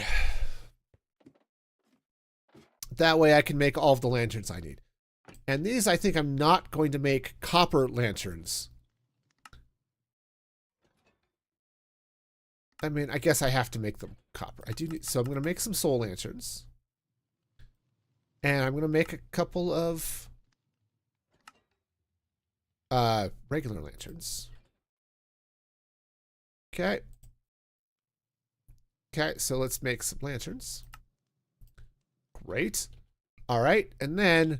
That way I can make all of the lanterns I need. And these, I think I'm not going to make copper lanterns. I mean, I guess I have to make them copper. I do need, so I'm going to make some soul lanterns. And I'm going to make a couple of regular lanterns. Okay. Okay, so let's make some lanterns. Great. All right, and then,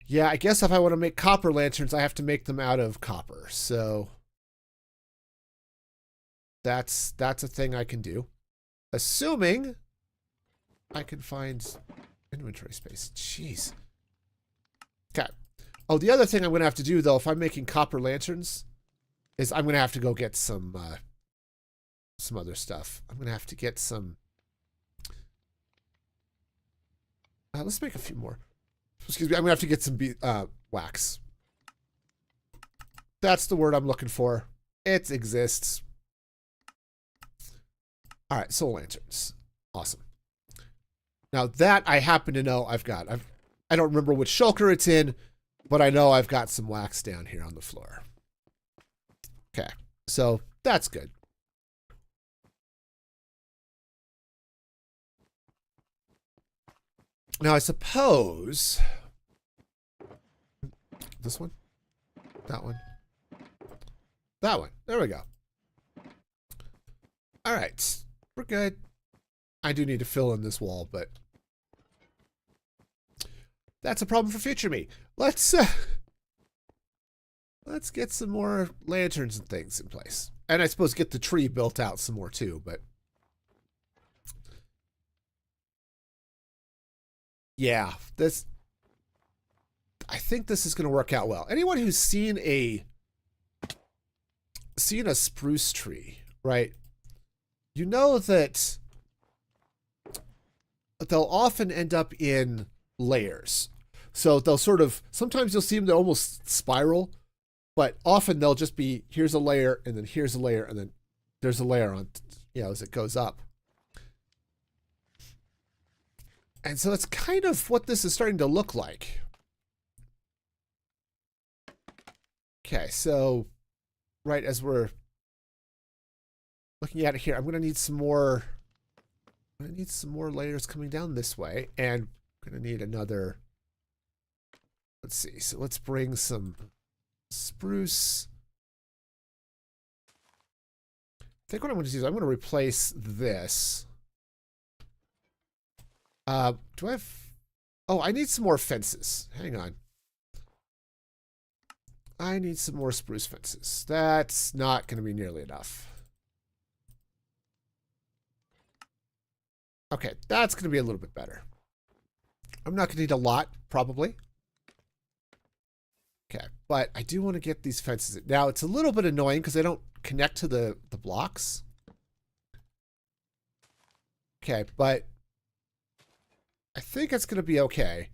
yeah, I guess if I want to make copper lanterns, I have to make them out of copper. So that's a thing I can do. Assuming I can find inventory space. Jeez. Okay. Oh, the other thing I'm going to have to do, though, if I'm making copper lanterns, is I'm going to have to go get some other stuff. I'm going to have to get some... let's make a few more. Excuse me. I'm going to have to get some wax. That's the word I'm looking for. It exists. All right, soul lanterns. Awesome. Now that I happen to know I've got. I don't remember which shulker it's in, but I know I've got some wax down here on the floor. Okay, so that's good. Now I suppose this one, that one, that one. There we go. All right, we're good. I do need to fill in this wall, but that's a problem for future me. Let's get some more lanterns and things in place. And I suppose get the tree built out some more too, but yeah, I think this is going to work out well. Anyone who's seen a spruce tree, right? You know that they'll often end up in layers. So they'll sort of, sometimes you'll see them, they'll almost spiral, but often they'll just be, here's a layer, and then here's a layer, and then there's a layer on, as it goes up. And so that's kind of what this is starting to look like. Okay, so right as we're looking at it here, I'm going to need some more layers coming down this way, and I'm going to need another. Let's see. So let's bring some spruce. I think what I'm going to do is I'm going to replace this. Do I have? Oh, I need some more fences. Hang on. I need some more spruce fences. That's not going to be nearly enough. Okay, that's going to be a little bit better. I'm not going to need a lot, probably. Okay, but I do want to get these fences. Now, it's a little bit annoying because they don't connect to the blocks. Okay, but I think it's going to be okay.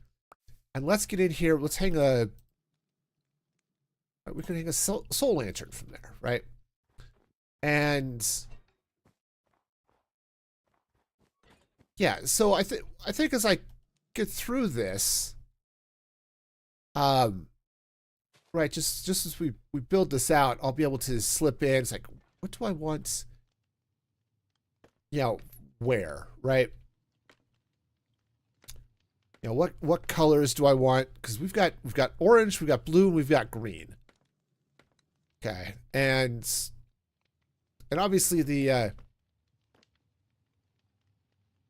And let's get in here. Let's hang a... We can hang a soul lantern from there, right? And... yeah, so I think as I get through this... right, just as we build this out, I'll be able to slip in. It's like, what do I want? Where, right? What colors do I want? Because we've got orange, we've got blue, and we've got green. Okay, and obviously the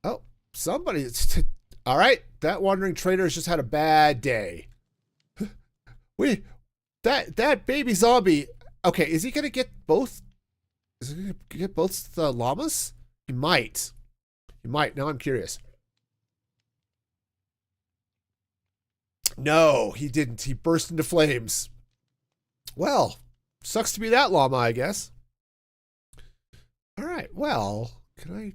oh, somebody. All right, that wandering trader has just had a bad day. That baby zombie. Okay, is he gonna get both? Is he gonna get both the llamas? He might. He might. Now I'm curious. No, he didn't. He burst into flames. Well, sucks to be that llama, I guess. All right. Well, can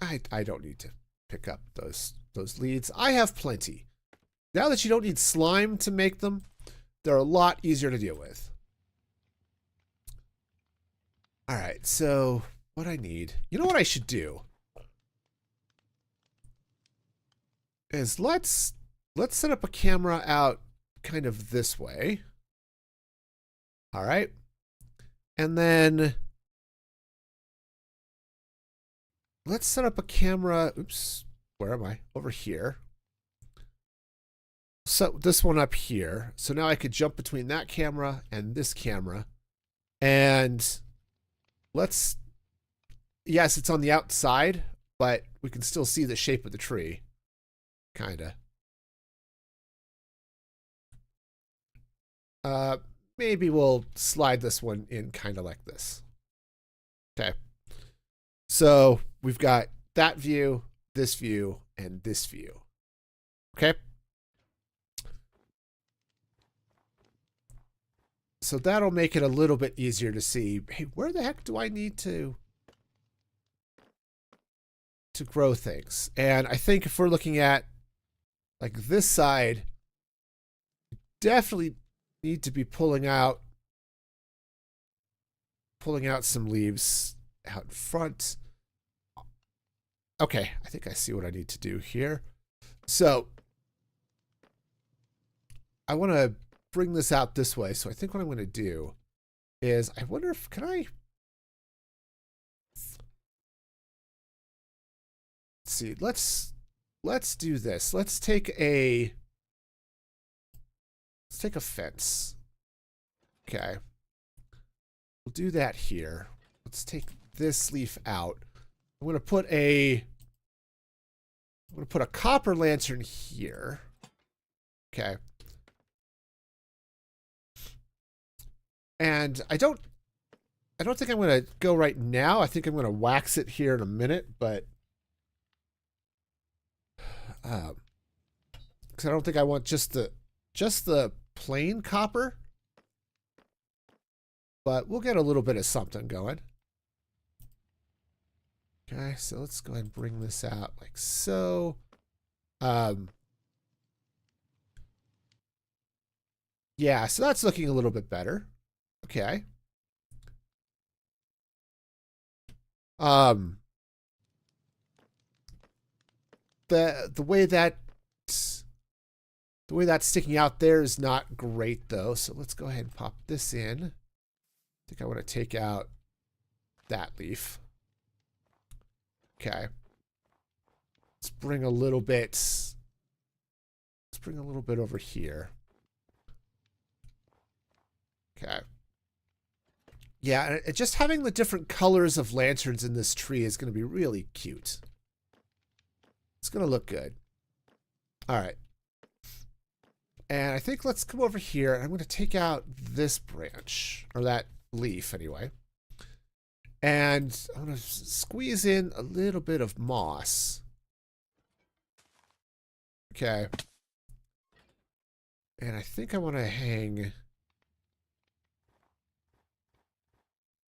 I don't need to pick up those leads. I have plenty. Now that you don't need slime to make them, they're a lot easier to deal with. All right, so what I need, you know what I should do is let's set up a camera out kind of this way. All right, and then let's set up a camera. Oops, where am I? Over here. So this one up here. So now I could jump between that camera and this camera. And let's, yes, it's on the outside, but we can still see the shape of the tree. Kinda. Maybe we'll slide this one in kind of like this. Okay. So we've got that view, this view, and this view. Okay. So that'll make it a little bit easier to see, hey, where the heck do I need to grow things? And I think if we're looking at like this side, definitely need to be pulling out some leaves out in front. Okay, I think I see what I need to do here. So I want to bring this out this way. So I think what I'm going to do is, I wonder if, let's see, let's do this. Let's take a fence. Okay. We'll do that here. Let's take this leaf out. I'm going to put a copper lantern here. Okay. And I don't think I'm going to go right now. I think I'm going to wax it here in a minute, but because I don't think I want just the plain copper. But we'll get a little bit of something going. Okay, so let's go ahead and bring this out like so. Yeah, so that's looking a little bit better. Okay. The way that's sticking out there is not great though. So let's go ahead and pop this in. I think I want to take out that leaf. Okay. Let's bring a little bit over here. Okay. Yeah, and just having the different colors of lanterns in this tree is going to be really cute. It's going to look good. All right. And I think let's come over here, and I'm going to take out this branch, or that leaf anyway. And I'm going to squeeze in a little bit of moss. Okay. And I think I want to hang...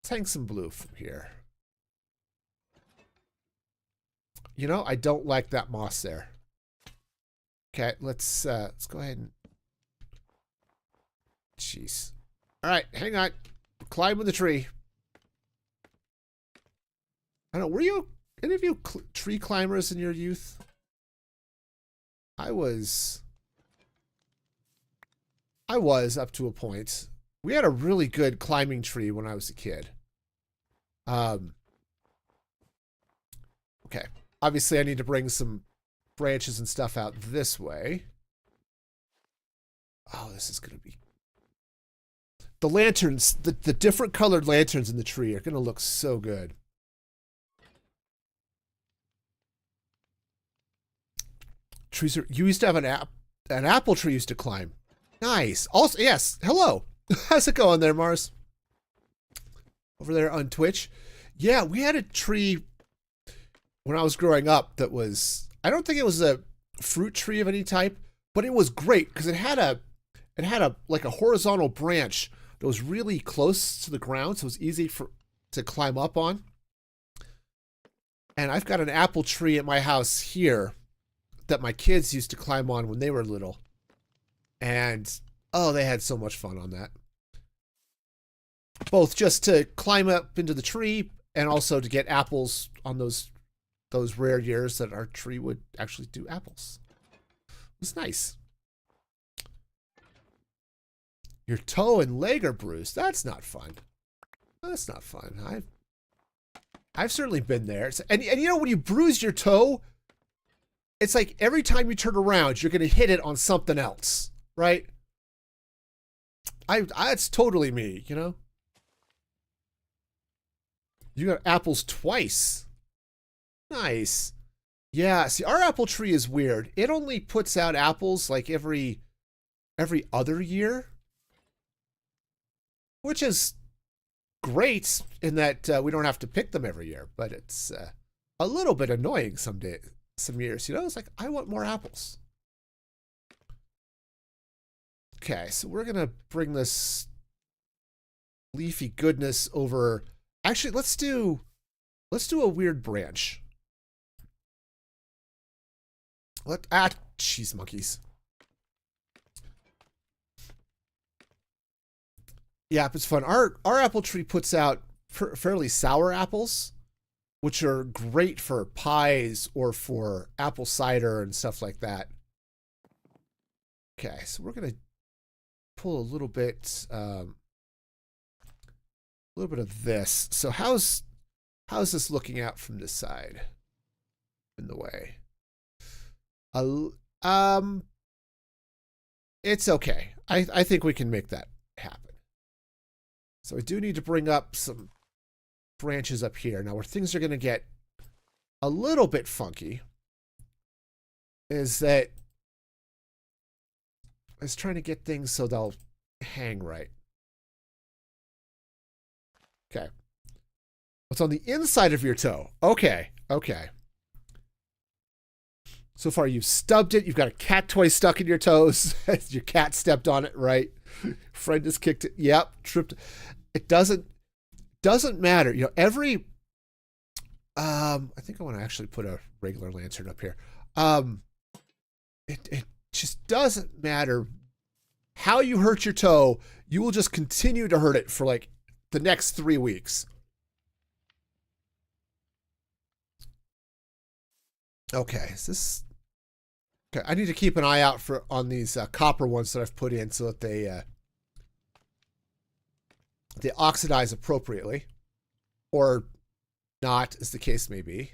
Let's hang some blue from here. You know, I don't like that moss there. Okay, let's go ahead and... Jeez. All right, hang on. Climb with the tree. I don't know, were you, any of you tree climbers in your youth? I was up to a point. We had a really good climbing tree when I was a kid. Okay. Obviously, I need to bring some branches and stuff out this way. Oh, this is going to be... The lanterns, the different colored lanterns in the tree are going to look so good. Trees are... You used to have an apple tree you used to climb. Nice. Also, yes. Hello. How's it going there, Mars? Over there on Twitch. Yeah, we had a tree when I was growing up that was... I don't think it was a fruit tree of any type, but it was great because it had a like a horizontal branch that was really close to the ground, so it was easy to climb up on. And I've got an apple tree at my house here that my kids used to climb on when they were little. And oh, they had so much fun on that. Both just to climb up into the tree and also to get apples on those rare years that our tree would actually do apples. It was nice. Your toe and leg are bruised. That's not fun. That's not fun. I've certainly been there. And you know, when you bruise your toe, it's like every time you turn around, you're going to hit it on something else, right? It's totally me, you know? You got apples twice. Nice. Yeah, see, our apple tree is weird. It only puts out apples like every other year, which is great in that we don't have to pick them every year, but it's a little bit annoying some years, you know? It's like, I want more apples. Okay, so we're going to bring this leafy goodness over. Actually, let's do a weird branch. Jeez, monkeys. Yeah, it's fun. Our apple tree puts out fairly sour apples, which are great for pies or for apple cider and stuff like that. Okay, so we're gonna pull a little bit of this. So how's this looking out from this side in the way? It's okay. I think we can make that happen. So I do need to bring up some branches up here. Now, where things are going to get a little bit funky is that I was trying to get things so they'll hang right. Okay. What's on the inside of your toe? Okay. Okay. So far, you've stubbed it. You've got a cat toy stuck in your toes. Your cat stepped on it, right? Friend has kicked it. Yep. Tripped. It doesn't matter. You know, every... I think I want to actually put a regular lantern up here. It just doesn't matter how you hurt your toe. You will just continue to hurt it for like the next 3 weeks. Okay, is this... Okay, I need to keep an eye out on these copper ones that I've put in so that they oxidize appropriately. Or not, as the case may be.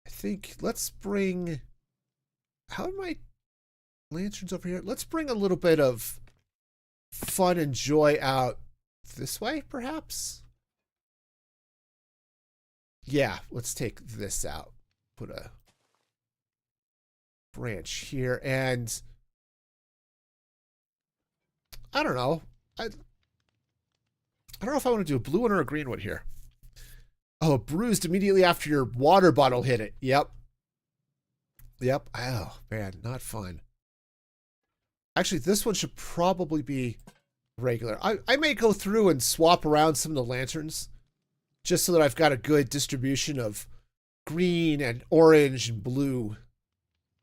I think let's bring... How are my lanterns over here? Let's bring a little bit of fun and joy out this way, perhaps? Yeah, let's take this out. Put a branch here, and I don't know. I don't know if I want to do a blue one or a green one here. Oh, bruised immediately after your water bottle hit it. Yep. Yep. Oh, man, not fun. Actually, this one should probably be regular. I may go through and swap around some of the lanterns just so that I've got a good distribution of green and orange and blue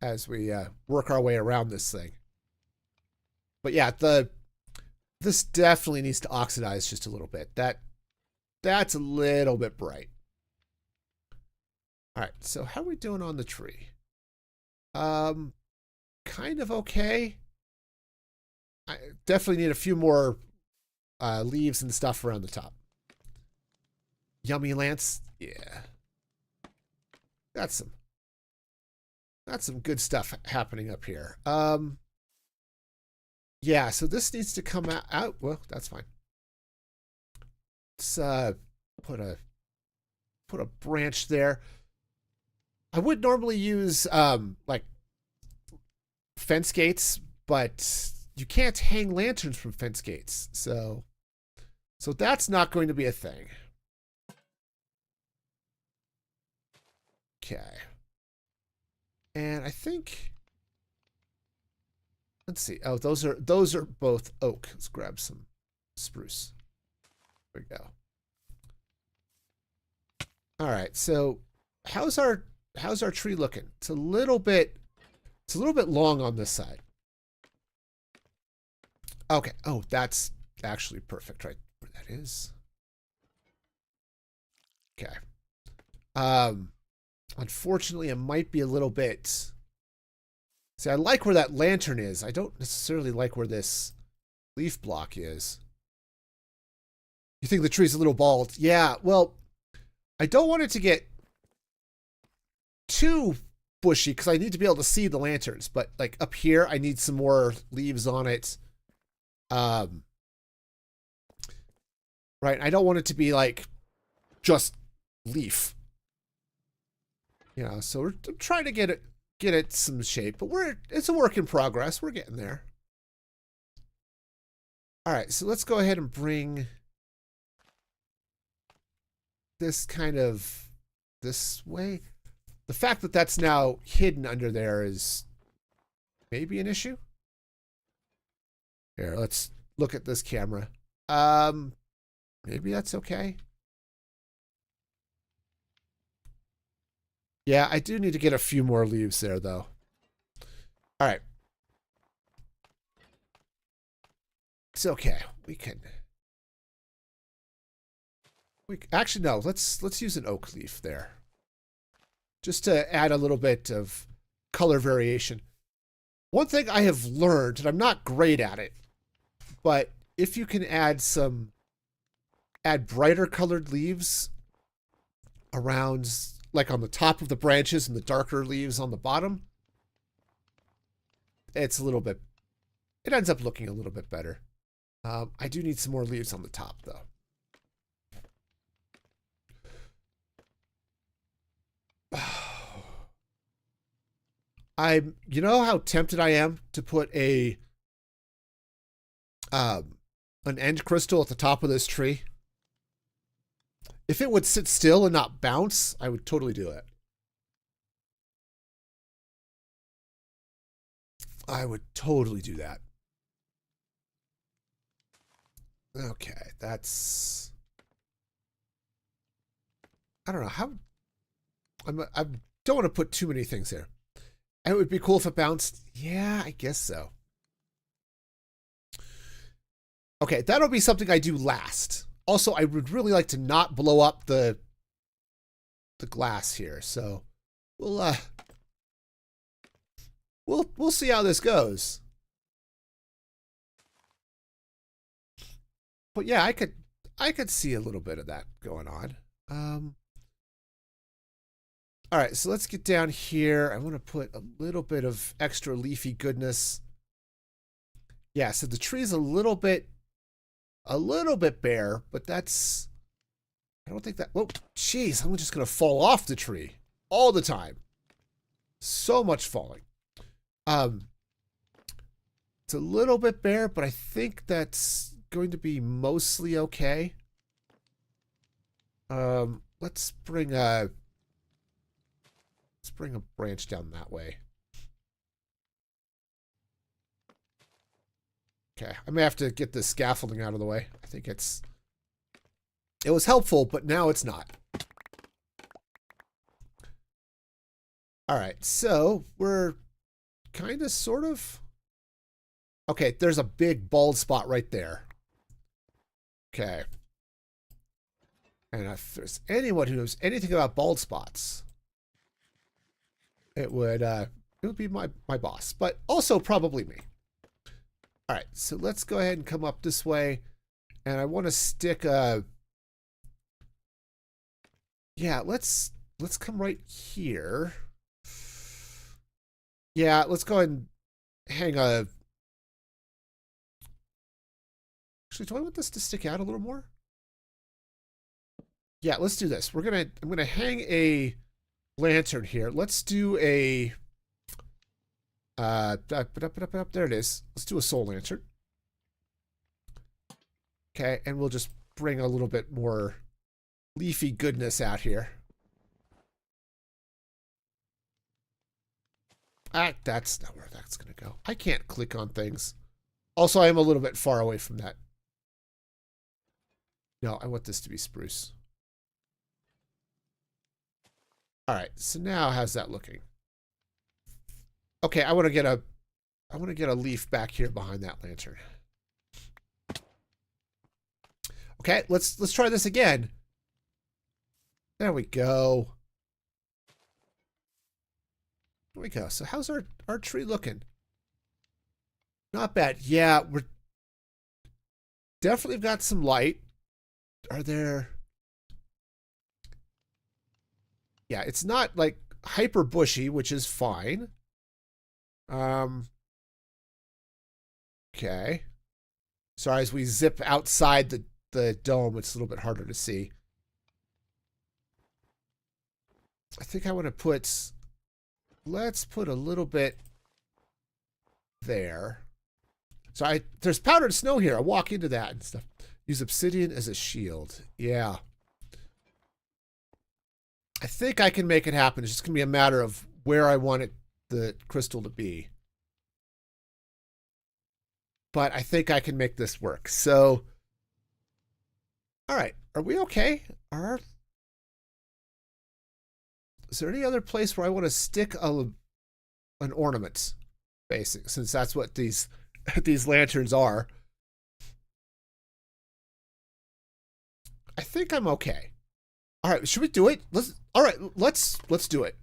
as we work our way around this thing. But yeah, this definitely needs to oxidize just a little bit. That's a little bit bright. All right, so how are we doing on the tree? Kind of okay. I definitely need a few more leaves and stuff around the top. Yummy Lance, yeah. That's some good stuff happening up here. Yeah, so this needs to come out. Well, that's fine. Let's put a branch there. I would normally use like fence gates, but you can't hang lanterns from fence gates, so that's not going to be a thing. Okay. And I think, let's see. Oh, those are both oak. Let's grab some spruce. There we go. All right. So how's our tree looking? It's a little bit long on this side. Okay. Oh, that's actually perfect right where that is. Okay. Unfortunately, it might be a little bit... See, I like where that lantern is. I don't necessarily like where this leaf block is. You think the tree's a little bald? Yeah, well, I don't want it to get too bushy because I need to be able to see the lanterns. But, like, up here, I need some more leaves on it. Right, I don't want it to be, like, just leaf. You know, so we're trying to get it some shape, but it's a work in progress. We're getting there. All right, so let's go ahead and bring this kind of this way. The fact that that's now hidden under there is maybe an issue. Here, let's look at this camera. Maybe that's okay. Yeah, I do need to get a few more leaves there, though. All right. It's okay. Actually, no. Let's use an oak leaf there, just to add a little bit of color variation. One thing I have learned, and I'm not great at it, but if you can add brighter colored leaves around, like on the top of the branches and the darker leaves on the bottom, it ends up looking a little bit better. I do need some more leaves on the top, though. you know how tempted I am to put an end crystal at the top of this tree? If it would sit still and not bounce, I would totally do it. I would totally do that. Okay, that's... I don't know how... I don't want to put too many things here. It would be cool if it bounced. Yeah, I guess so. Okay, that'll be something I do last. Also, I would really like to not blow up the glass here, so we'll see how this goes. But yeah, I could see a little bit of that going on. All right, so let's get down here. I want to put a little bit of extra leafy goodness. Yeah, so the tree's a little bit bare, but that's... I don't think that... Oh, jeez, I'm just going to fall off the tree all the time. So much falling. It's a little bit bare, but I think that's going to be mostly okay. Let's bring a branch down that way. Okay, I may have to get this scaffolding out of the way. I think it was helpful, but now it's not. All right, so we're kind of sort of... Okay, there's a big bald spot right there. Okay. And if there's anyone who knows anything about bald spots, it would be my boss, but also probably me. All right, so let's go ahead and come up this way, and I want to stick a... Yeah, let's come right here. Yeah, let's go ahead and hang a... Actually, do I want this to stick out a little more? Yeah, let's do this. I'm gonna hang a lantern here. Let's do a... there it is. Let's do a soul lantern. Okay, and we'll just bring a little bit more leafy goodness out here. That's not where that's going to go. I can't click on things. Also, I am a little bit far away from that. No, I want this to be spruce. All right, so now how's that looking? Okay, I want to get a leaf back here behind that lantern. Okay, let's try this again. There we go. There we go. So how's our tree looking? Not bad. Yeah, we're definitely got some light. Are there... Yeah, it's not like hyper bushy, which is fine. Okay. Sorry, as we zip outside the dome, it's a little bit harder to see. I think I want to put... Let's put a little bit there. So there's powdered snow here. I walk into that and stuff. Use obsidian as a shield. Yeah. I think I can make it happen. It's just going to be a matter of where I want the crystal to be. But I think I can make this work. So, all right. Are we okay? Is there any other place where I want to stick an ornament, basically, since that's what these lanterns are? I think I'm okay. All right, should we do it? Let's do it.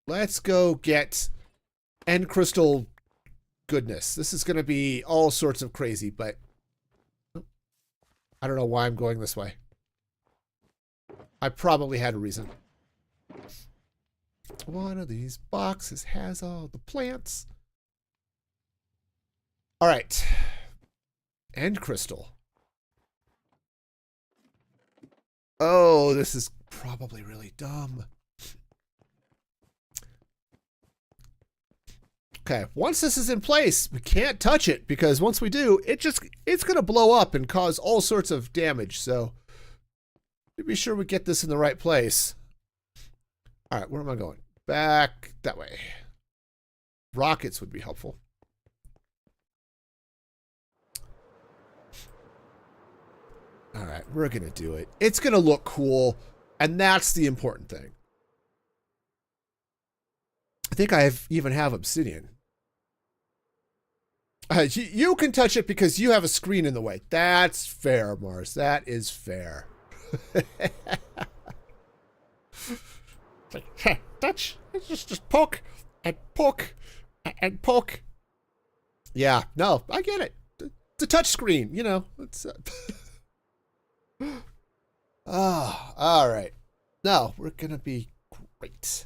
Let's go get end crystal goodness. This is going to be all sorts of crazy, but I don't know why I'm going this way. I probably had a reason. One of these boxes has all the plants. All right. End crystal. Oh, this is probably really dumb. Okay, once this is in place, we can't touch it because once we do, it's going to blow up and cause all sorts of damage. So be sure we get this in the right place. All right, where am I going? Back that way. Rockets would be helpful. All right, we're going to do it. It's going to look cool, and that's the important thing. I think I even have obsidian. You can touch it because you have a screen in the way. That's fair, Mars. That is fair. Touch. Just poke and poke and poke. Yeah, no, I get it. It's a touch screen, you know. It's. Oh, all right. No, we're gonna be great.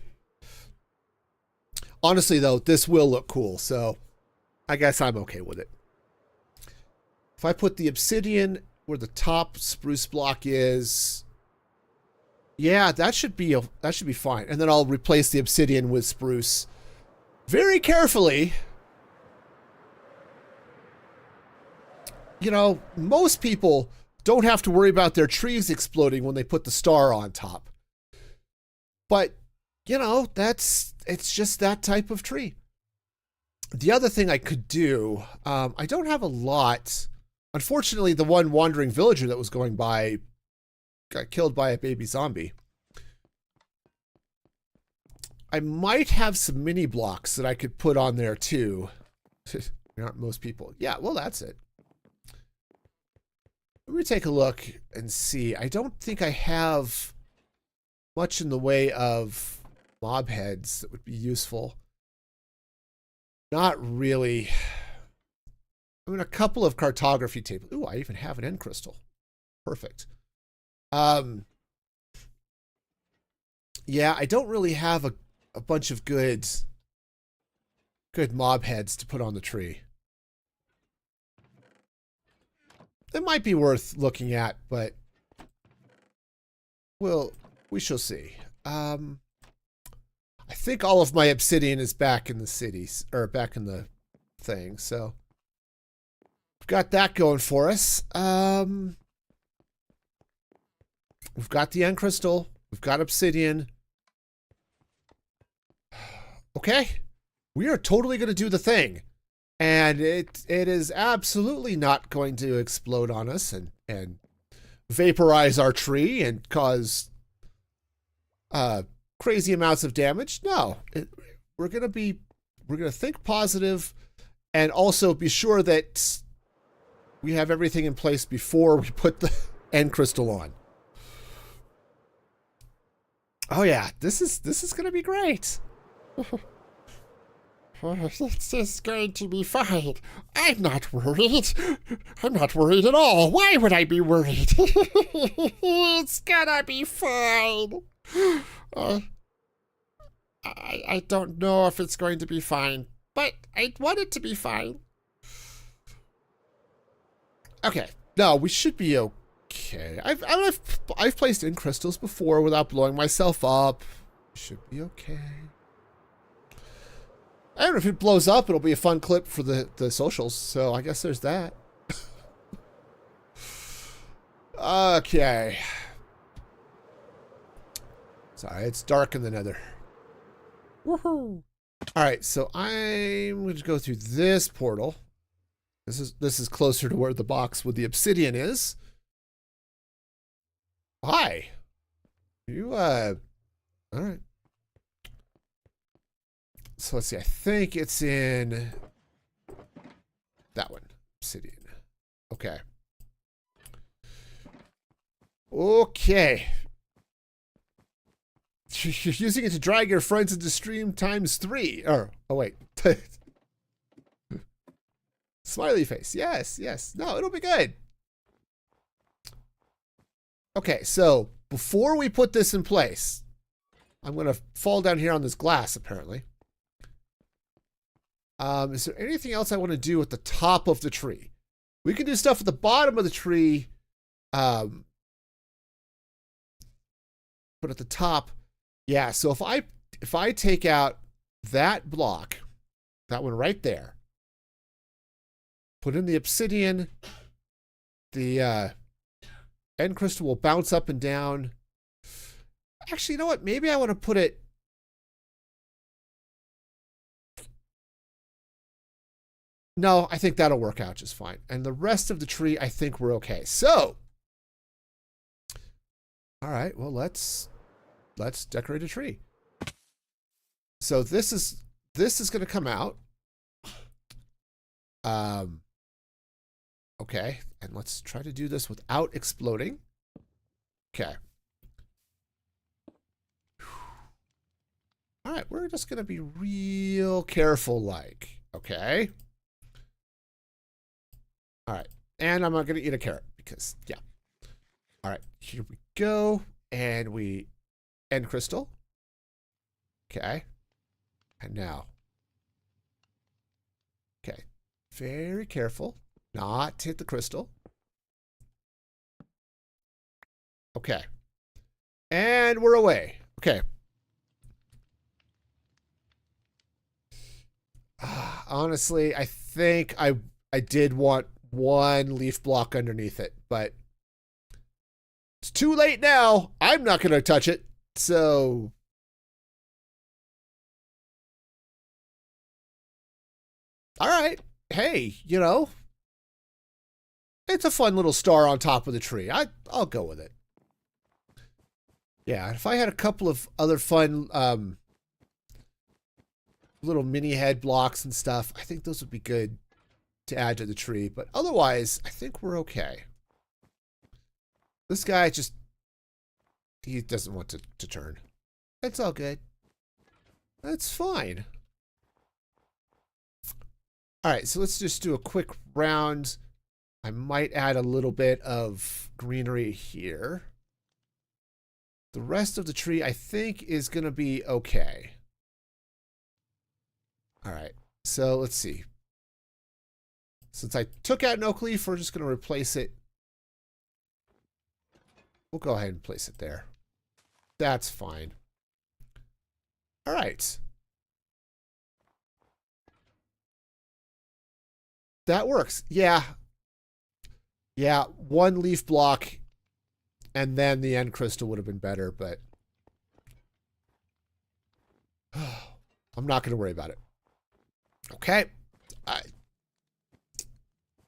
Honestly, though, this will look cool, so I guess I'm okay with it. If I put the obsidian where the top spruce block is, yeah, that should be fine. And then I'll replace the obsidian with spruce very carefully. You know, most people don't have to worry about their trees exploding when they put the star on top. But, you know, it's just that type of tree. The other thing I could do, I don't have a lot. Unfortunately, the one wandering villager that was going by got killed by a baby zombie. I might have some mini blocks that I could put on there too. Aren't most people? Yeah, well, that's it. Let me take a look and see. I don't think I have much in the way of mob heads that would be useful. Not really. I mean, a couple of cartography tables. Ooh, I even have an end crystal. Perfect. Yeah, I don't really have a bunch of good mob heads to put on the tree. It might be worth looking at, but we shall see. I think all of my obsidian is back in the cities, or back in the thing, so we've got that going for us. We've got the end crystal, we've got obsidian. Okay, we are totally going to do the thing. And it is absolutely not going to explode on us and vaporize our tree and cause crazy amounts of damage. No, we're going to think positive and also be sure that we have everything in place before we put the end crystal on. Oh yeah, this is going to be great. It's just going to be fine. I'm not worried. I'm not worried at all. Why would I be worried? It's gonna be fine. I don't know if it's going to be fine, but I want it to be fine. Okay. No, we should be okay. I've placed in crystals before without blowing myself up. Should be okay. I don't know if it blows up, it'll be a fun clip for the socials, so I guess there's that. Okay. Sorry, it's dark in the nether. Woohoo! Alright, so I'm going to go through this portal. This is closer to where the box with the obsidian is. Hi. Alright. So let's see, I think it's in that one, obsidian. Okay. Okay. You're using it to drag your friends into stream ×3. Or, oh wait. Smiley face, yes, yes. No, it'll be good. Okay, so before we put this in place, I'm going to fall down here on this glass, apparently. Is there anything else I want to do at the top of the tree? We can do stuff at the bottom of the tree, but at the top, yeah. So if I take out that block, That one right there. Put in the obsidian. The end crystal will bounce up and down. Actually, you know what? Maybe I want to put it... No, I think that'll work out just fine. And the rest of the tree, I think we're okay. So, all right, well, let's decorate a tree. So this is going to come out. Okay, and let's try to do this without exploding. Okay. All right, we're just going to be real careful, like, okay. All right, and I'm not going to eat a carrot because, yeah. All right, here we go, and we end crystal. Okay, and now. Okay, very careful not to hit the crystal. Okay, and we're away. Okay. Honestly, I think I did want one leaf block underneath it, but it's too late now. I'm not going to touch it. So all right. Hey, you know, it's a fun little star on top of the tree. I'll go with it. Yeah, if I had a couple of other fun little mini head blocks and stuff, I think those would be good to add to the tree. But otherwise, I think we're okay. This guy just, he doesn't want to turn. It's all good. That's fine. All right, so let's just do a quick round. I might add a little bit of greenery here. The rest of the tree, I think, is going to be okay. All right, so let's see. Since I took out an oak leaf, we're just going to replace it. We'll go ahead and place it there. That's fine. All right. That works. Yeah. Yeah, one leaf block and then the end crystal would have been better, but I'm not going to worry about it. Okay.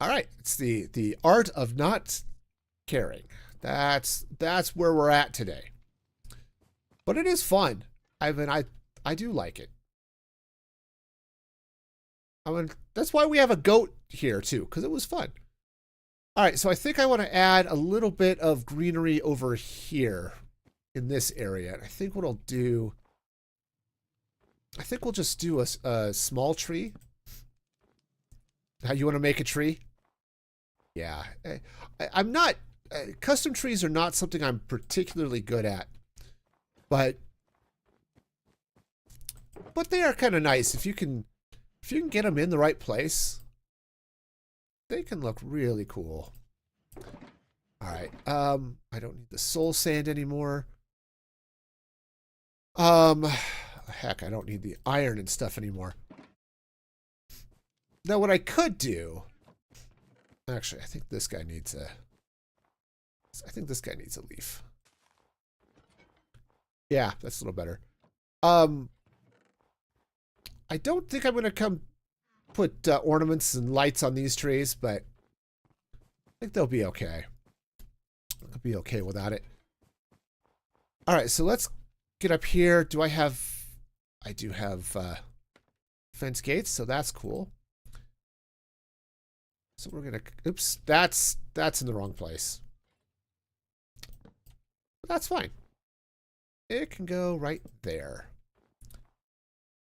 All right. It's the art of not caring. That's where we're at today. But it is fun. I mean, I do like it. I mean, that's why we have a goat here too, because it was fun. All right, so I think I want to add a little bit of greenery over here in this area. And I think what I'll do, I think we'll just do a small tree. How you want to make a tree? Yeah, I'm not, custom trees are not something I'm particularly good at, but they are kind of nice. If you can get them in the right place, they can look really cool. All right. I don't need the soul sand anymore. Heck, I don't need the iron and stuff anymore. Now, what I could do, actually, I think this guy needs a leaf. Yeah, that's a little better. I don't think I'm going to come put ornaments and lights on these trees, but I think they'll be okay. I'll be okay without it. All right, so let's get up here. I do have fence gates, so that's cool. So we're going to, oops, that's in the wrong place. But that's fine. It can go right there.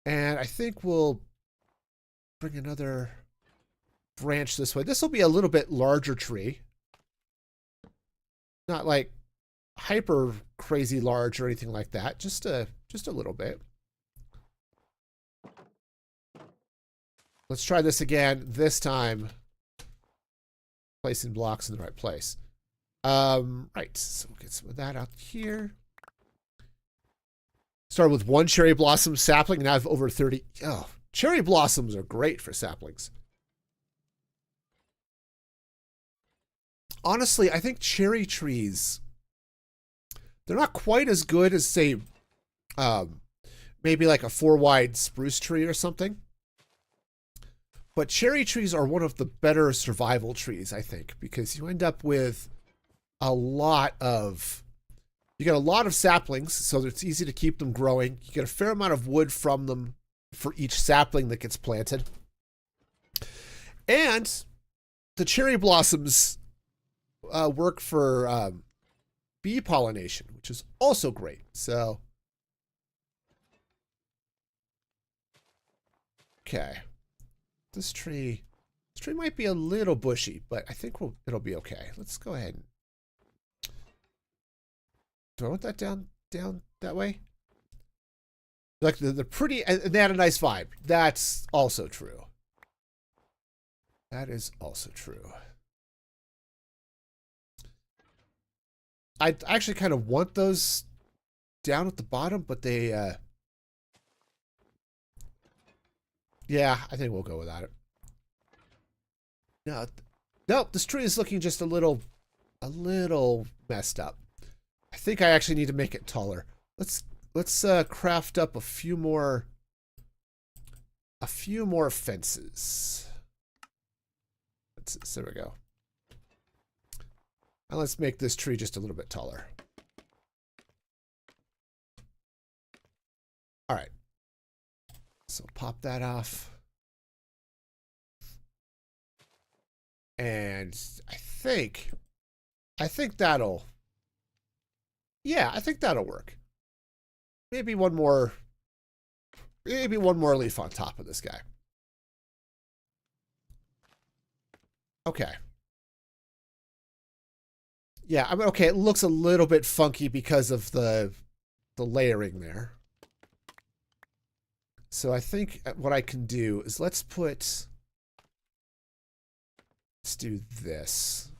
And I think we'll bring another branch this way. This will be a little bit larger tree. Not like hyper crazy large or anything like that. Just a little bit. Let's try this again. This time, placing blocks in the right place. Right. So we'll get some of that out here. Started with one cherry blossom sapling, and now I have over 30. Oh, Cherry blossoms are great for saplings. Honestly, I think cherry trees, they're not quite as good as, say, maybe like a 4-wide spruce tree or something. But cherry trees are one of the better survival trees, I think, because you end up with you get a lot of saplings, so it's easy to keep them growing. You get a fair amount of wood from them for each sapling that gets planted. And the cherry blossoms work for bee pollination, which is also great. So, okay. This tree might be a little bushy, but I think it'll be okay. Let's go ahead and do I want that down that way? Like the pretty, and they had a nice vibe. That's also true. That is also true. I actually kind of want those down at the bottom, but they, yeah, I think we'll go without it. No, this tree is looking just a little messed up. I think I actually need to make it taller. Let's craft up a few more fences. There we go. And let's make this tree just a little bit taller. All right. So pop that off. And I think that'll, yeah, I think that'll work. Maybe one more leaf on top of this guy. Okay. Yeah, I mean, okay, it looks a little bit funky because of the layering there. So I think what I can do is let's do this.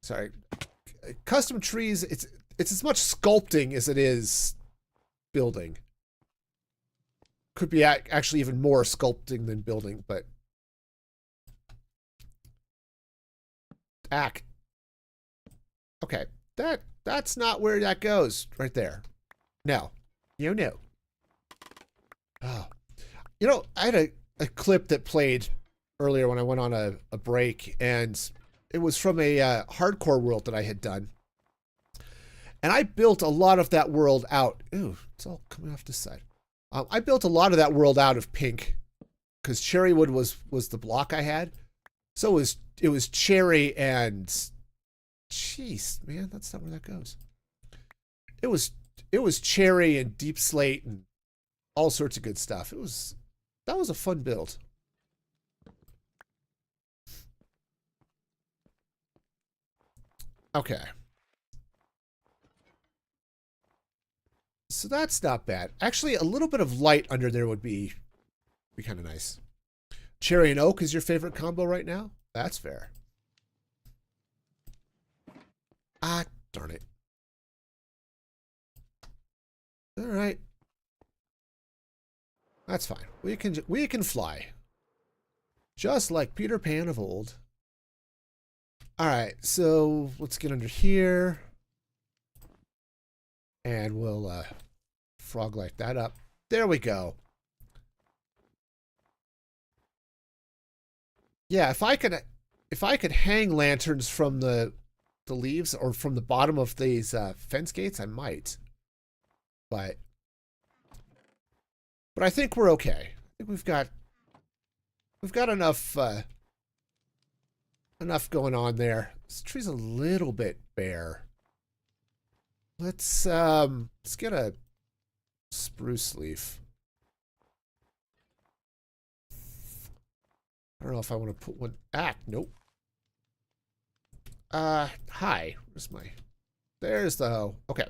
Sorry. Custom trees, it's as much sculpting as it is building. Could be actually even more sculpting than building, but okay, that's not where that goes right there. No. No. Oh. You know, I had a clip that played earlier when I went on a break, and it was from a hardcore world that I had done. And I built a lot of that world out. Ooh, it's all coming off this side. I built a lot of that world out of pink because cherry wood was the block I had. So it was cherry and, jeez, man, that's not where that goes. It was cherry and deep slate and all sorts of good stuff. That was a fun build. Okay. So that's not bad. Actually, a little bit of light under there would be kind of nice. Cherry and oak is your favorite combo right now? That's fair. Ah, darn it. All right. That's fine. We can fly. Just like Peter Pan of old. All right, so let's get under here. And we'll frog light that up. There we go. Yeah, if I could hang lanterns from the leaves or from the bottom of these fence gates, I might. But I think we're okay. I think we've got enough going on there. This tree's a little bit bare. Let's get a spruce leaf. I don't know if I want to put one. Nope. Hi. Where's my? There's the hoe. Okay.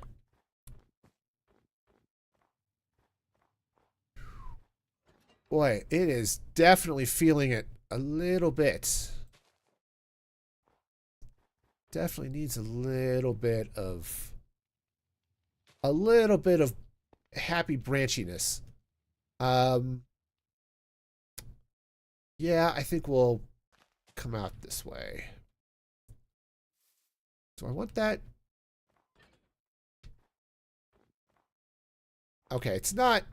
Boy, it is definitely feeling it a little bit. Definitely needs a little bit of happy branchiness. Um, yeah, I think we'll come out this way. So I want that. Okay, it's not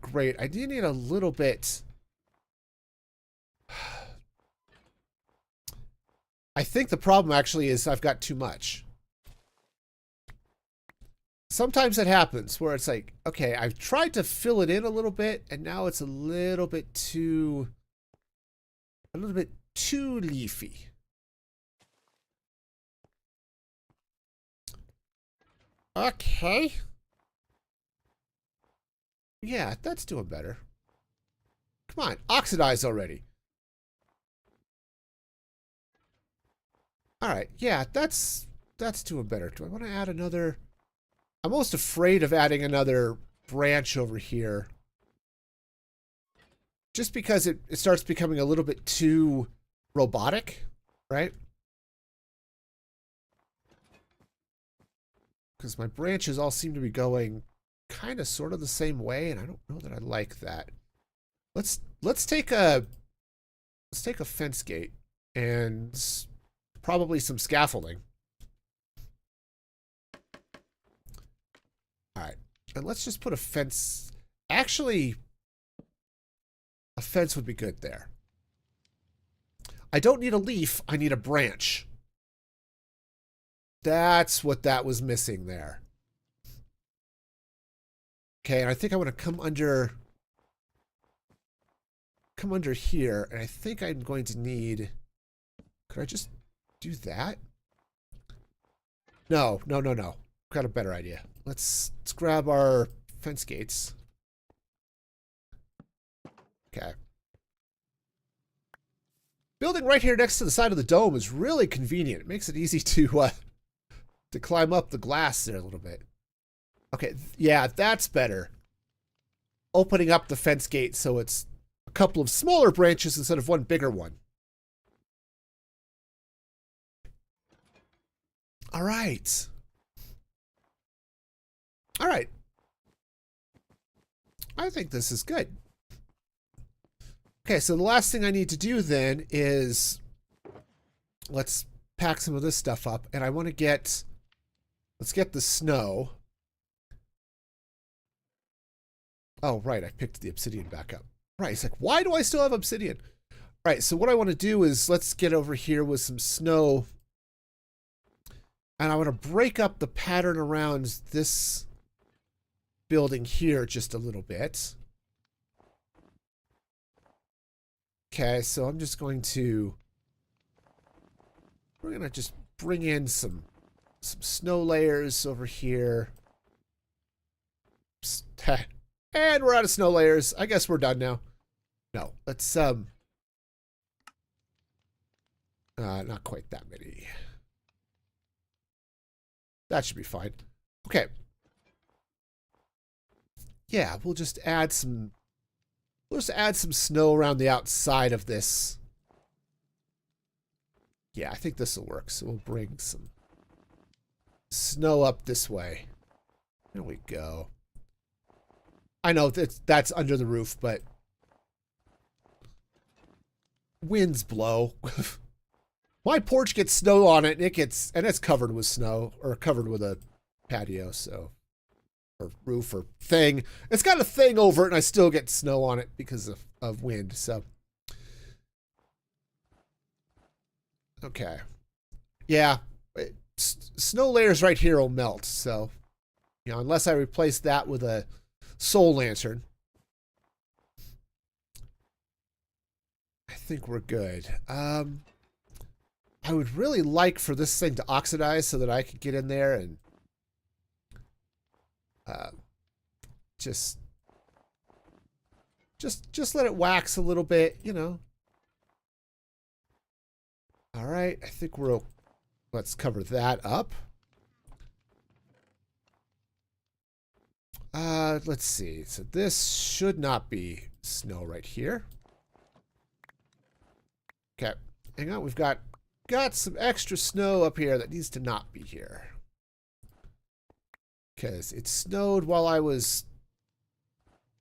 great. I do need a little bit. I think the problem actually is I've got too much. Sometimes it happens where it's like, okay, I've tried to fill it in a little bit, and now it's a little bit too leafy. Okay. Yeah, that's doing better. Come on, oxidize already. All right, yeah, that's doing better. Do I want to add another? I'm most afraid of adding another branch over here. Just because it starts becoming a little bit too robotic, right? Because my branches all seem to be going kind of sort of the same way, and I don't know that I like that. Let's take a fence gate and probably some scaffolding. All right, and let's just put a fence. Actually, a fence would be good there. I don't need a leaf, I need a branch. That's what that was missing there. Okay, and I think I want to come under here, and I think I'm going to need. Could I just do that? No. Got a better idea. Let's grab our fence gates. Okay. Building right here next to the side of the dome is really convenient. It makes it easy to climb up the glass there a little bit. Okay, yeah, that's better. Opening up the fence gate so it's a couple of smaller branches instead of one bigger one. All right. All right. I think this is good. Okay, so the last thing I need to do then is let's pack some of this stuff up, and I want to let's get the snow. Oh, right, I picked the obsidian back up. Right, it's like, why do I still have obsidian? Right, so what I want to do is let's get over here with some snow, and I want to break up the pattern around this building here just a little bit. Okay, so I'm just going to, we're going to just bring in some snow layers over here. And we're out of snow layers. I guess we're done now. No, let's, not quite that many. That should be fine. Okay. Yeah, we'll just add some snow around the outside of this. Yeah, I think this will work. So we'll bring some snow up this way. There we go. I know that's under the roof, but winds blow. My porch gets snow on it, and it's covered with snow, or covered with a patio, so, or roof or thing. It's got a thing over it, and I still get snow on it because of wind. So, okay, yeah, snow layers right here will melt. So, you know, unless I replace that with a soul lantern, I think we're good. I would really like for this thing to oxidize so that I could get in there and just let it wax a little bit, you know. All right, I think let's cover that up. Let's see. So this should not be snow right here. Okay, hang on. We've got some extra snow up here that needs to not be here. Because it snowed while I was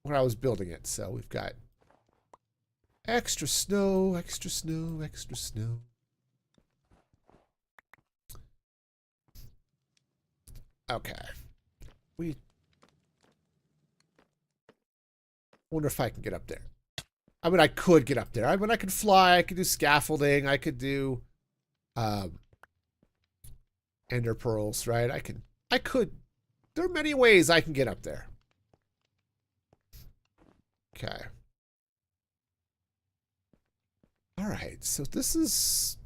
when I was building it. So we've got extra snow, extra snow, extra snow. Okay. We wonder if I can get up there. I mean, I could get up there. I mean, I could fly. I could do scaffolding. I could do ender pearls, right? I could. There are many ways I can get up there. Okay. All right. So this is...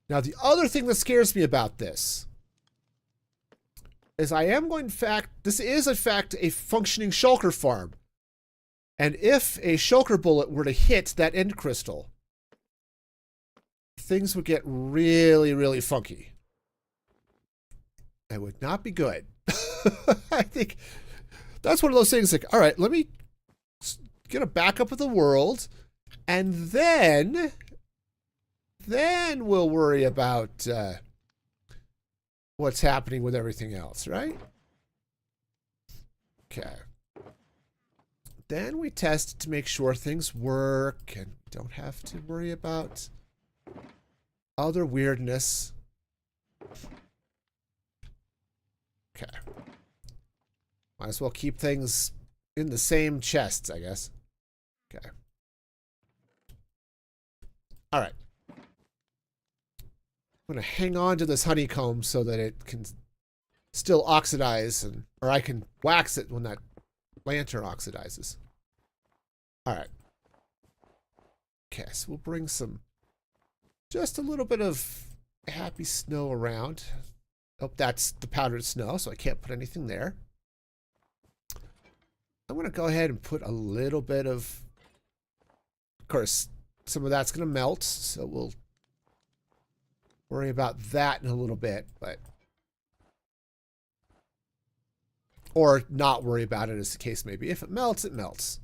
Now, the other thing that scares me about this is I am going, in fact, this is, in fact, a functioning shulker farm. And if a shulker bullet were to hit that end crystal, things would get really, really funky. That would not be good. I think that's one of those things like, all right, let me get a backup of the world, and then we'll worry about what's happening with everything else, right? Okay. Then we test to make sure things work and don't have to worry about other weirdness. Okay. Might as well keep things in the same chests, I guess. Okay. All right. I'm going to hang on to this honeycomb so that it can still oxidize, or I can wax it when that lantern oxidizes. All right. Okay, so we'll bring just a little bit of happy snow around. Oh, that's the powdered snow, so I can't put anything there. I'm going to go ahead and put a little bit of course, some of that's going to melt, so we'll worry about that in a little bit, but... Or not worry about it, as the case may be. If it melts, it melts.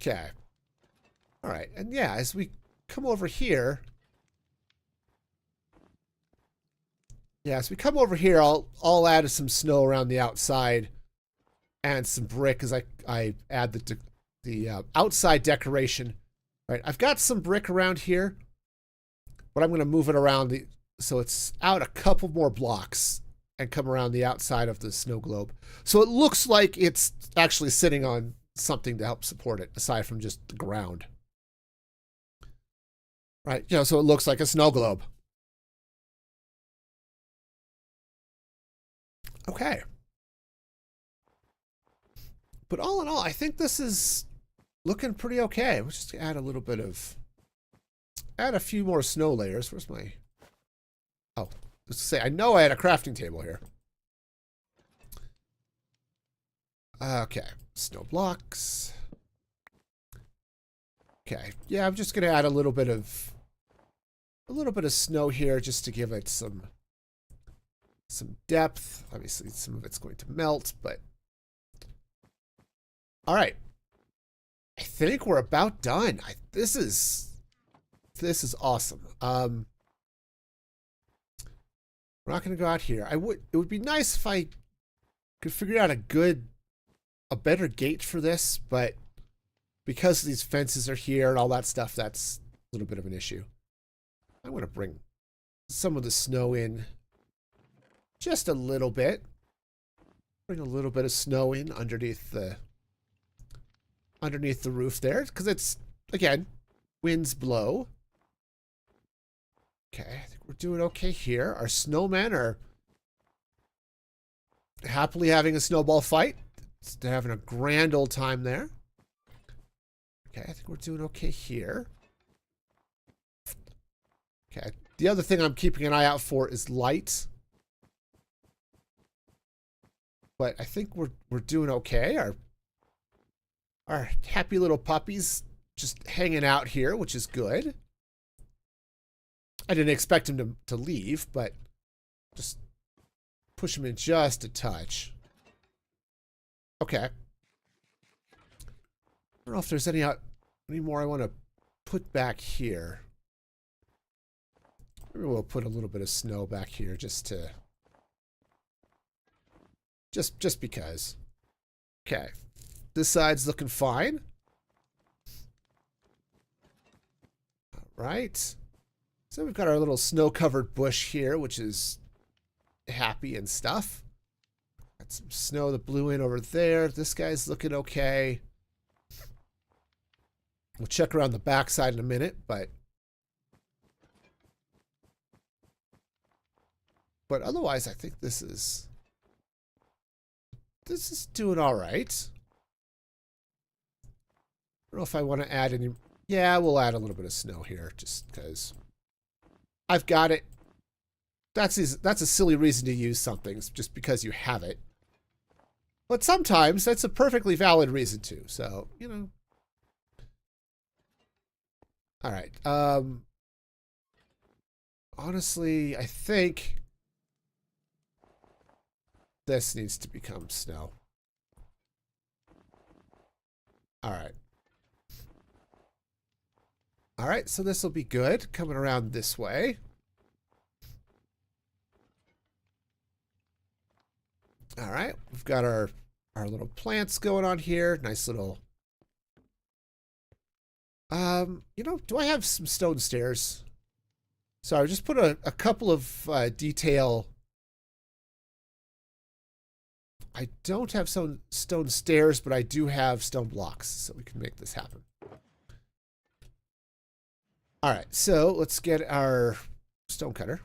Okay. All right, and yeah, as we come over here... Yeah, as we come over here, I'll add some snow around the outside and some brick as I add the outside decoration. Right, I've got some brick around here, but I'm going to move it around so it's out a couple more blocks and come around the outside of the snow globe. So it looks like it's actually sitting on something to help support it, aside from just the ground. Right, you know, so it looks like a snow globe. Okay. But all in all, I think this is looking pretty okay. We'll just add a little bit of... Add a few more snow layers. Where's my... Oh, let's say, I know I had a crafting table here. Okay. Snow blocks. Okay. Yeah, I'm just going to add a little bit of snow here just to give it some depth. Obviously, some of it's going to melt, but... All right. I think we're about done. This is awesome. We're not going to go out here. It would be nice if I could figure out a better gate for this, but because these fences are here and all that stuff, that's a little bit of an issue. I'm going to bring some of the snow in just a little bit. Bring a little bit of snow in underneath the roof there, because it's, again, winds blow. Okay, I think we're doing okay here. Our snowmen are happily having a snowball fight. They're having a grand old time there. Okay, I think we're doing okay here. Okay, the other thing I'm keeping an eye out for is light. But I think we're doing okay. Our happy little puppies just hanging out here, which is good. I didn't expect him to leave, but just push him in just a touch. Okay. I don't know if there's any more I want to put back here. Maybe we'll put a little bit of snow back here just to Just because. Okay. This side's looking fine. All right. So we've got our little snow-covered bush here, which is happy and stuff. Got some snow that blew in over there. This guy's looking okay. We'll check around the backside in a minute, but otherwise I think this is doing all right. I don't know if I want to add any. Yeah, we'll add a little bit of snow here just because I've got it. That's a silly reason to use something just because you have it. But sometimes that's a perfectly valid reason to. So, you know. All right. Honestly, I think this needs to become snow. All right. All right, so this will be good. Coming around this way. All right, we've got our little plants going on here. Nice little. You know, do I have some stone stairs? Sorry, just put a couple of detail. I don't have some stone stairs, but I do have stone blocks, so we can make this happen. All right, so let's get our stone cutter.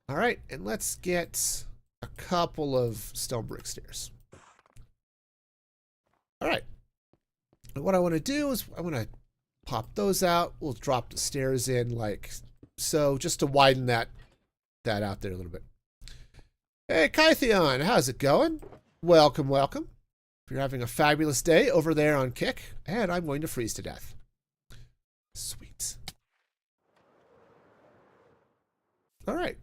All right, and let's get a couple of stone brick stairs. All right. And what I want to do is I want to pop those out. We'll drop the stairs in like so, just to widen that out there a little bit. Hey, Kytheon, how's it going? Welcome, welcome. You're having a fabulous day over there on Kick, and I'm going to freeze to death. Sweet. All right.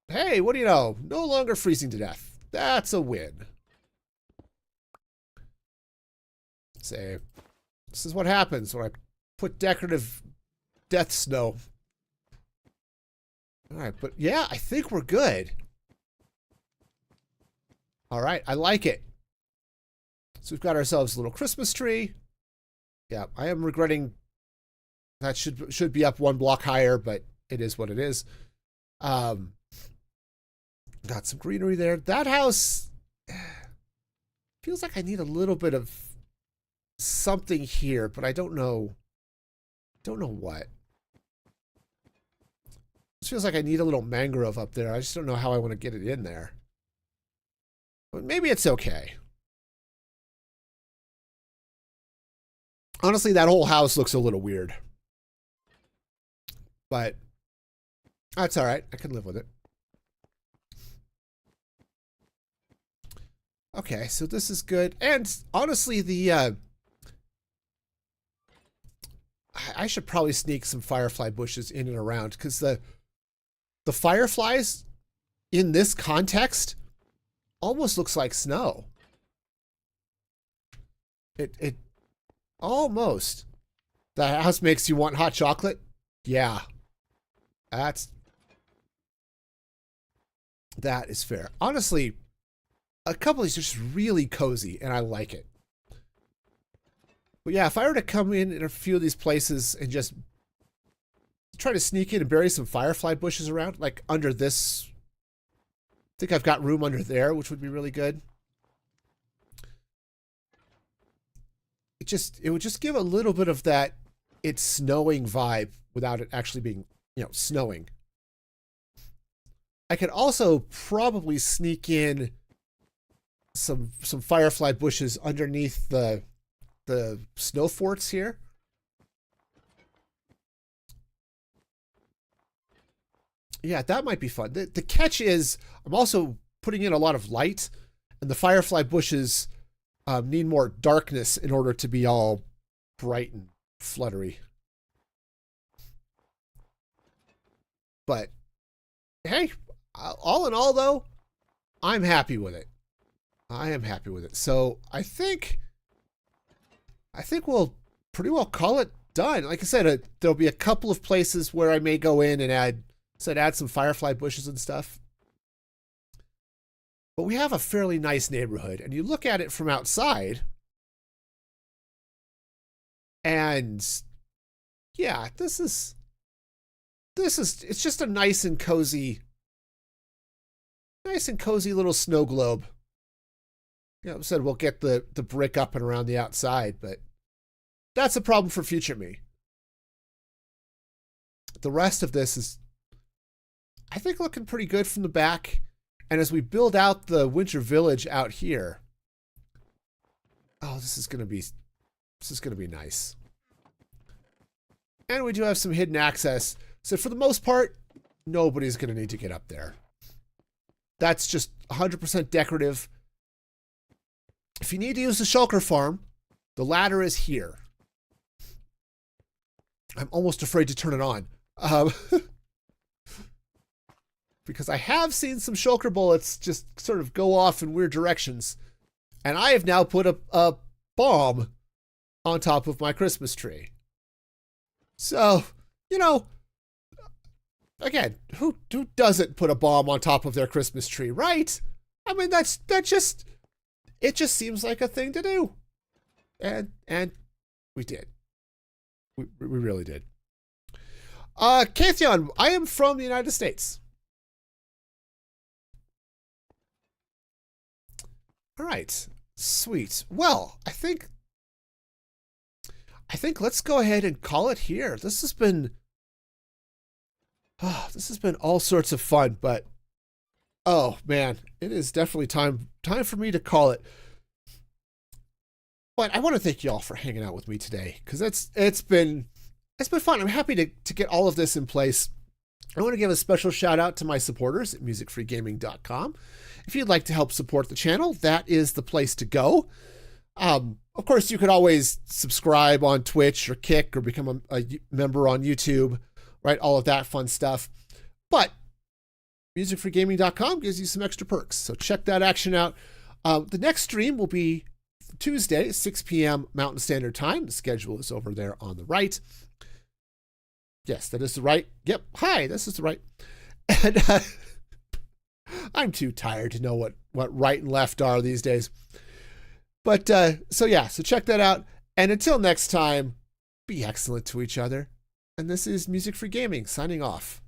Hey, what do you know? No longer freezing to death. That's a win. Say, this is what happens when I put decorative death snow. All right, but yeah, I think we're good. All right, I like it. So we've got ourselves a little Christmas tree. Yeah, I am regretting that should be up one block higher, but it is what it is. Got some greenery there. That house feels like I need a little bit of something here, but I don't know. Don't know what. This feels like I need a little mangrove up there. I just don't know how I want to get it in there. But maybe it's okay. Honestly, that whole house looks a little weird. But that's all right. I can live with it. Okay, so this is good. And honestly, the I should probably sneak some firefly bushes in and around, because the fireflies in this context almost looks like snow. It almost. The house makes you want hot chocolate? Yeah. That is fair. Honestly, a couple of these are just really cozy, and I like it. But yeah, if I were to come in a few of these places and just try to sneak in and bury some firefly bushes around, like under this, I think I've got room under there, which would be really good. It would just give a little bit of that it's snowing vibe without it actually being, snowing. I could also probably sneak in some firefly bushes underneath the snow forts here. Yeah, that might be fun. The catch is I'm also putting in a lot of light, and the firefly bushes need more darkness in order to be all bright and fluttery. But hey, all in all though, I'm happy with it. I am happy with it. So I think we'll pretty well call it done. Like I said, there'll be a couple of places where I may go in and add some firefly bushes and stuff. But we have a fairly nice neighborhood, and you look at it from outside, and yeah, it's just a nice and cozy little snow globe. You know, said we'll get the brick up and around the outside, but that's a problem for future me. The rest of this is, I think, looking pretty good from the back. And as we build out the winter village out here, oh, this is gonna be nice. And we do have some hidden access. So for the most part, nobody's gonna need to get up there. That's just 100% decorative. If you need to use the shulker farm, the ladder is here. I'm almost afraid to turn it on. Because I have seen some shulker bullets just sort of go off in weird directions. And I have now put a bomb on top of my Christmas tree. So, you know, again, who doesn't put a bomb on top of their Christmas tree, right? I mean, it just seems like a thing to do. And we did. We really did. Kathyon, I am from the United States. All right, sweet. Well, I think let's go ahead and call it here. This has been all sorts of fun, but oh man, it is definitely time for me to call it. But I want to thank you all for hanging out with me today, because it's been fun. I'm happy to get all of this in place. I want to give a special shout out to my supporters at musicfreegaming.com. If you'd like to help support the channel, that is the place to go. Of course, you could always subscribe on Twitch or Kick or become a member on YouTube, right? All of that fun stuff. But musicfreegaming.com gives you some extra perks, so check that action out. The next stream will be Tuesday, 6 p.m. Mountain Standard Time. The schedule is over there on the right. Yes, that is the right. Yep. Hi, this is the right. And I'm too tired to know what right and left are these days. But so check that out. And until next time, be excellent to each other. And this is Music Free Gaming signing off.